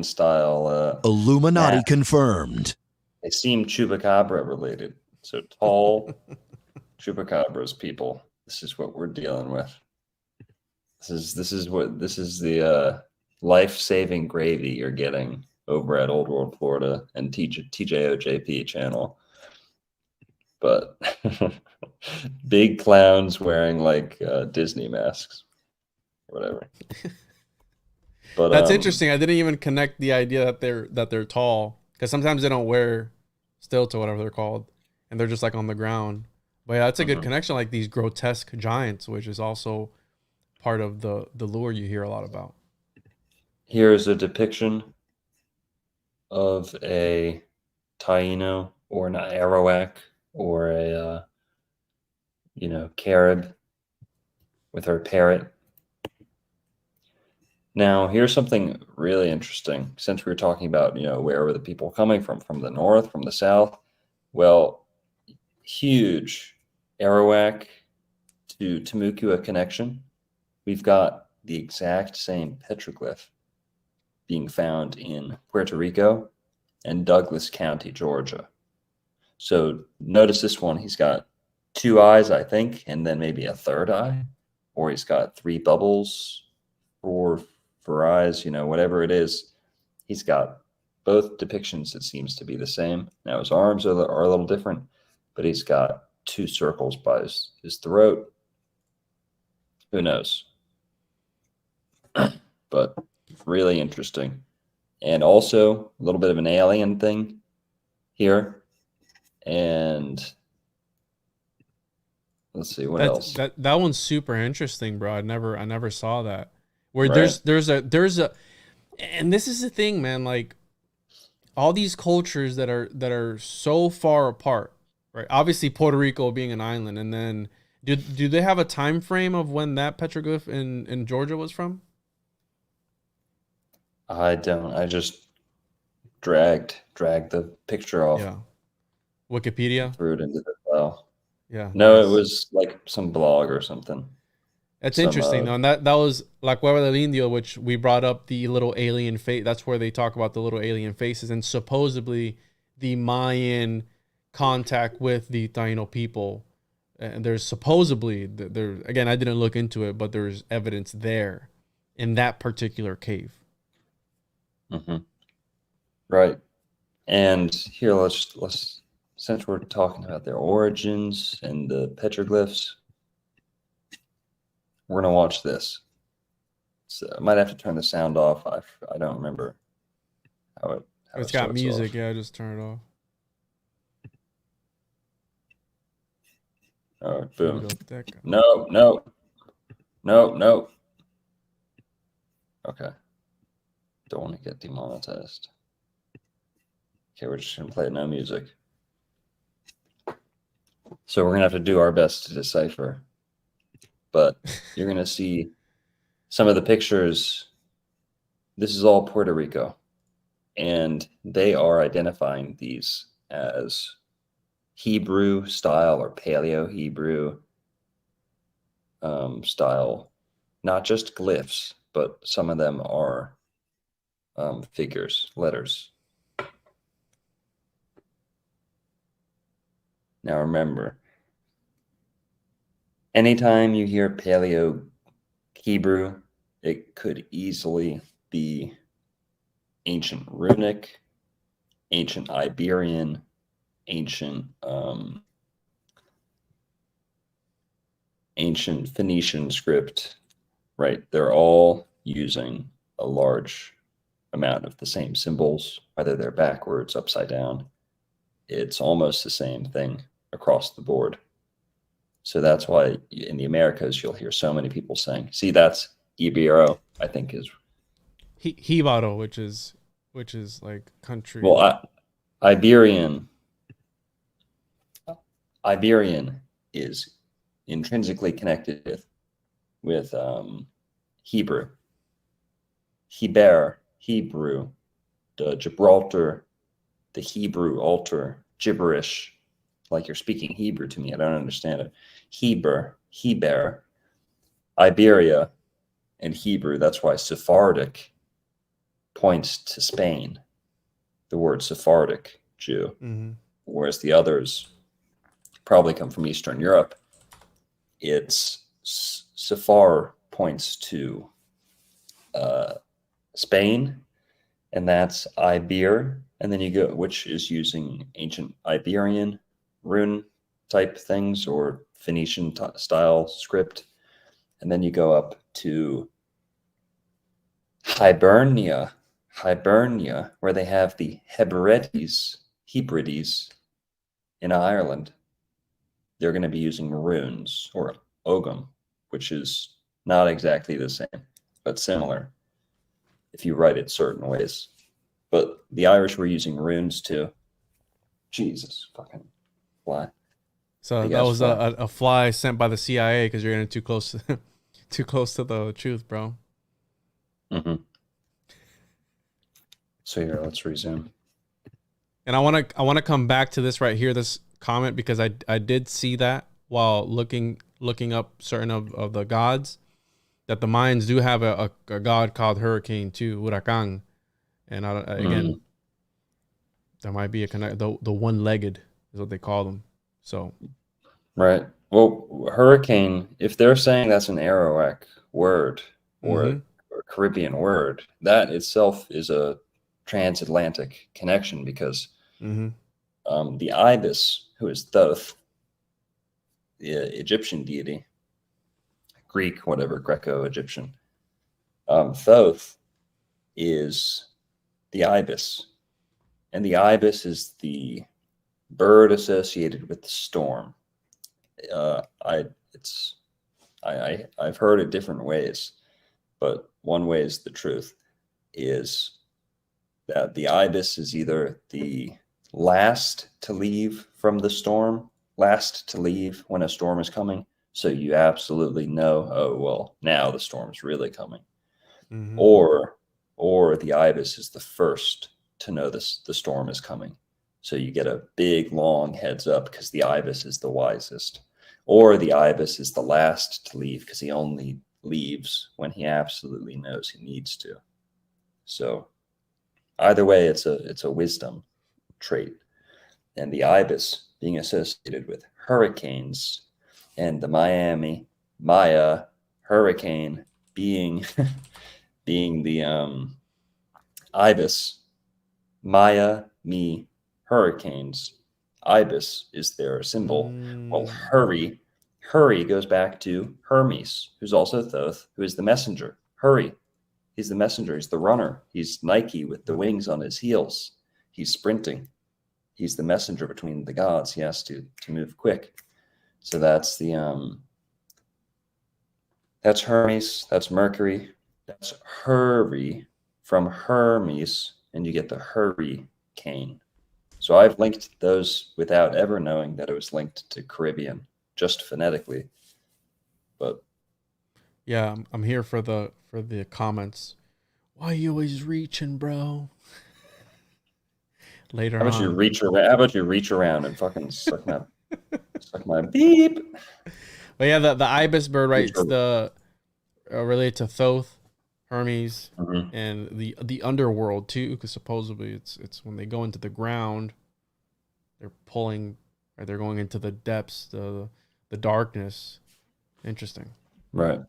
style. Illuminati confirmed. They seem Chupacabra related. So tall Chupacabras, people. This is what we're dealing with. This is the life-saving gravy you're getting over at Old World Florida and TJOJP channel. But big clowns wearing like Disney masks or whatever. But that's interesting. I didn't even connect the idea that they're tall, because sometimes they don't wear stilts or whatever they're called, and they're just like on the ground. But yeah, that's a good connection, like these grotesque giants, which is also part of the lure you hear a lot about. Here's a depiction of a Taino or an Arawak or a Carib with her parrot Now, here's something really interesting. Since we were talking about, where were the people coming from the north, from the south? Well, huge Arawak to Timucua connection. We've got the exact same petroglyph being found in Puerto Rico and Douglas County, Georgia. So notice this one, he's got 2 eyes, I think, and then maybe a third eye, or he's got 3 bubbles, for eyes, whatever it is. He's got both depictions. It seems to be the same. Now his arms are a little different, but he's got 2 circles by his throat. Who knows? But really interesting. And also a little bit of an alien thing here. And let's see what else. That one's super interesting, bro. I never saw that. Where Right. there's a and this is the thing, man, like all these cultures that are so far apart, right? Obviously Puerto Rico being an island, and then do they have a time frame of when that petroglyph in Georgia was from? I don't. I just dragged the picture off. Yeah. Wikipedia? Threw it into the file. Yeah. No, nice. it was like some blog or something. That's Some, interesting though, and that was La Cueva del Indio, which we brought up the little alien face. That's where they talk about the little alien faces, and supposedly the Mayan contact with the Taino people. And there's supposedly there again, I didn't look into it, but there's evidence there in that particular cave. Mm-hmm. Right. And here, let's since we're talking about their origins and the petroglyphs, we're gonna watch this. So I might have to turn the sound off. I don't remember how It's it got starts music. off. Yeah, just turn it off. All right, boom. Biblioteca. No. Okay. Don't want to get demonetized. Okay, we're just gonna play no music. So we're gonna have to do our best to decipher. But you're gonna see some of the pictures. This is all Puerto Rico, and they are identifying these as Hebrew style or Paleo Hebrew style, not just glyphs, but some of them are figures, letters. Now remember, anytime you hear Paleo Hebrew, it could easily be ancient Runic, ancient Iberian, ancient Phoenician script, right? They're all using a large amount of the same symbols, whether they're backwards, upside down. It's almost the same thing across the board. So that's why in the Americas, you'll hear so many people saying, see, that's Ibero, I think is. Hibaro, which is like country. Well, Iberian is intrinsically connected with Hebrew. Hebrew, the Gibraltar, the Hebrew altar, gibberish, like you're speaking Hebrew to me. I don't understand it. Heber, Iberia, and Hebrew. That's why Sephardic points to Spain, the word Sephardic Jew, whereas the others probably come from Eastern Europe. It's Sephar points to Spain, and that's Iber, and then you go, which is using ancient Iberian rune type things or Phoenician style script, and then you go up to Hibernia, where they have the Hebrides in Ireland. They're going to be using runes or Ogham, which is not exactly the same, but similar if you write it certain ways. But the Irish were using runes too. Jesus fucking fly. So that was a fly sent by the CIA because you're getting too close to the truth, bro. Mm-hmm. So here, let's resume. And I want to come back to this right here, this comment, because I did see that while looking up certain of the gods, that the Mayans do have a god called Hurricane too, Huracan, and again, there might be a connect. The one-legged is what they call them. So, Right. Well, hurricane, if they're saying that's an Arawak word or a Caribbean word, that itself is a transatlantic connection because the ibis, who is Thoth, the Egyptian deity, Greek, whatever, Greco-Egyptian, Thoth is the ibis, and the ibis is the bird associated with the storm. I've heard it different ways, but one way is the truth, is that the ibis is either the last to leave from the storm, last to leave when a storm is coming, so you absolutely know, oh well, now the storm's really coming, or the ibis is the first to know the storm is coming, so you get a big long heads up because the ibis is the wisest. Or the ibis is the last to leave because he only leaves when he absolutely knows he needs to. So either way, it's a wisdom trait. And the ibis being associated with hurricanes, and the Maya hurricane being being the ibis, Maya, me, hurricanes. Ibis is their symbol. Well, hurry goes back to Hermes, who's also Thoth, who is the messenger. Hurry. He's the messenger. He's the runner. He's Nike with the wings on his heels. He's sprinting. He's the messenger between the gods. He has to move quick. So that's that's Hermes. That's Mercury. That's hurry from Hermes, and you get the hurricane. So I've linked those without ever knowing that it was linked to Caribbean, just phonetically. But yeah, I'm here for the comments. Why you always reaching, bro? Later how about on, you reach around? How about you reach around and fucking suck my beep? But yeah, the ibis bird, right? It's the related to Thoth, Hermes, and the underworld too, because supposedly it's when they go into the ground, they're pulling, or they're going into the depths, the darkness. Interesting. Right.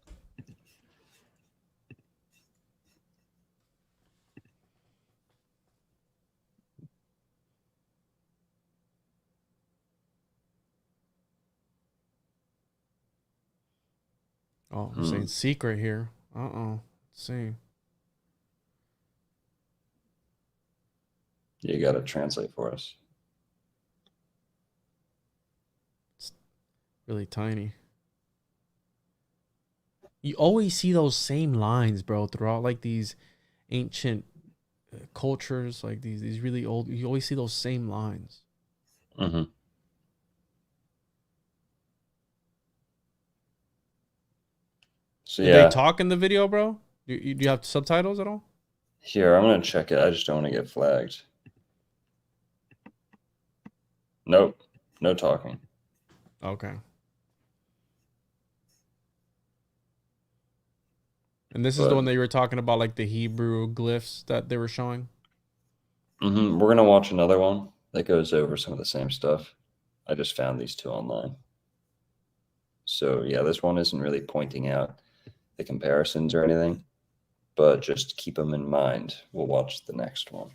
Oh, I'm saying secret here. Let's see. You got to translate for us. It's really tiny. You always see those same lines, bro, throughout like these ancient cultures, like these really old. You always see those same lines. So Did they talk in the video, bro? Do you have subtitles at all? Here, I'm gonna check it. I just don't want to get flagged. Nope, no talking. Okay. And this is the one that you were talking about, like the Hebrew glyphs that they were showing? We're going to watch another one that goes over some of the same stuff. I just found these two online. So yeah, this one isn't really pointing out the comparisons or anything, but just keep them in mind. We'll watch the next one.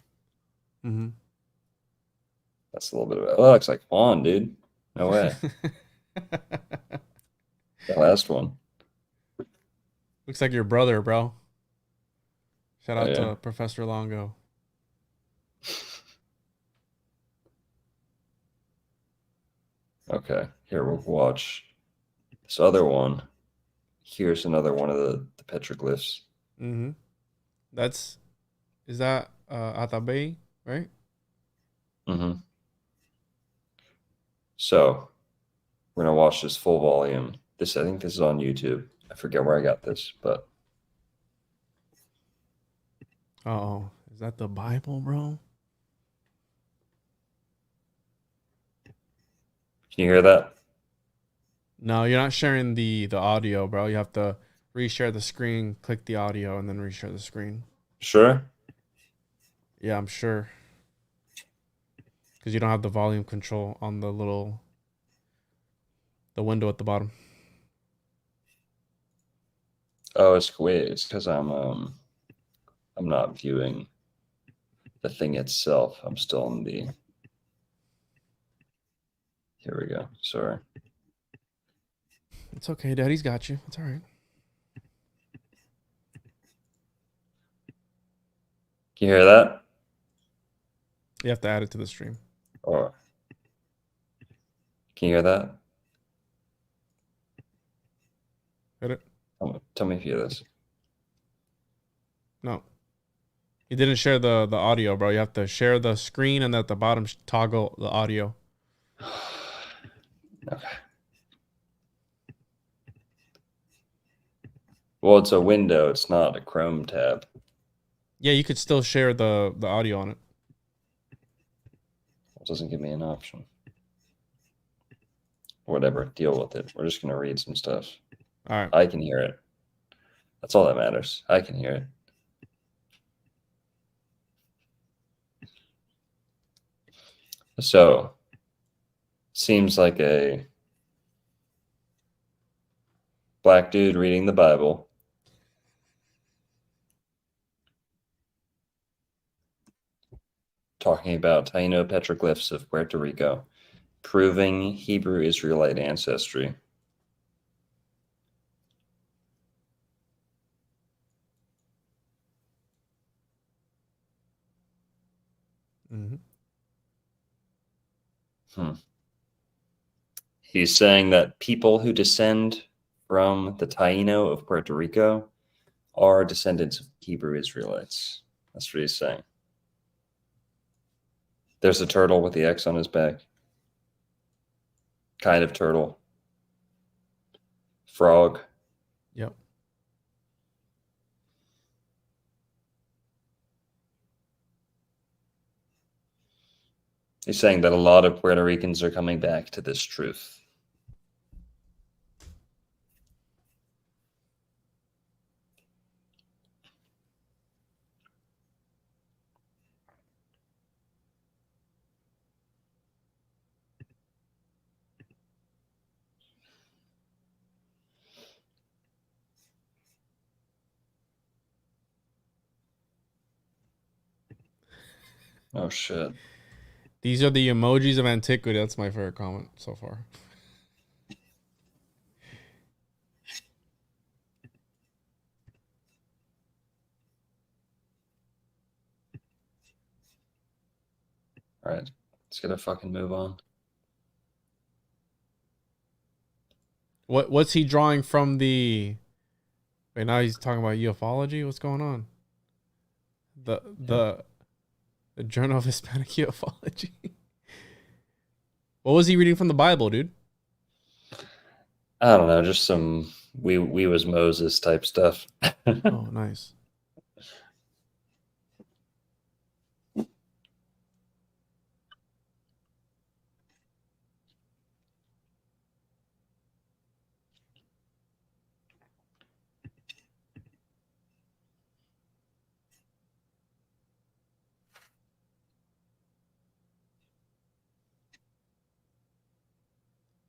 That's a little bit of it. Oh, that looks like Juan, dude. No way. The last one. Looks like your brother, bro. Shout out yeah. to Professor Longo. Okay, here we'll watch this other one. Here's another one of the petroglyphs. Is that Atabey, right? So we're gonna watch this full volume. I think this is on YouTube. I forget where I got this, but Oh, is that the Bible, bro? Can you hear that? No, you're not sharing the audio, bro. You have to reshare the screen, click the audio, and then reshare the screen. Sure. Yeah, I'm sure. Because you don't have the volume control on the window at the bottom. Oh, it's weird. It's because I'm not viewing the thing itself. I'm still in the. Here we go. Sorry. It's okay, Daddy's got you. It's all right. Can you hear that? You have to add it to the stream. Or can you hear that? Hit it? Tell me if you hear this. No. You didn't share the audio, bro. You have to share the screen and at the bottom toggle the audio. Okay. Well, it's a window. It's not a Chrome tab. Yeah, you could still share the audio on it. It doesn't give me an option. Whatever. Deal with it. We're just going to read some stuff. All right. I can hear it. That's all that matters. I can hear it. So, seems like a black dude reading the Bible. Talking about Taino petroglyphs of Puerto Rico, proving Hebrew Israelite ancestry. Mm-hmm. He's saying that people who descend from the Taino of Puerto Rico are descendants of Hebrew Israelites. That's what he's saying. There's a turtle with the X on his back. Kind of turtle. Frog. Yep. He's saying that a lot of Puerto Ricans are coming back to this truth. Oh, shit. These are the emojis of antiquity. That's my favorite comment so far. All right. Let's get a fucking move on. What's he drawing from the... Wait, now he's talking about ufology? What's going on? The Journal of Hispanic Ufology. What was he reading from the Bible, dude? I don't know, just some we was Moses type stuff. Oh, nice.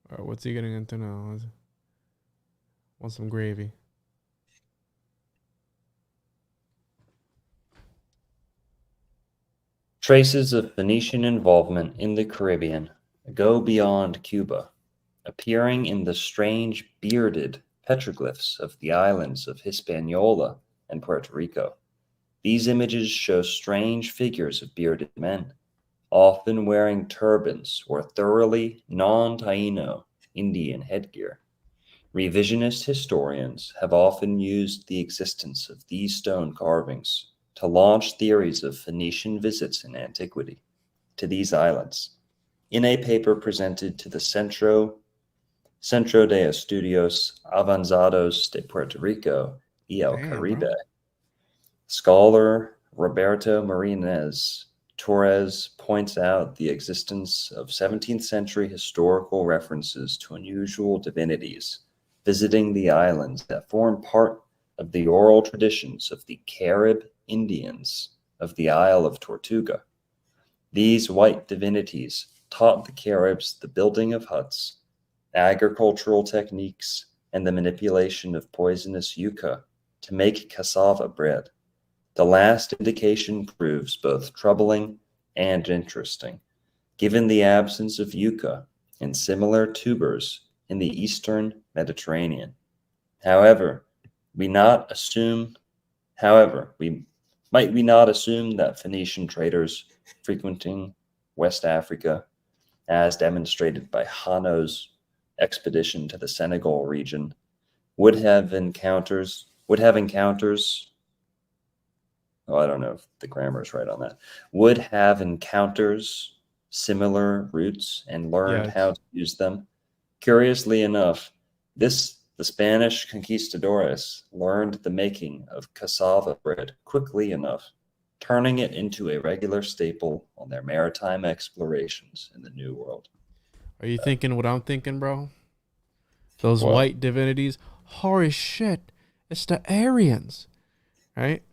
All right, what's he getting into now? Want some gravy? Traces of Phoenician involvement in the Caribbean go beyond Cuba, appearing in the strange bearded petroglyphs of the islands of Hispaniola and Puerto Rico. These images show strange figures of bearded men, often wearing turbans or thoroughly non-Taino Indian headgear. Revisionist historians have often used the existence of these stone carvings to launch theories of Phoenician visits in antiquity to these islands. In a paper presented to the Centro de Estudios Avanzados de Puerto Rico y el Caribe, scholar Roberto Marinez Torres points out the existence of 17th century historical references to unusual divinities visiting the islands that form part of the oral traditions of the Carib Indians of the Isle of Tortuga. These white divinities taught the Caribs the building of huts, agricultural techniques, and the manipulation of poisonous yucca to make cassava bread. The last indication proves both troubling and interesting, given the absence of yucca and similar tubers in the eastern Mediterranean. However, we might not assume that Phoenician traders frequenting West Africa, as demonstrated by Hanno's expedition to the Senegal region, would have encounters. Oh, I don't know if the grammar is right on that. Would have encounters similar routes and learned Yes. how to use them. Curiously enough, the Spanish conquistadores learned the making of cassava bread quickly enough, turning it into a regular staple on their maritime explorations in the New World. Are you thinking what I'm thinking, bro? Those What? white divinities. Holy shit. It's the Aryans. Right?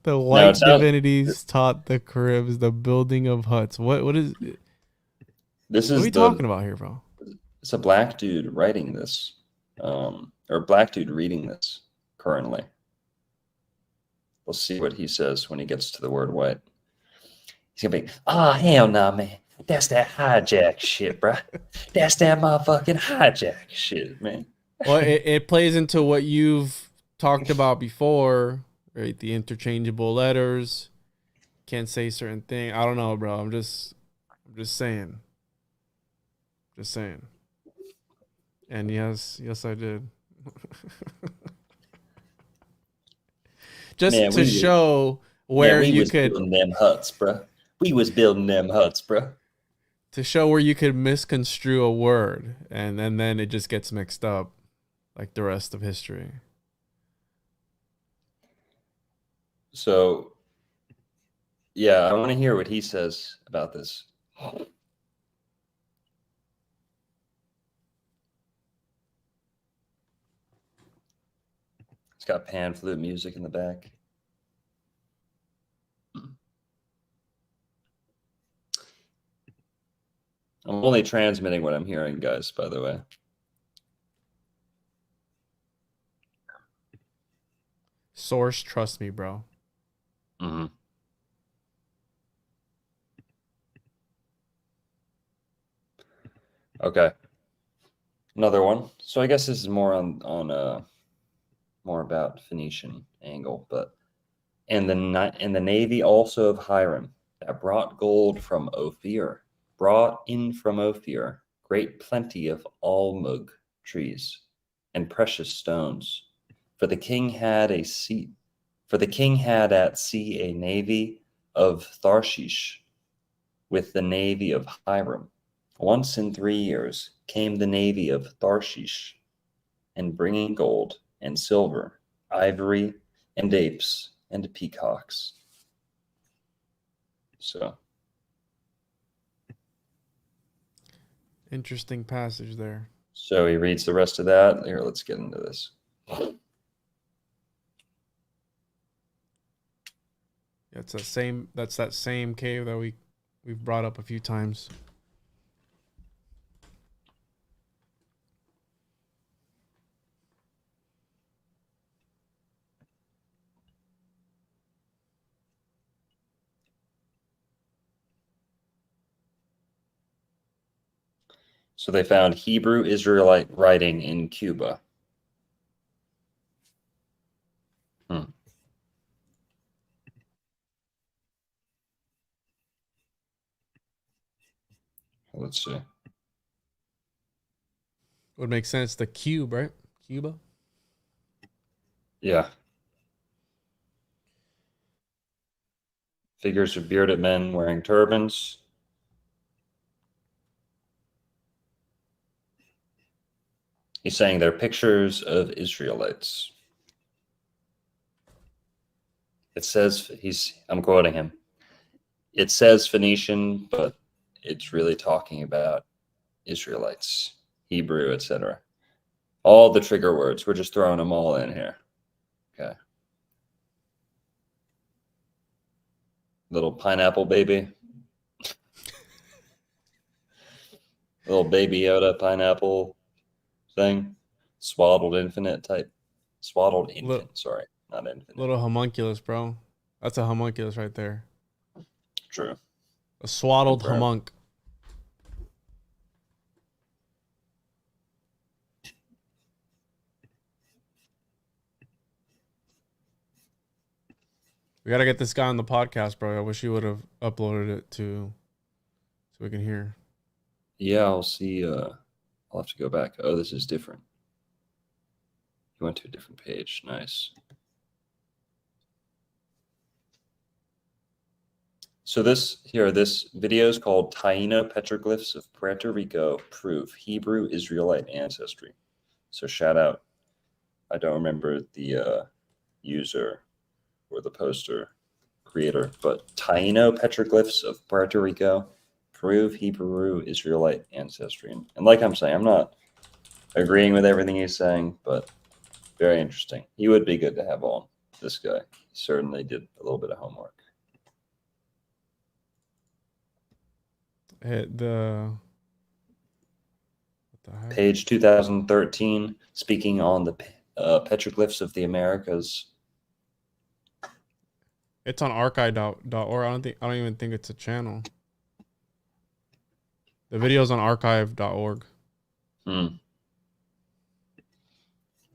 The white divinities taught the Caribs the building of huts. What is this? What Is are we talking about here, bro? It's a black dude writing this, or black dude reading this currently. We'll see what he says when he gets to the word white. He's gonna be, oh, hell no, man. That's that hijack shit, bro. That's that motherfucking hijack shit, man. Well, it plays into what you've talked about before, right? The interchangeable letters. Can't say certain thing. I don't know, bro. I'm just saying. Just saying. And yes, I did. Just Man, to show where you could building them huts, bro. We was building them huts, bro. To show where you could misconstrue a word, and then it just gets mixed up, like the rest of history. So, yeah, I want to hear what he says about this. It's got pan flute music in the back. I'm only transmitting what I'm hearing, guys, by the way. Source, trust me, bro. Mm-hmm. Okay. Another one. So I guess this is more on more about Phoenician angle, but and the navy also of Hiram that brought gold from Ophir, brought in from Ophir great plenty of almug trees and precious stones. For the king had at sea a navy of Tharshish with the navy of Hiram. Once in 3 years came the navy of Tharshish, and bringing gold and silver, ivory and apes and peacocks. So Interesting passage there. So he reads the rest of that. Here, let's get into this. That's that same cave that we've brought up a few times. So they found Hebrew Israelite writing in Cuba. Let's see. Would make sense. The cube, right? Cuba. Yeah. Figures of bearded men wearing turbans. He's saying they're pictures of Israelites. It says I'm quoting him. It says Phoenician, but it's really talking about Israelites, Hebrew, etc. All the trigger words. We're just throwing them all in here. Okay. Little pineapple baby. Little baby Yoda pineapple thing. Swaddled infant type. Swaddled infant, sorry. Not infinite. Little homunculus, bro. That's a homunculus right there. True. A swaddled homunc. We gotta get this guy on the podcast, bro. I wish you would have uploaded it to so we can hear. Yeah, I'll see. I'll have to go back. Oh, this is different. You went to a different page. Nice. So this video is called Taino Petroglyphs of Puerto Rico Prove Hebrew Israelite Ancestry. So shout out. I don't remember the user or the poster creator, but Taino Petroglyphs of Puerto Rico Prove Hebrew Israelite Ancestry. And like I'm saying, I'm not agreeing with everything he's saying, but very interesting. He would be good to have on, this guy. He certainly did a little bit of homework. Page 2013, speaking on the petroglyphs of the Americas. It's on archive.org. I don't even think it's a channel. The video's on archive.org. So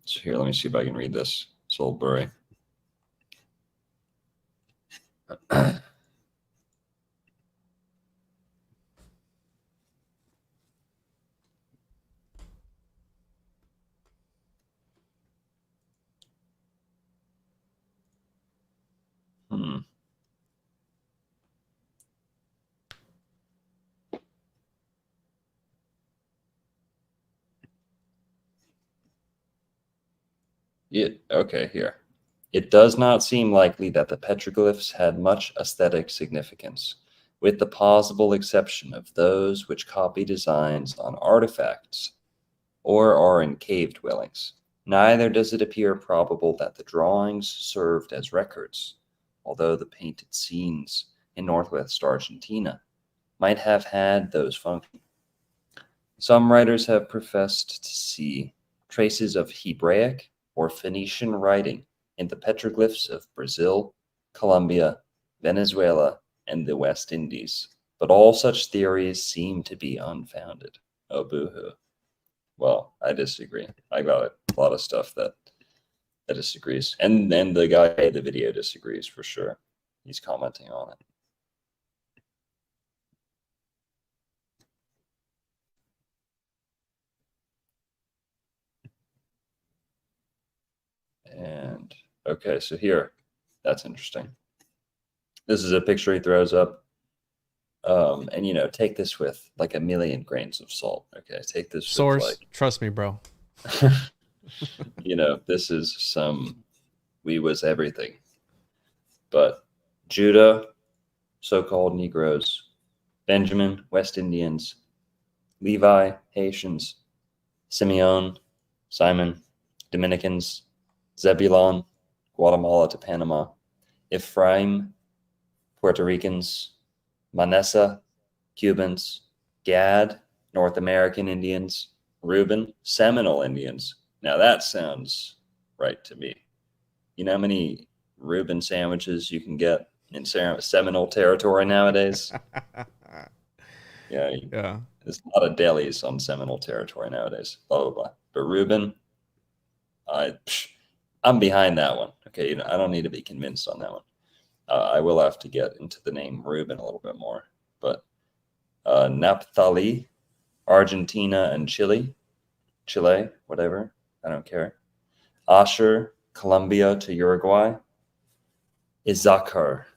here, let me see if I can read this. It's a little blurry. Okay, here. It does not seem likely that the petroglyphs had much aesthetic significance, with the possible exception of those which copy designs on artifacts or are in cave dwellings. Neither does it appear probable that the drawings served as records, although the painted scenes in northwest Argentina might have had those functions. Some writers have professed to see traces of Hebraic or Phoenician writing in the petroglyphs of Brazil, Colombia, Venezuela, and the West Indies, but all such theories seem to be unfounded. Oh, boo-hoo. Well, I disagree. I got a lot of stuff that disagrees. And then the guy in the video disagrees for sure. He's commenting on it. And okay, so here, that's interesting. This is a picture he throws up. And, you know, take this with like a million grains of salt. Okay, take this source. With like, trust me, bro. You know, this is some we was everything. But Judah, so-called Negroes, Benjamin, West Indians, Levi, Haitians, Simeon, Simon, Dominicans, Zebulon, Guatemala to Panama, Ephraim, Puerto Ricans, Manasseh, Cubans, Gad, North American Indians, Reuben, Seminole Indians. Now that sounds right to me. You know how many Reuben sandwiches you can get in Seminole territory nowadays? Yeah. There's a lot of delis on Seminole territory nowadays. Blah, blah, blah. But Reuben, I'm behind that one. Okay, you know, I don't need to be convinced on that one. I will have to get into the name Reuben a little bit more. But Naphtali, Argentina and Chile, whatever, I don't care. Asher, Colombia to Uruguay. Issachar,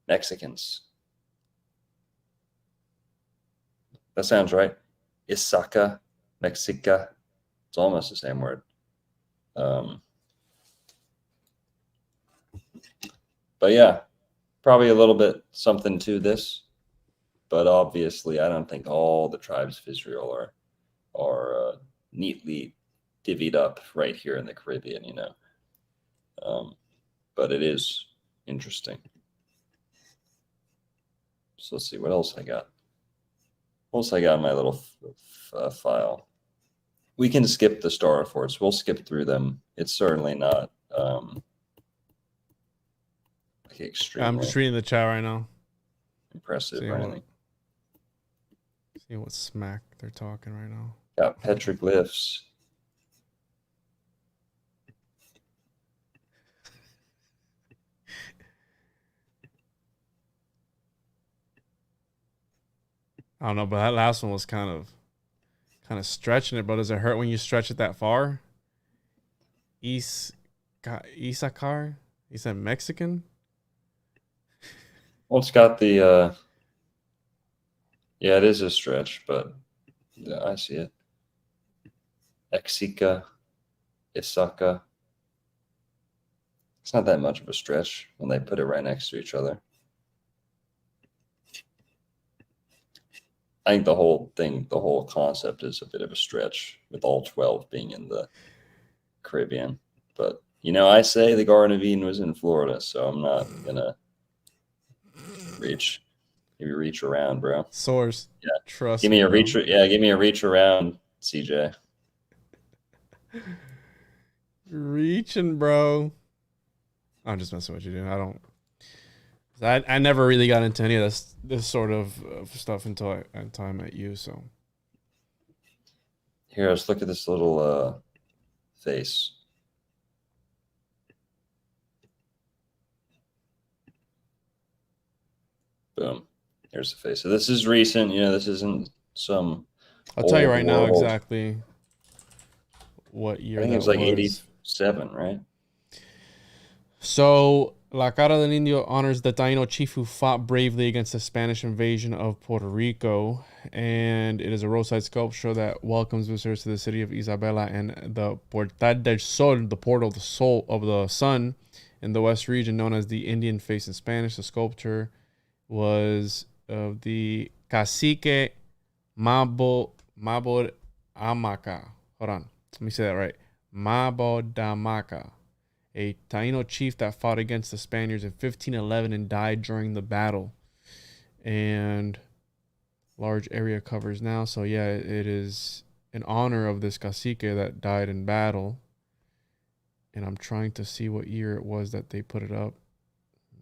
Mexicans. That sounds right. Issaka, Mexica. It's almost the same word. But yeah, probably a little bit something to this, but obviously I don't think all the tribes of Israel are neatly divvied up right here in the Caribbean, you know. But it is interesting. So let's see what else I got. What else I got in my little file? We can skip the star forts. We'll skip through them. It's certainly not like extremely. I'm just reading the chat right now. Impressive or anything. See what smack they're talking right now. Got petroglyphs. I don't know, but that last one was kind of stretching it. But does it hurt when you stretch it that far? Isakar? You said Mexican? Well, it's got the yeah, it is a stretch, but yeah, I see it. Exika, Isaka. It's not that much of a stretch when they put it right next to each other. I think the whole thing, the whole concept is a bit of a stretch with all 12 being in the Caribbean. But, you know, I say the Garden of Eden was in Florida, so I'm not going to maybe reach around, bro. Source. Yeah. Trust give me a bro. reach. Yeah, give me a reach around, CJ. Reaching, bro. I'm just messing with you, dude. I never really got into any of this sort of stuff until I met you. So Here, let's look at this little face. Boom. Here's the face. So this is recent. You know, this isn't some. I'll tell you old right now world. exactly what year I think that it was like was. 87, right? So, La Cara del Indio honors the Taino chief who fought bravely against the Spanish invasion of Puerto Rico. And it is a roadside sculpture that welcomes visitors to the city of Isabela and the Puerta del Sol, the portal of the sun in the west region, known as the Indian face in Spanish. The sculpture was of the Cacique Mabod Amaca. Hold on. Let me say that right. Mabodamaca, a Taino chief that fought against the Spaniards in 1511 and died during the battle. And large area covers now. So yeah, it is in honor of this cacique that died in battle. And I'm trying to see what year it was that they put it up.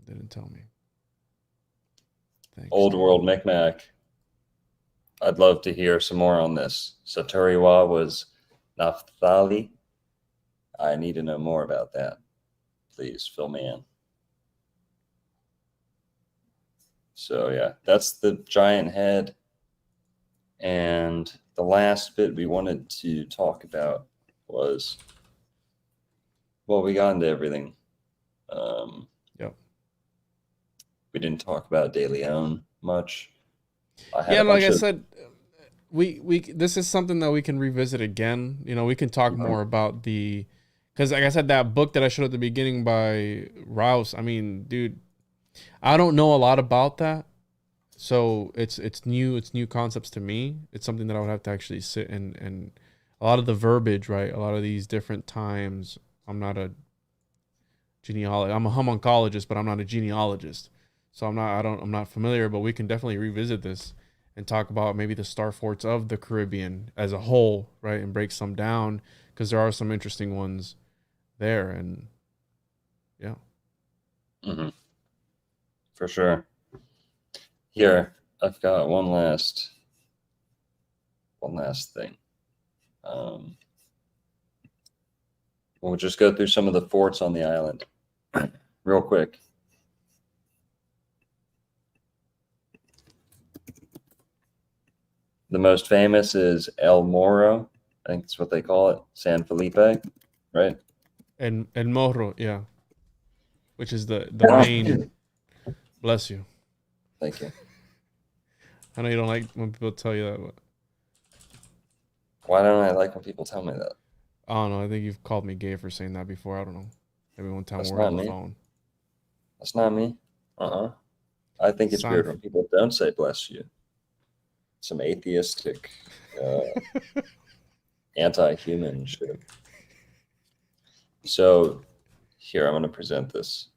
They didn't tell me. Thanks. Old World Micmac. I'd love to hear some more on this. Saturiwa was Naphtali. I need to know more about that. Please fill me in. So yeah, that's the giant head. And the last bit we wanted to talk about was, well, we got into everything. Yep. We didn't talk about De Leon much. Yeah, like I said, we this is something that we can revisit again. You know, we can talk more about because like I said, that book that I showed at the beginning by Rouse, I mean, dude, I don't know a lot about that. So it's new concepts to me. It's something that I would have to actually sit and a lot of the verbiage, right? A lot of these different times. I'm not a genealogist. I'm a homuncologist, but I'm not a genealogist. So I'm not familiar, but we can definitely revisit this and talk about maybe the star forts of the Caribbean as a whole, right? And break some down because there are some interesting ones there. And yeah. Mm-hmm. For sure. Here, I've got one last thing. We'll just go through some of the forts on the island real quick. The most famous is El Moro. I think that's what they call it. San Felipe, right? And Morro, yeah. Which is the main. Bless you. Thank you. I know you don't like when people tell you that. But Why don't I like when people tell me that? I don't know. I think you've called me gay for saying that before. I don't know. Maybe one time That's we were on not the me. phone. That's not me. I think it's weird Sound when people don't say bless you. Some atheistic, anti-human shit. So here, I'm going to present this.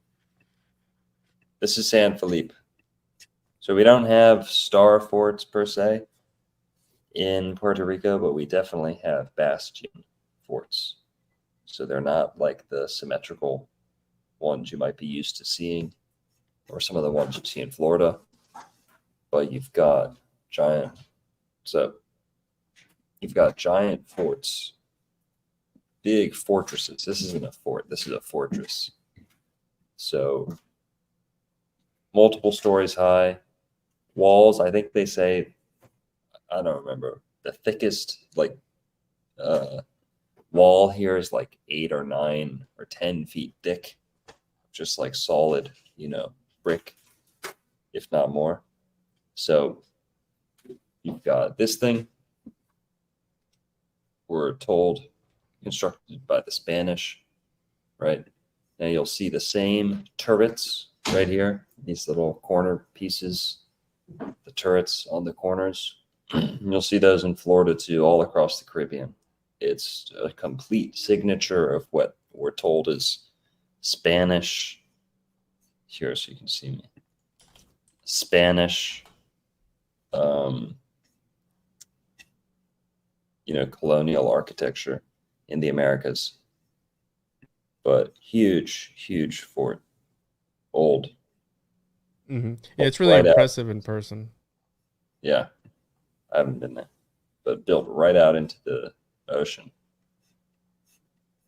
This is San Felipe. So we don't have star forts per se in Puerto Rico, but we definitely have bastion forts. So they're not like the symmetrical ones you might be used to seeing, or some of the ones you see in Florida. But you've got giant forts, big fortresses. This isn't a fort, this is a fortress. So multiple stories high, walls, I think they say, I don't remember, the thickest like wall here is like 8 or 9 or 10 feet thick, just like solid, brick, if not more. So you've got this thing, we're told, constructed by the Spanish, right? Now you'll see the same turrets right here, these little corner pieces, the turrets on the corners. You'll see those in Florida too, all across the Caribbean. It's a complete signature of what we're told is Spanish. Here, so you can see me. Spanish, colonial architecture in the Americas. But huge fort, old. Mm-hmm. Yeah, it's really Right impressive in person. Yeah, I haven't been there, but built right out into the ocean.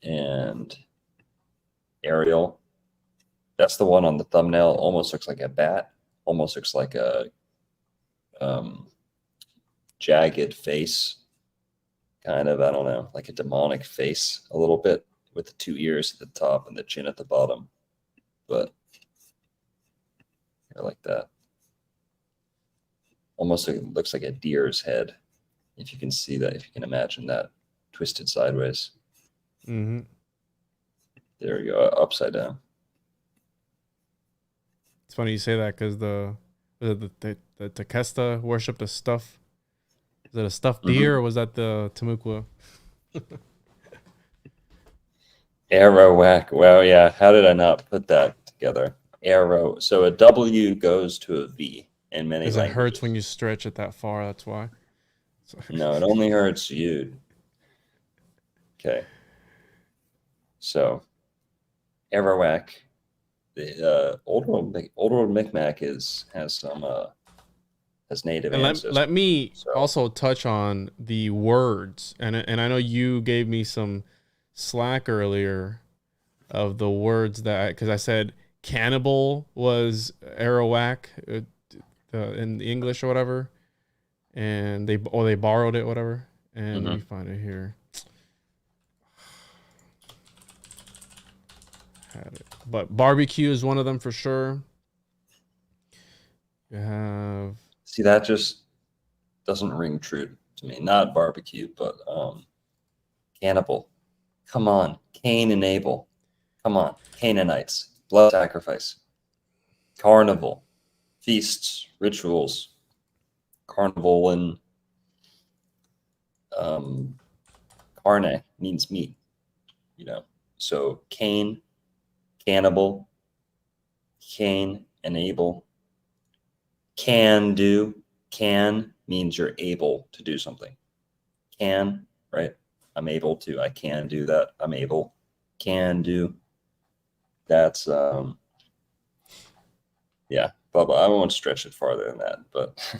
And aerial, that's the one on the thumbnail. Almost looks like a bat. Almost looks like a jagged face, kind of. I don't know, like a demonic face, a little bit, with the 2 ears at the top and the chin at the bottom. But I like that. Almost looks like a deer's head, if you can see that, if you can imagine that twisted sideways. Mm-hmm. There you go, upside down. It's funny you say that because the Tequesta worship the stuff. Is it a stuffed deer or was that the Temukwa? Arawak. Well, yeah. How did I not put that together? Arrow. So a W goes to a V in many Because it languages. hurts when you stretch it that far. That's why. No, it only hurts you. Okay. So Arawak, the old world Micmac has native And ancestors. let me also touch on the words, and I know you gave me some slack earlier of the words that, because I said cannibal was Arawak in English or whatever, and they borrowed it, whatever. And let me find it here. Had it, but barbecue is one of them for sure. You have. See, that just doesn't ring true to me. Not barbecue, but cannibal. Come on, Cain and Abel. Come on, Canaanites. Blood sacrifice. Carnival. Feasts, rituals. Carnival and carne means meat. So Cain, cannibal, Cain and Abel. Can do. Can means you're able to do something. Can, right? I'm able to. I can do that. I'm able. Can do. That's yeah. But I won't stretch it farther than that. But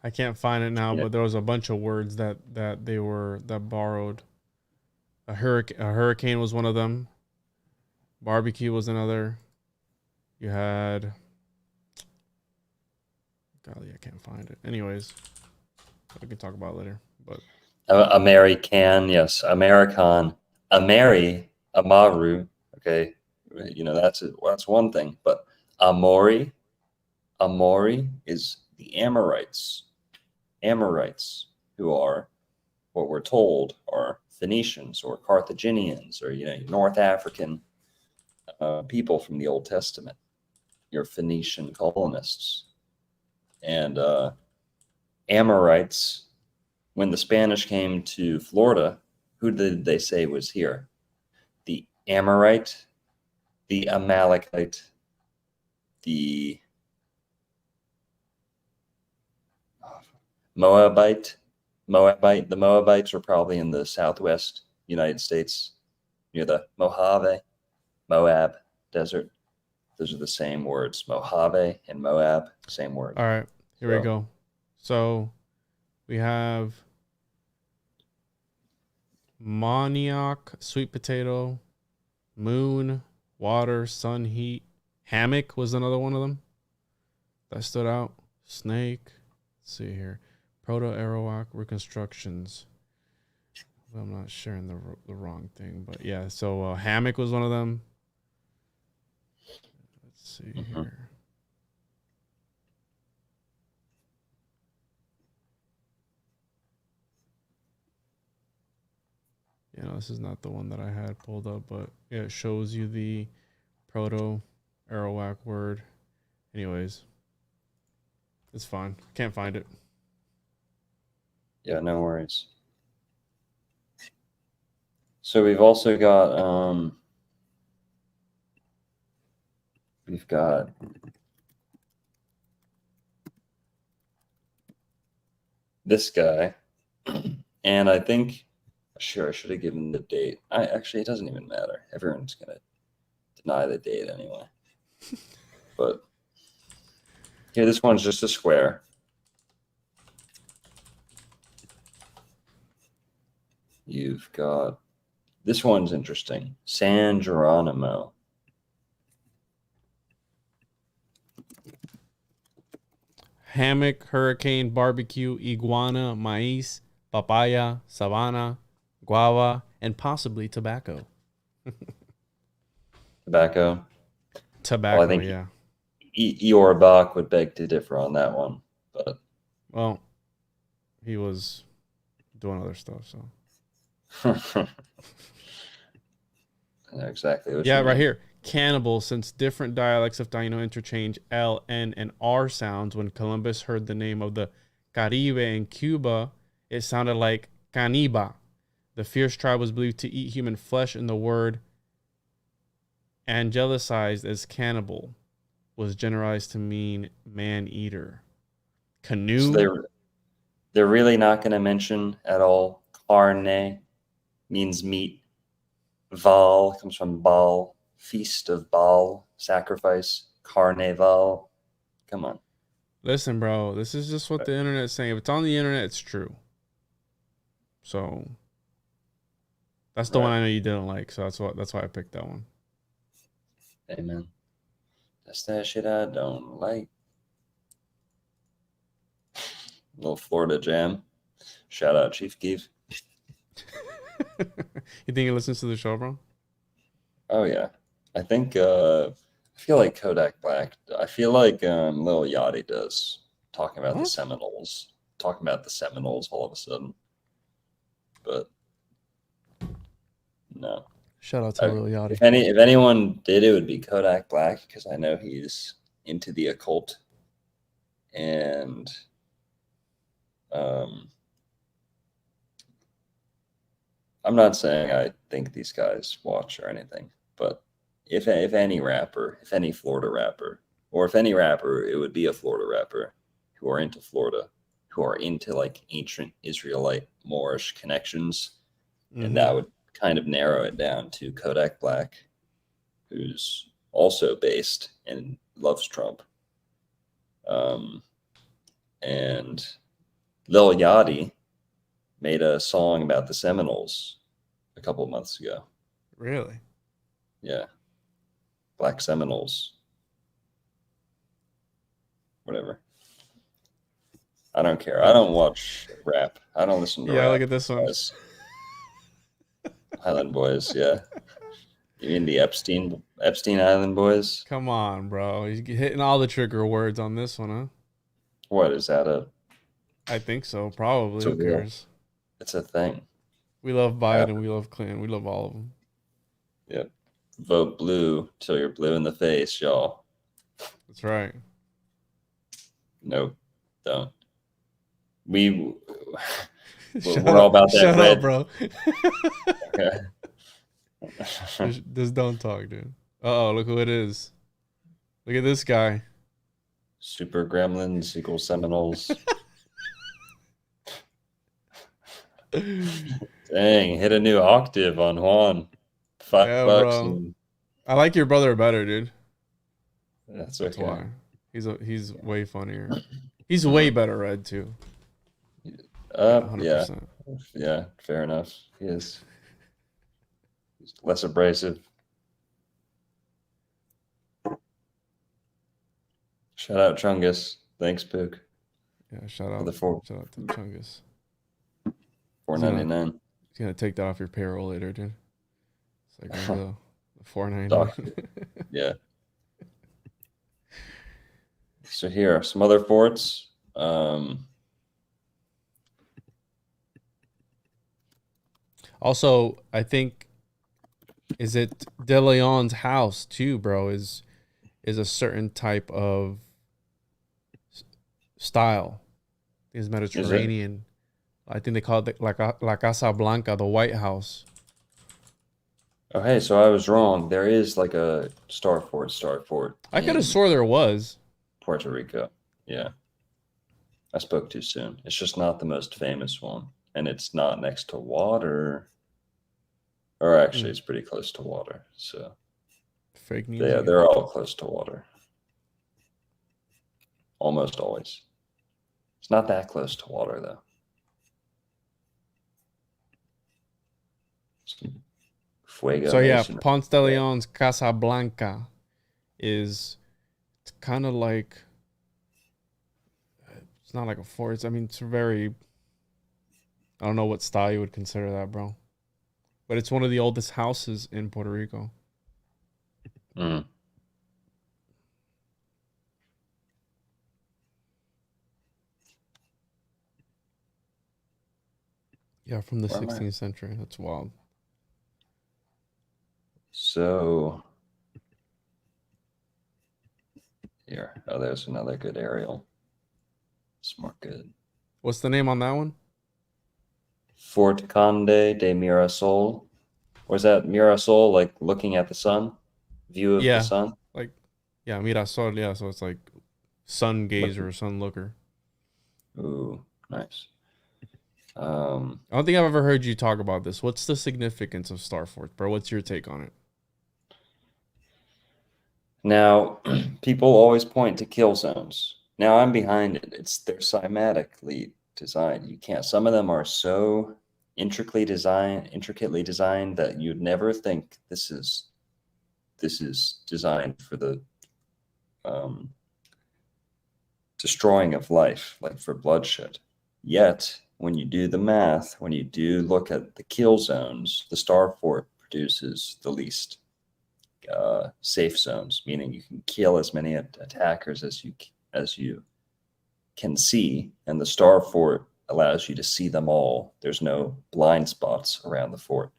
I can't find it now. Yeah. But there was a bunch of words that borrowed. A hurricane was one of them. Barbecue was another. You had. Golly, I can't find it. Anyways, we can talk about it later. But American, yes, American, Amaru. Okay, that's one thing. But Amori is the Amorites, who are what we're told are Phoenicians or Carthaginians or North African people from the Old Testament, your Phoenician colonists. And Amorites, when the Spanish came to Florida, who did they say was here? The Amorite, the Amalekite, the Moabite. The Moabites were probably in the southwest United States, near the Moab desert. Those are the same words. Mojave and Moab, same word. All right, here we go. So we have manioc, sweet potato, moon, water, sun, heat. Hammock was another one of them that stood out. Snake. Let's see here. Proto-Arawak reconstructions. I'm not sharing the wrong thing, but yeah. So hammock was one of them. Let's see here. This is not the one that I had pulled up, but yeah, it shows you the Proto-Arawak word. Anyways, it's fine. Can't find it. Yeah, no worries. So we've also got this guy, and I think I should have given the date. Actually, it doesn't even matter. Everyone's gonna deny the date anyway. But here, this one's just a square. You've got, this one's interesting. San Geronimo. Hammock, hurricane, barbecue, iguana, maíz, papaya, sabana, guava, and possibly tobacco. Tobacco. Tobacco, well, I think yeah. Eeyore Bach would beg to differ on that one, but well, he was doing other stuff, so. Exactly. What yeah, right here. Cannibal, since different dialects of Taino interchange L, N, and R sounds, when Columbus heard the name of the Caribe in Cuba, it sounded like caniba. The fierce tribe was believed to eat human flesh, and the word angelicized as cannibal was generalized to mean man-eater. Canoe. So they're really not going to mention at all. Carne means meat. Val comes from Baal, feast of Baal, sacrifice. Carnival. Come on. Listen, bro, this is just what the internet's saying. If it's on the internet, it's true. So that's the one I know you didn't like. So that's why I picked that one. Amen. That's that shit I don't like. Little Florida jam. Shout out Chief Keef. You think he listens to the show, bro? Oh yeah. I think I feel like Kodak Black. I feel like Lil Yachty does, talking about the Seminoles. Talking about the Seminoles all of a sudden. But no. Shout out to Lil Yachty. If anyone did, it would be Kodak Black, because I know he's into the occult. And I'm not saying I think these guys watch or anything, but if any rapper, if any Florida rapper, or if any rapper, it would be a Florida rapper who are into Florida, who are into like ancient Israelite Moorish connections, and that would kind of narrow it down to Kodak Black, who's also based and loves Trump. And Lil Yachty made a song about the Seminoles a couple of months ago. Really? Yeah. Black Seminoles. Whatever. I don't care. I don't watch rap. I don't listen to rap. Yeah, look at this one. Island Boys, yeah. You mean the Epstein Island Boys? Come on, bro. He's hitting all the trigger words on this one, huh? What is that? I think so. Probably. Who cares? It's a thing. We love Biden. We love Clinton. We love all of them. Yep. Vote blue till you're blue in the face, y'all. That's right. Nope, don't. We're all about that Shut red. up, bro. Okay. Just don't talk, dude. Uh-oh, look who it is. Look at this guy. Super Gremlins equals Seminoles. Dang, hit a new octave on Juan. $5 Yeah, bro. and I like your brother better, dude. that's That's okay. why. He's way funnier. He's way better read too. Yeah, 100%. yeah, fair enough. He's less abrasive. Shout out Chungus. Thanks, Pook. Yeah, shout For out the shout out to Chungus. $4.99. He's gonna take that off your payroll later, dude. It's like the $4.99. Doctor. Yeah. So here are some other forts. Also, I think is it De Leon's house too, bro? Is a certain type of style. Is Mediterranean. I think they call it La Casa Blanca, the White House. Oh, hey, so I was wrong. There is like a star fort I could in have swore there was. Puerto Rico. Yeah. I spoke too soon. It's just not the most famous one. And it's not next to water. Or actually, it's pretty close to water. So Fake news. yeah, they're all close to water. Almost always. It's not that close to water, though. Fuego So yeah, Nation. Ponce de Leon's Casa Blanca is kind of like, it's not like a fort. I mean, it's very, I don't know what style you would consider that, bro. But it's one of the oldest houses in Puerto Rico. Mm. Yeah, from the 16th century. That's wild. So here, oh, there's another good aerial. Smart good. What's the name on that one? Fort Conde de Mirasol. Or is that Mirasol, like looking at the sun? View of the sun? Like, yeah, Mirasol, yeah, so it's like sun gazer or sun looker. Ooh, nice. I don't think I've ever heard you talk about this. What's the significance of Star Fort, bro? What's your take on it? Now, people always point to kill zones. Now, I'm behind it. They're cymatically designed. You can't. Some of them are so intricately designed that you'd never think this is designed for the destroying of life, like for bloodshed. Yet, when you do the math, when you do look at the kill zones, the Star Fort produces the least safe zones, meaning you can kill as many attackers as you can see, and the Star Fort allows you to see them all. There's no blind spots around the fort.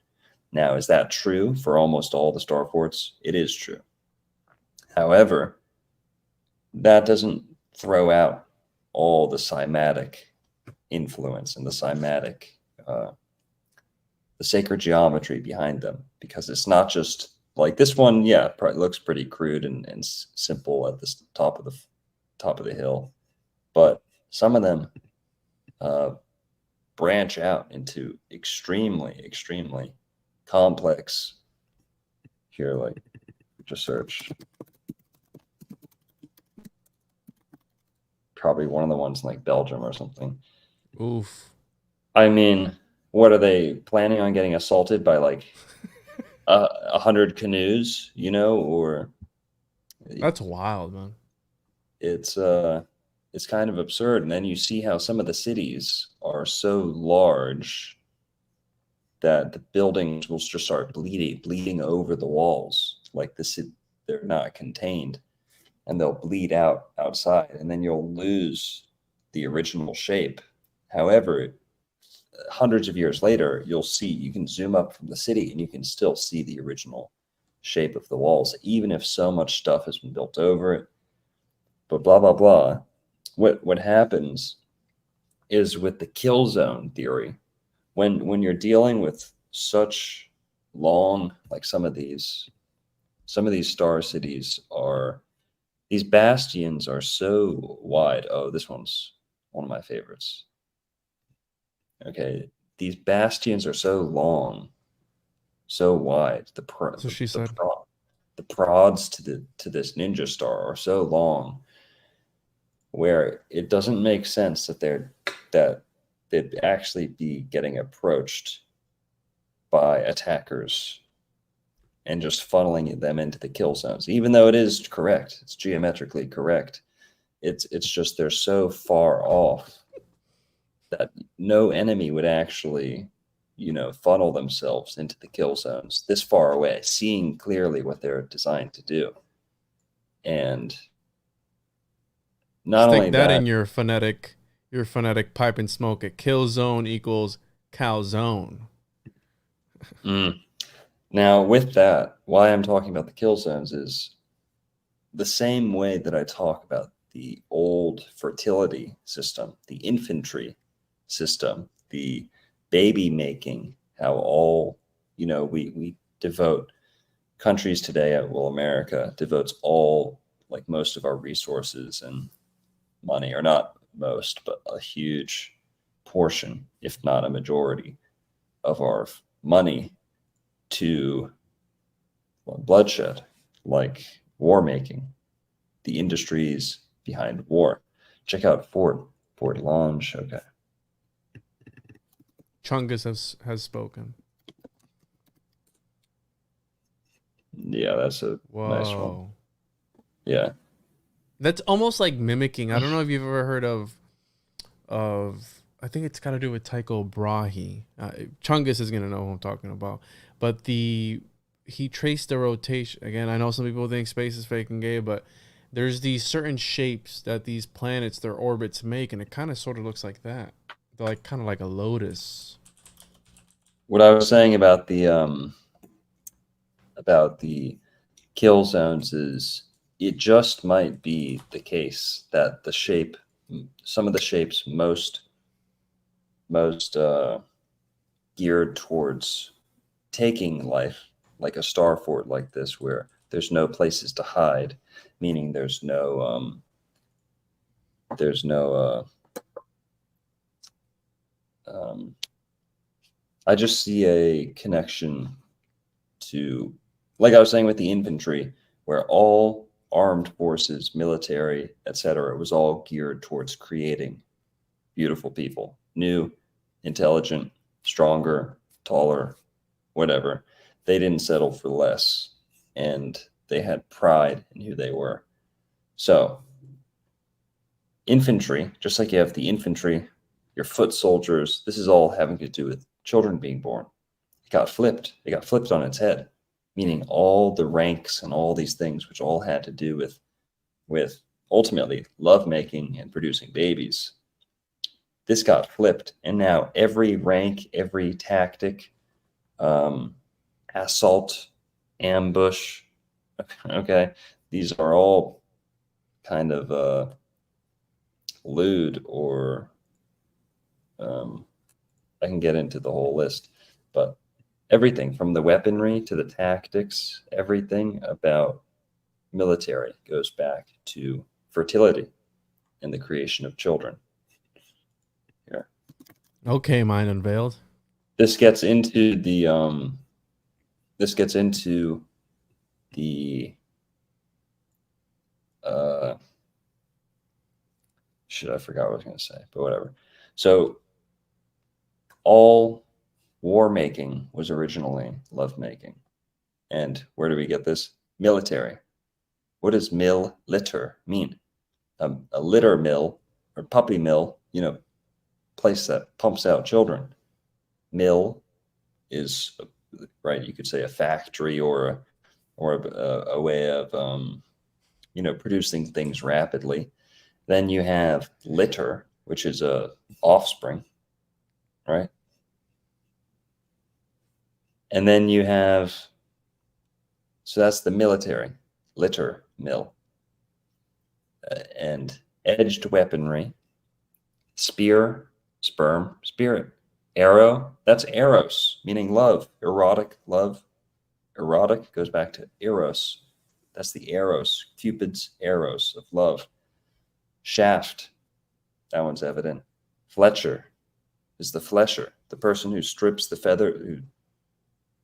Now, is that true for almost all the Star Forts? It is true. However, that doesn't throw out all the cymatic influence and the cymatic, the sacred geometry behind them, because it's not just like this one. Yeah, probably looks pretty crude and simple at the top of the hill, but some of them branch out into extremely complex. Here, like, just search. Probably one of the ones in like Belgium or something. Oof. I mean, what are they planning on getting assaulted by, like 100 canoes, or That's wild, man. It's kind of absurd. And then you see how some of the cities are so large that the buildings will just start bleeding over the walls. Like they're not contained, and they'll bleed outside, and then you'll lose the original shape. However, hundreds of years later, you can zoom up from the city and you can still see the original shape of the walls, even if so much stuff has been built over it. But blah, blah, blah. What happens is with the kill zone theory, when you're dealing with such long, like some of these star cities are, these bastions are so wide. Oh, this one's one of my favorites. Okay, these bastions are so long, so wide. The So she said. The prods to this ninja star are so long, where it doesn't make sense that they'd actually be getting approached by attackers and just funneling them into the kill zones. Even though it is correct, it's geometrically correct. It's just they're so far off that no enemy would actually, funnel themselves into the kill zones this far away, seeing clearly what they're designed to do. And not only Stick that in your phonetic pipe and smoke it. Kill zone equals calzone. Now, with that, why I'm talking about the kill zones is the same way that I talk about the old fertility system, the infantry system, the baby making, how all, we devote countries today, America devotes all, like most of our resources and money, or not most, but a huge portion, if not a majority of our money to bloodshed, like war making, the industries behind war. Check out Fort Launch. Okay. Chungus has spoken. Yeah, that's a nice one. Yeah. That's almost like mimicking. I don't know if you've ever heard of I think it's got to do with Tycho Brahe. Chungus is going to know who I'm talking about. But he traced the rotation. Again, I know some people think space is fake and gay, but there's these certain shapes that these planets, their orbits make, and it kind of sort of looks like that. They're like kind of like a lotus. What I was saying about the kill zones is it just might be the case that some of the shapes most geared towards taking life, like a star fort like this, where there's no places to hide, meaning there's no I just see a connection to, like I was saying with the infantry, where all armed forces, military, etc., was all geared towards creating beautiful people, new, intelligent, stronger, taller, whatever. They didn't settle for less, and they had pride in who they were. So infantry, just like you have the infantry, your foot soldiers, this is all having to do with children being born. It got flipped. It got flipped on its head, meaning all the ranks and all these things, which all had to do with ultimately lovemaking and producing babies. This got flipped, and now every rank, every tactic, assault, ambush, okay, these are all kind of lewd, or I can get into the whole list, but everything from the weaponry to the tactics, everything about military goes back to fertility and the creation of children. Here. Okay, Mind Unveiled. This gets into the shit, I forgot what I was going to say, but whatever. So all war making was originally love making. And where do we get this? Military. What does litter mean? A litter mill or puppy mill, place that pumps out children. Mill is, right, you could say a factory or a way of producing things rapidly. Then you have litter, which is a offspring, right? And then you have, so that's the military, litter mill, and edged weaponry, spear, sperm, spirit, arrow, that's eros, meaning love, erotic love. Erotic goes back to eros. That's the eros, Cupid's eros of love. Shaft, that one's evident. Fletcher is the flesher, the person who strips the feather, who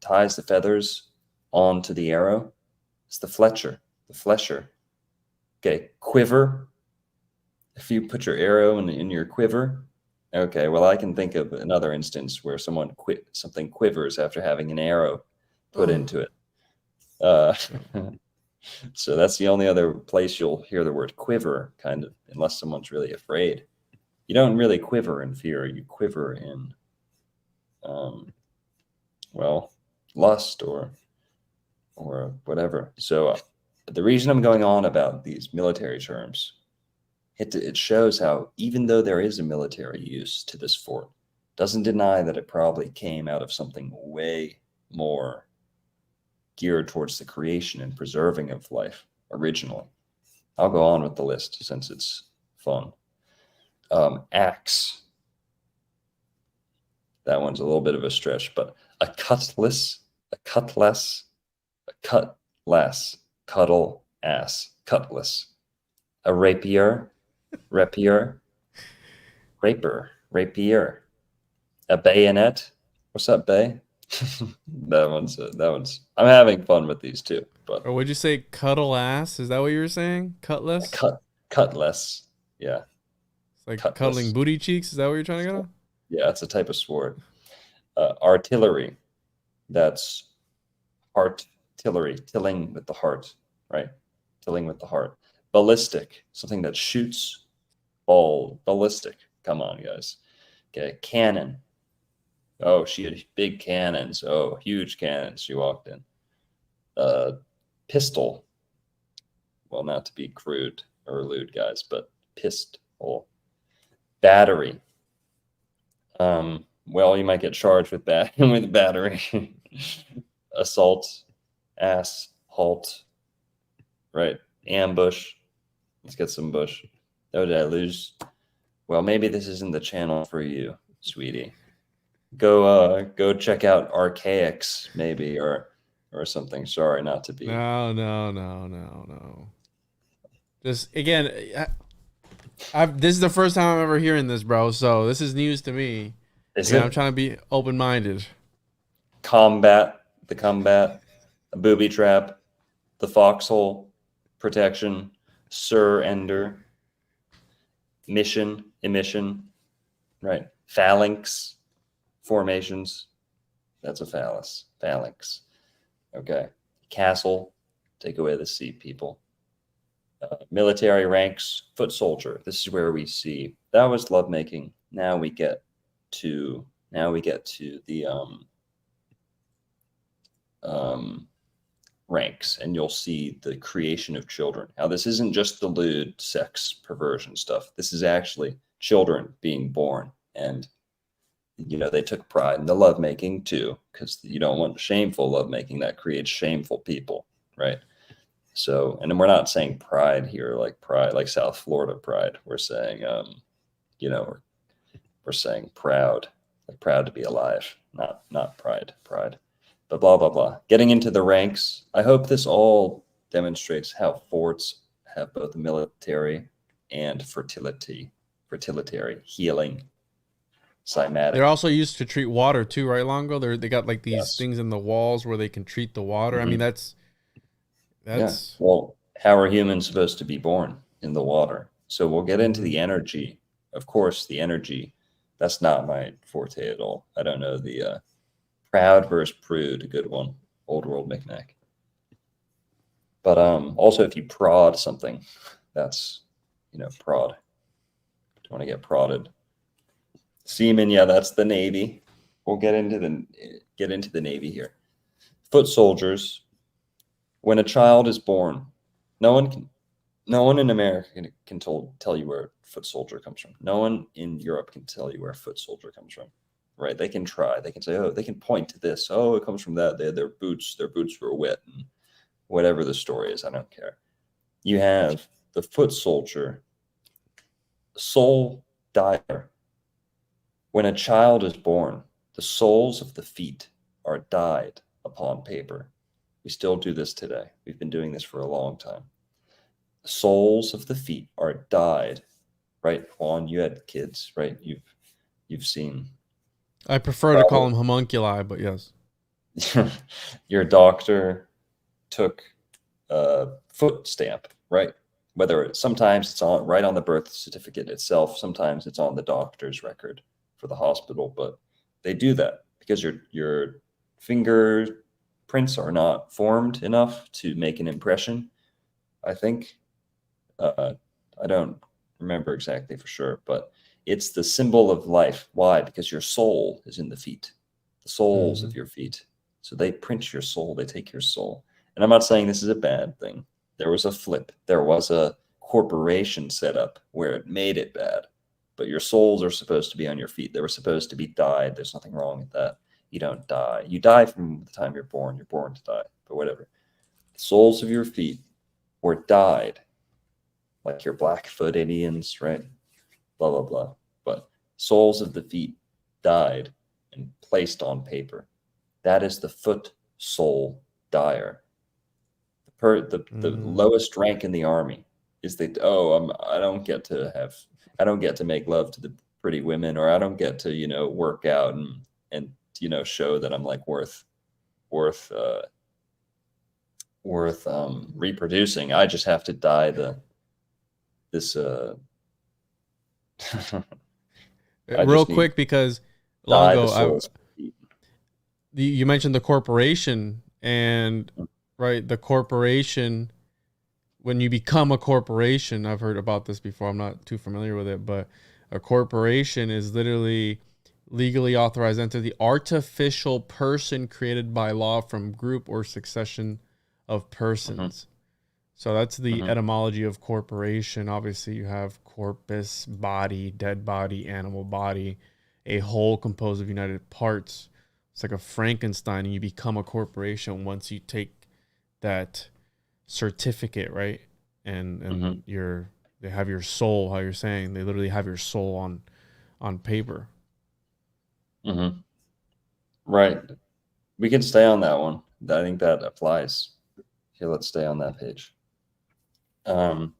ties the feathers onto the arrow. It's the fletcher, the flesher. Okay, quiver. If you put your arrow in your quiver, okay, well, I can think of another instance where something quivers after having an arrow put into it. So that's the only other place you'll hear the word quiver, kind of, unless someone's really afraid. You don't really quiver in fear. You quiver in, well, lust or whatever. So the reason I'm going on about these military terms, it shows how even though there is a military use to this fort, doesn't deny that it probably came out of something way more geared towards the creation and preserving of life originally. I'll go on with the list since it's fun. Axe. That one's a little bit of a stretch, but a cutlass, cuddle ass, cutlass. A rapier, rapier. A bayonet. What's up, bay? that one's. I'm having fun with these two. But Or would you say cuddle ass? Is that what you were saying? Cutlass? Cutlass. Yeah. It's like cutlass. cuddling booty cheeks. Is that what you're trying to get at? Yeah, it's a type of sword. Artillery. That's artillery, tilling with the heart, right? Tilling with the heart. Ballistic, something that shoots ballistic. Come on, guys. Okay, cannon. Oh, she had big cannons. Oh, huge cannons. She walked in. Pistol. Well, not to be crude or lewd, guys, but pistol. Battery. Well, you might get charged with with battery. Assault. Ass. Halt. Right. Ambush. Let's get some bush. Oh, did I lose? Well, maybe this isn't the channel for you, sweetie. Go check out Archaics, maybe, or something. Sorry, not to be. No. Just again, this is the first time I'm ever hearing this, bro. So this is news to me. Again, I'm trying to be open-minded. Combat, a booby trap, the foxhole, protection, surrender, emission, right? Phalanx, formations. That's a phalanx. Okay. Castle, take away the sea, people. Military ranks, foot soldier. This is where we see that was lovemaking. Now we get to the ranks, and you'll see the creation of children. Now, this isn't just the lewd sex perversion stuff. This is actually children being born, and they took pride in the lovemaking too, because you don't want shameful lovemaking. That creates shameful people, right? So, and we're not saying pride here, like South Florida pride. We're saying, we're saying proud, like proud to be alive, not pride. But blah, blah, blah. Getting into the ranks, I hope this all demonstrates how forts have both military and fertility, healing, cymatic. They're also used to treat water too, right, Longo? They got like these things in the walls where they can treat the water. Mm-hmm. I mean, that's. Yeah. Well, how are humans supposed to be born? In the water? So we'll get into the energy. Of course, the energy. That's not my forte at all. I don't know the proud versus prude, a good one. Old world knickknack. But also, if you prod something, that's prod. Do you want to get prodded? Seaman, yeah, that's the Navy. We'll get into the Navy here. Foot soldiers. When a child is born, no one in America can tell you where foot soldier comes from. No one in Europe can tell you where foot soldier comes from. right? They can try. They can say, oh, they can point to this. Oh, it comes from that. They had their boots were wet, and whatever the story is, I don't care. You have the foot soldier, soul dyer. When a child is born, the soles of the feet are dyed upon paper. We still do this today. We've been doing this for a long time. The soles of the feet are dyed, right? Juan, you had kids, right? You've seen. I prefer to call them homunculi, but yes. Your doctor took a foot stamp, right? Whether sometimes it's on right on the birth certificate itself, sometimes it's on the doctor's record for the hospital, but they do that because your fingerprints are not formed enough to make an impression. I think I don't remember exactly for sure, but it's the symbol of life. Why? Because your soul is in the feet, the soles of your feet. So they print your soul, they take your soul. And I'm not saying this is a bad thing. There was a flip. There was a corporation set up where it made it bad. But your souls are supposed to be on your feet. They were supposed to be dyed. There's nothing wrong with that. You don't die. You die from the time you're born. You're born to die. But whatever. The soles of your feet were dyed, like your Blackfoot Indians, right? Blah, blah, blah. But soles of the feet dyed and placed on paper. That is the foot sole dyer. The lowest rank in the army is I don't get to make love to the pretty women, or I don't get to work out and show that I'm like worth reproducing. I just have to dye this real quick, because Longo, you mentioned the corporation, and right, the corporation, when you become a corporation, I've heard about this before, I'm not too familiar with it, but a corporation is literally legally authorized entity, artificial person created by law from group or succession of persons. So that's the etymology of corporation. Obviously, you have corpus, body, dead body, animal body, a whole composed of united parts. It's like a Frankenstein, and you become a corporation once you take that certificate, right? And they have your soul, how you're saying, they literally have your soul on paper. Right. We can stay on that one. I think that applies. Here, let's stay on that page. I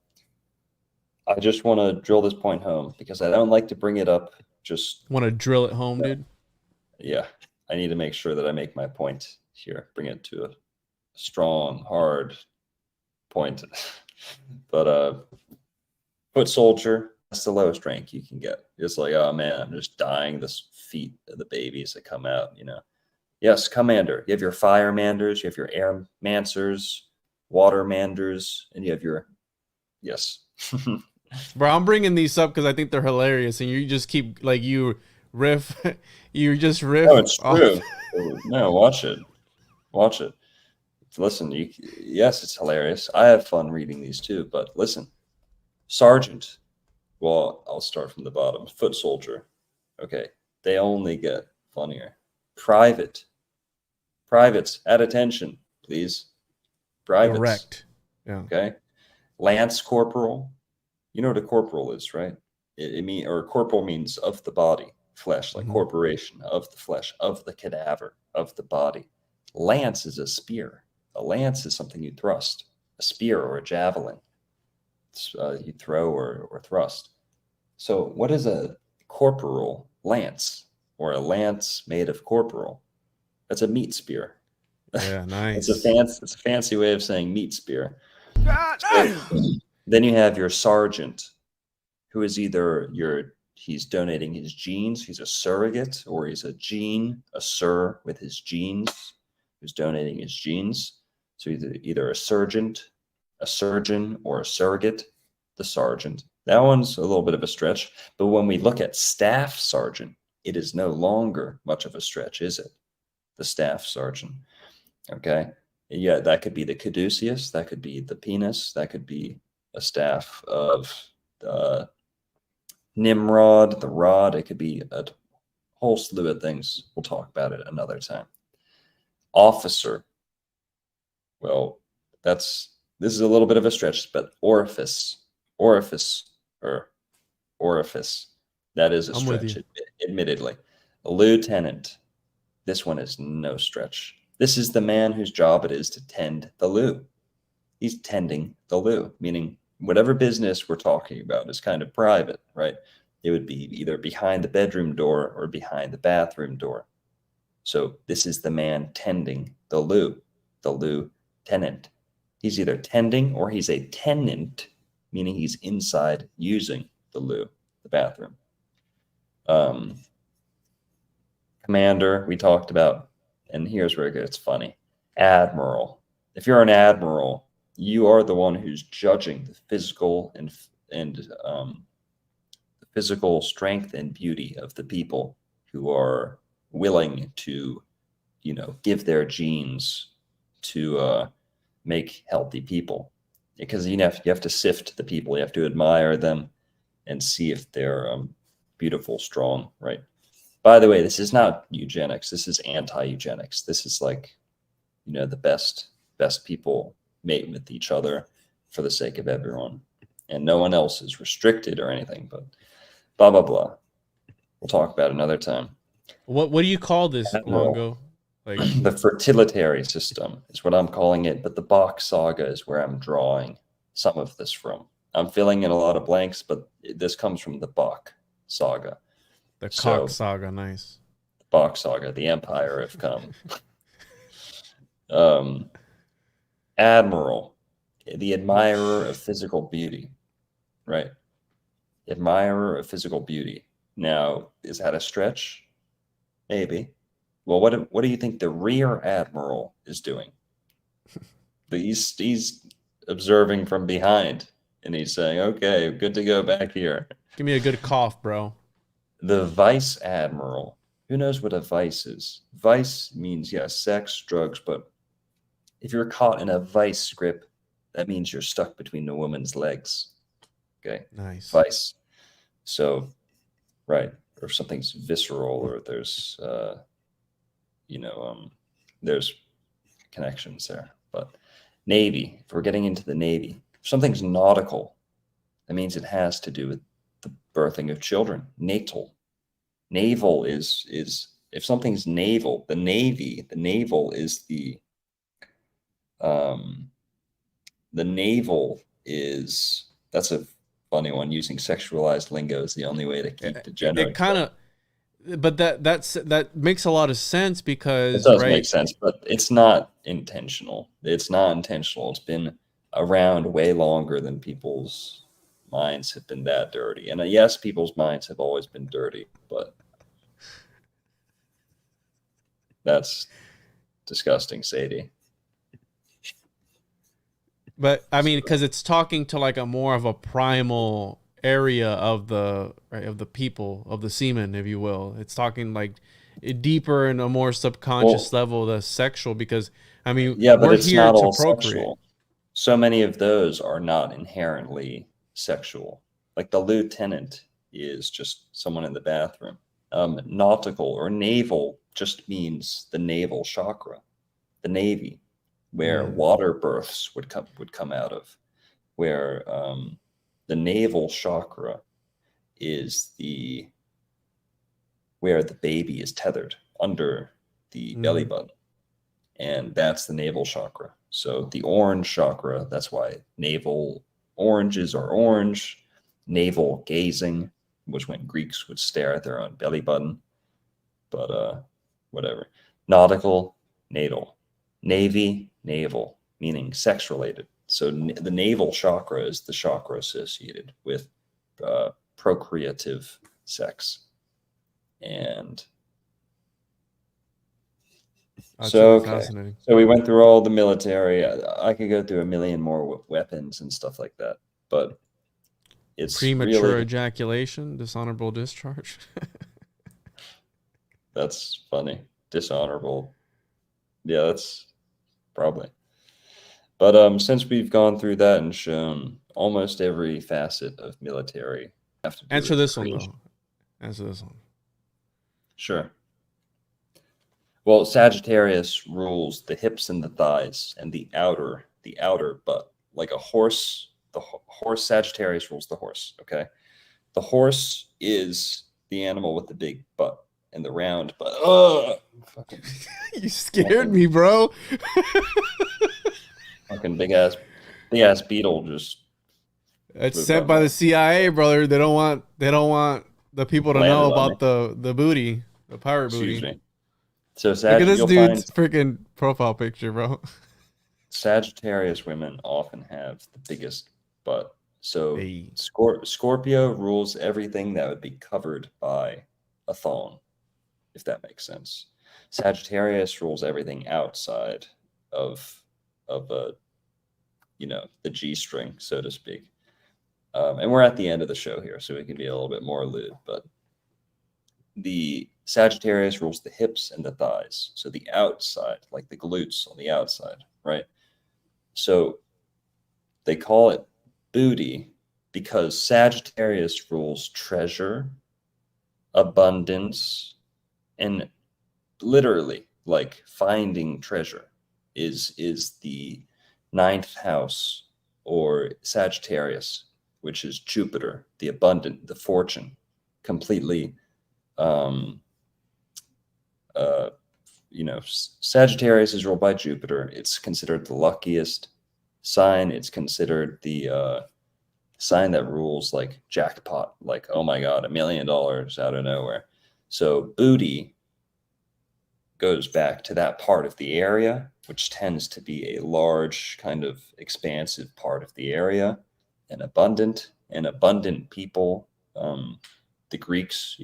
just want to drill this point home because I don't like to bring it up. Just want to drill it home, dude. Yeah, I need to make sure that I make my point here, bring it to a strong, hard point. But foot soldier, that's the lowest rank you can get. It's like, oh man, I'm just dying the feet of the babies that come out, Yes, commander. You have your firemanders, you have your airmancers, watermanders, and you have your yes. Bro, I'm bringing these up because I think they're hilarious, and you just keep you just riff. No, it's true. No, watch it. Listen, yes, it's hilarious. I have fun reading these too, but listen. Sergeant. Well, I'll start from the bottom. Foot soldier. Okay, they only get funnier. Private. Privates, at attention, please. Privates. Correct. Yeah. Okay. Lance corporal. You know what a corporal is, right? Corporal means of the body, flesh, like corporation, of the flesh, of the cadaver, of the body. Lance is a spear. A lance is something you thrust. A spear or a javelin. You throw or thrust. So what is a corporal lance, or a lance made of corporal? That's a meat spear. Yeah, nice. It's a fancy way of saying meat spear. Then you have your sergeant, who is either he's donating his genes, he's a surrogate, or he's a sir with his genes, who's donating his genes. So either a surgeon, or a surrogate, the sergeant. That one's a little bit of a stretch, but when we look at staff sergeant, it is no longer much of a stretch, is it? The staff sergeant. Okay. Yeah, that could be the caduceus, that could be the penis, that could be a staff of Nimrod, the rod. It could be whole slew of things. We'll talk about it another time. Officer. Well, this is a little bit of a stretch, but orifice. That is a I'm with stretch, you. admittedly. A lieutenant. This one is no stretch. This is the man whose job it is to tend the loo. He's tending the loo, meaning whatever business we're talking about is kind of private, right? It would be either behind the bedroom door or behind the bathroom door. So this is the man tending the loo tenant. He's either tending or he's a tenant, meaning he's inside using the loo, the bathroom. Commander, we talked about, and here's where it gets funny. Admiral. If you're an admiral, you are the one who's judging the physical and the physical strength and beauty of the people who are willing to, give their genes to make healthy people. Because you have to sift the people, you have to admire them and see if they're beautiful, strong, right? By the way, this is not eugenics. This is anti-eugenics. This is like, the best people mate with each other for the sake of everyone. And no one else is restricted or anything, but blah, blah, blah. We'll talk about it another time. What do you call this, Longo? Like the fertilitary system is what I'm calling it, but the Bach saga is where I'm drawing some of this from. I'm filling in a lot of blanks, but this comes from the Bach saga. The cock saga, nice. The Bach saga, the Empire have come. Admiral, the admirer of physical beauty, right? Admirer of physical beauty. Now, is that a stretch? Maybe. Well, what do you think the rear admiral is doing? He's observing from behind, and he's saying, "Okay, good to go back here." Give me a good cough, bro. The vice admiral. Who knows what a vice is? Vice means, sex, drugs, but if you're caught in a vice grip, that means you're stuck between the woman's legs. Okay. Nice. Vice. So, right. Or something's visceral, or there's, there's connections there. But Navy, if we're getting into the Navy, if something's nautical, that means it has to do with the birthing of children. Natal. Naval is if something's naval, the naval is the naval is, that's a funny one. Using sexualized lingo is the only way to keep degenerate. It kind of, but that makes a lot of sense because it does make sense, but it's not intentional. It's not intentional. It's been around way longer than people's minds have been that dirty. And yes, people's minds have always been dirty, but that's disgusting, Sadie. But I mean, because it's talking to like a more of a primal area of the people, of the semen, if you will. It's talking like deeper and a more subconscious level, the sexual. Because I mean, but we're it's here not to all procreate. sexual. So many of those are not inherently sexual. Like the lieutenant is just someone in the bathroom. Nautical or naval just means the naval chakra, the Navy, where water births would come out of, where the naval chakra is where the baby is tethered under the belly button, and that's the naval chakra. So the orange chakra, that's why navel oranges are orange. Navel gazing was when Greeks would stare at their own belly button. But whatever. Nautical, natal. Navy, naval, meaning sex related. So the navel chakra is the chakra associated with procreative sex. And so we went through all the military. I could go through a million more weapons and stuff like that, but it's premature ejaculation, dishonorable discharge. That's funny. Dishonorable. Yeah, that's probably. But since we've gone through that and shown almost every facet of military, Answer this one though. Answer this one. Sure. Well, Sagittarius rules the hips and the thighs and the outer butt. Like a horse, horse Sagittarius rules the horse, okay? The horse is the animal with the big butt and the round butt. Oh, fucking, You scared me, bro. fucking big ass beetle just It's flew sent above by my- the CIA, brother. They don't want the people to Landed know on about the booty, the pirate Excuse booty. me. So Look at this you'll dude's find freaking profile picture, bro. Sagittarius women often have the biggest butt. So Hey. Scorpio rules everything that would be covered by a thong, if that makes sense. Sagittarius rules everything outside of a the G string, so to speak. And we're at the end of the show here, so we can be a little bit more lewd, but the Sagittarius rules the hips and the thighs. So the outside, like the glutes on the outside, right? So they call it booty because Sagittarius rules treasure, abundance, and literally like finding treasure is the ninth house or Sagittarius, which is Jupiter, the abundant, the fortune, completely Sagittarius is ruled by Jupiter. It's considered the luckiest sign. It's considered the sign that rules like jackpot, like, oh my God, $1 million out of nowhere. So booty goes back to that part of the area, which tends to be a large, kind of expansive part of the area, and abundant people. The Greeks,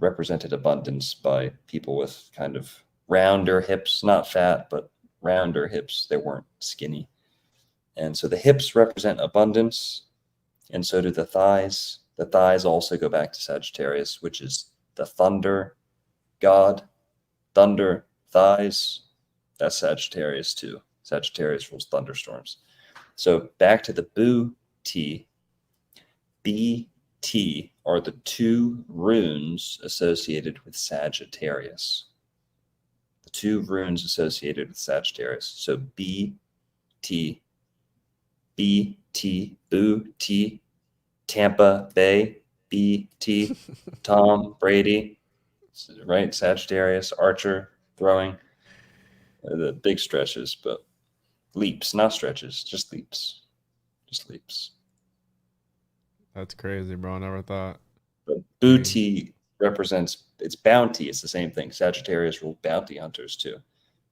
represented abundance by people with kind of rounder hips, not fat, but rounder hips. They weren't skinny. And so the hips represent abundance, and so do the thighs. The thighs also go back to Sagittarius, which is the thunder god. Thunder, thighs, that's Sagittarius too. Sagittarius rules thunderstorms. So back to the booty. BT are the two runes associated with Sagittarius. The two runes associated with Sagittarius. So BT, booty, Tampa Bay, BT, Tom Brady, right? Sagittarius, Archer, throwing. The big stretches, but leaps, not stretches, just leaps. Just leaps. That's crazy, bro. I never thought. But booty represents, it's bounty. It's the same thing. Sagittarius rule bounty hunters too.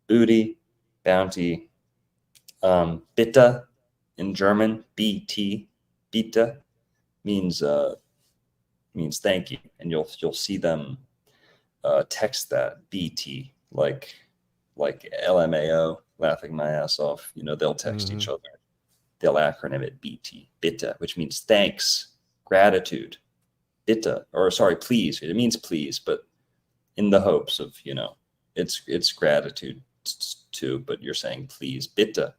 Booty, bounty. Bitte in German, BT, bitte means thank you, and you'll see them text that BT like LMAO, laughing my ass off. They'll text each other. They'll acronym it BT, bitte, which means thanks, gratitude. Bitte, or sorry, please. It means please, but in the hopes of, it's gratitude too, but you're saying please. Bitte,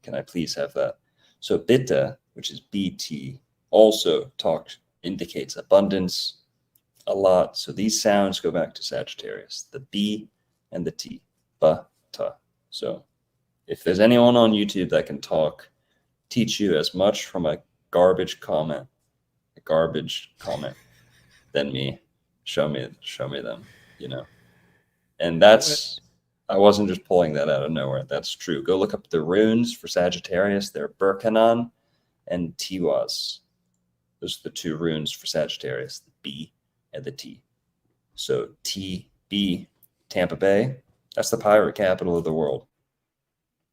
can I please have that? So bitte, which is BT, also indicates abundance a lot. So these sounds go back to Sagittarius, the B and the T, ba, ta. So if there's anyone on YouTube that can teach you as much from a garbage comment than me, show me them, and I wasn't just pulling that out of nowhere. That's true. Go look up the runes for Sagittarius. They're Berkanan and Tiwaz. Those are the two runes for Sagittarius, the B and the T. So TB, Tampa Bay, that's the pirate capital of the world.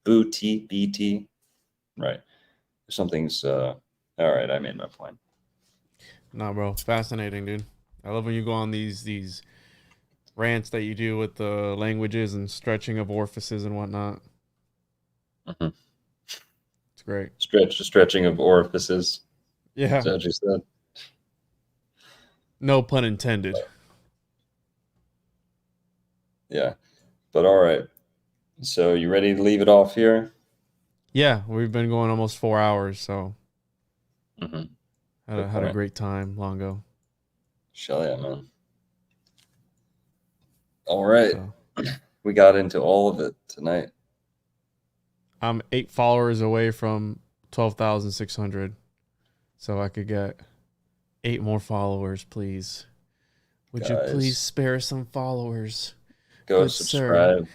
Booty, BT, right. Something's all right. I made my point. Nah, bro, fascinating, dude. I love when you go on these rants that you do with the languages and stretching of orifices and whatnot. Mm-hmm. It's great. Stretching of orifices. Yeah. Is that what you said? No pun intended. Yeah, but all right. So you ready to leave it off here? Yeah, we've been going almost 4 hours, so Mm-hmm. had a great time, Longo. Shell yeah, man. All right. So, We got into all of it tonight. I'm 8 followers away from 12,600. So I could get 8 more followers, please. Would you please Guys, spare some followers? go Good sir. subscribe.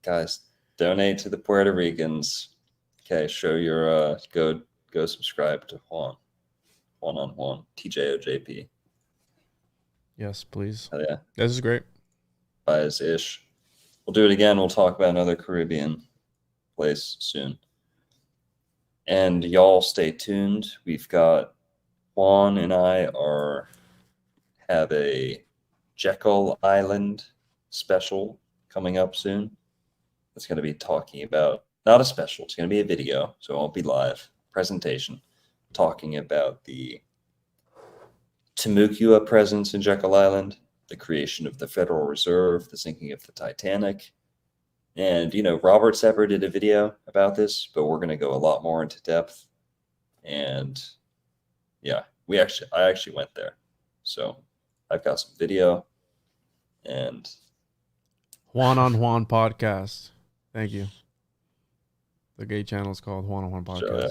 Guys, donate to the Puerto Ricans. Okay, show your go subscribe to Juan on Juan TJOJP. Yes, please. Oh yeah, This is great. buy his ish. We'll do it again. We'll talk about another Caribbean place soon. And y'all stay tuned. We've got Juan and I have a Jekyll Island special coming up soon. It's going to be talking about, not a special, it's going to be a video, so it won't be live, presentation, talking about the Temecula presence in Jekyll Island, the creation of the Federal Reserve, the sinking of the Titanic. And, Robert Sepper did a video about this, but we're going to go a lot more into depth. And yeah, I actually went there. So I've got some video and Juan on Juan podcast. Thank you. The gay channel is called Juan on Juan podcast. Sure,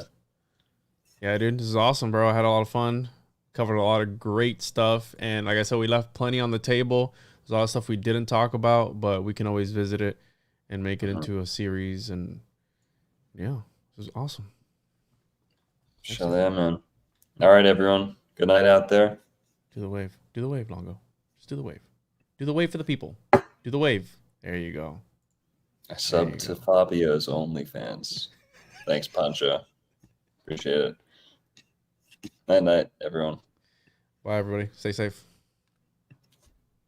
yeah, dude, this is awesome, bro. I had a lot of fun. Covered a lot of great stuff. And like I said, we left plenty on the table. There's a lot of stuff we didn't talk about, but we can always visit it and make it into a series. And yeah, this is awesome. Show them, man. All right, everyone. Good night out there. Do the wave. Do the wave, Longo. Just do the wave. Do the wave for the people. Do the wave. There you go. I subbed to Fabio's OnlyFans. Thanks, Pancho. Appreciate it. Night, everyone. Bye, everybody. Stay safe.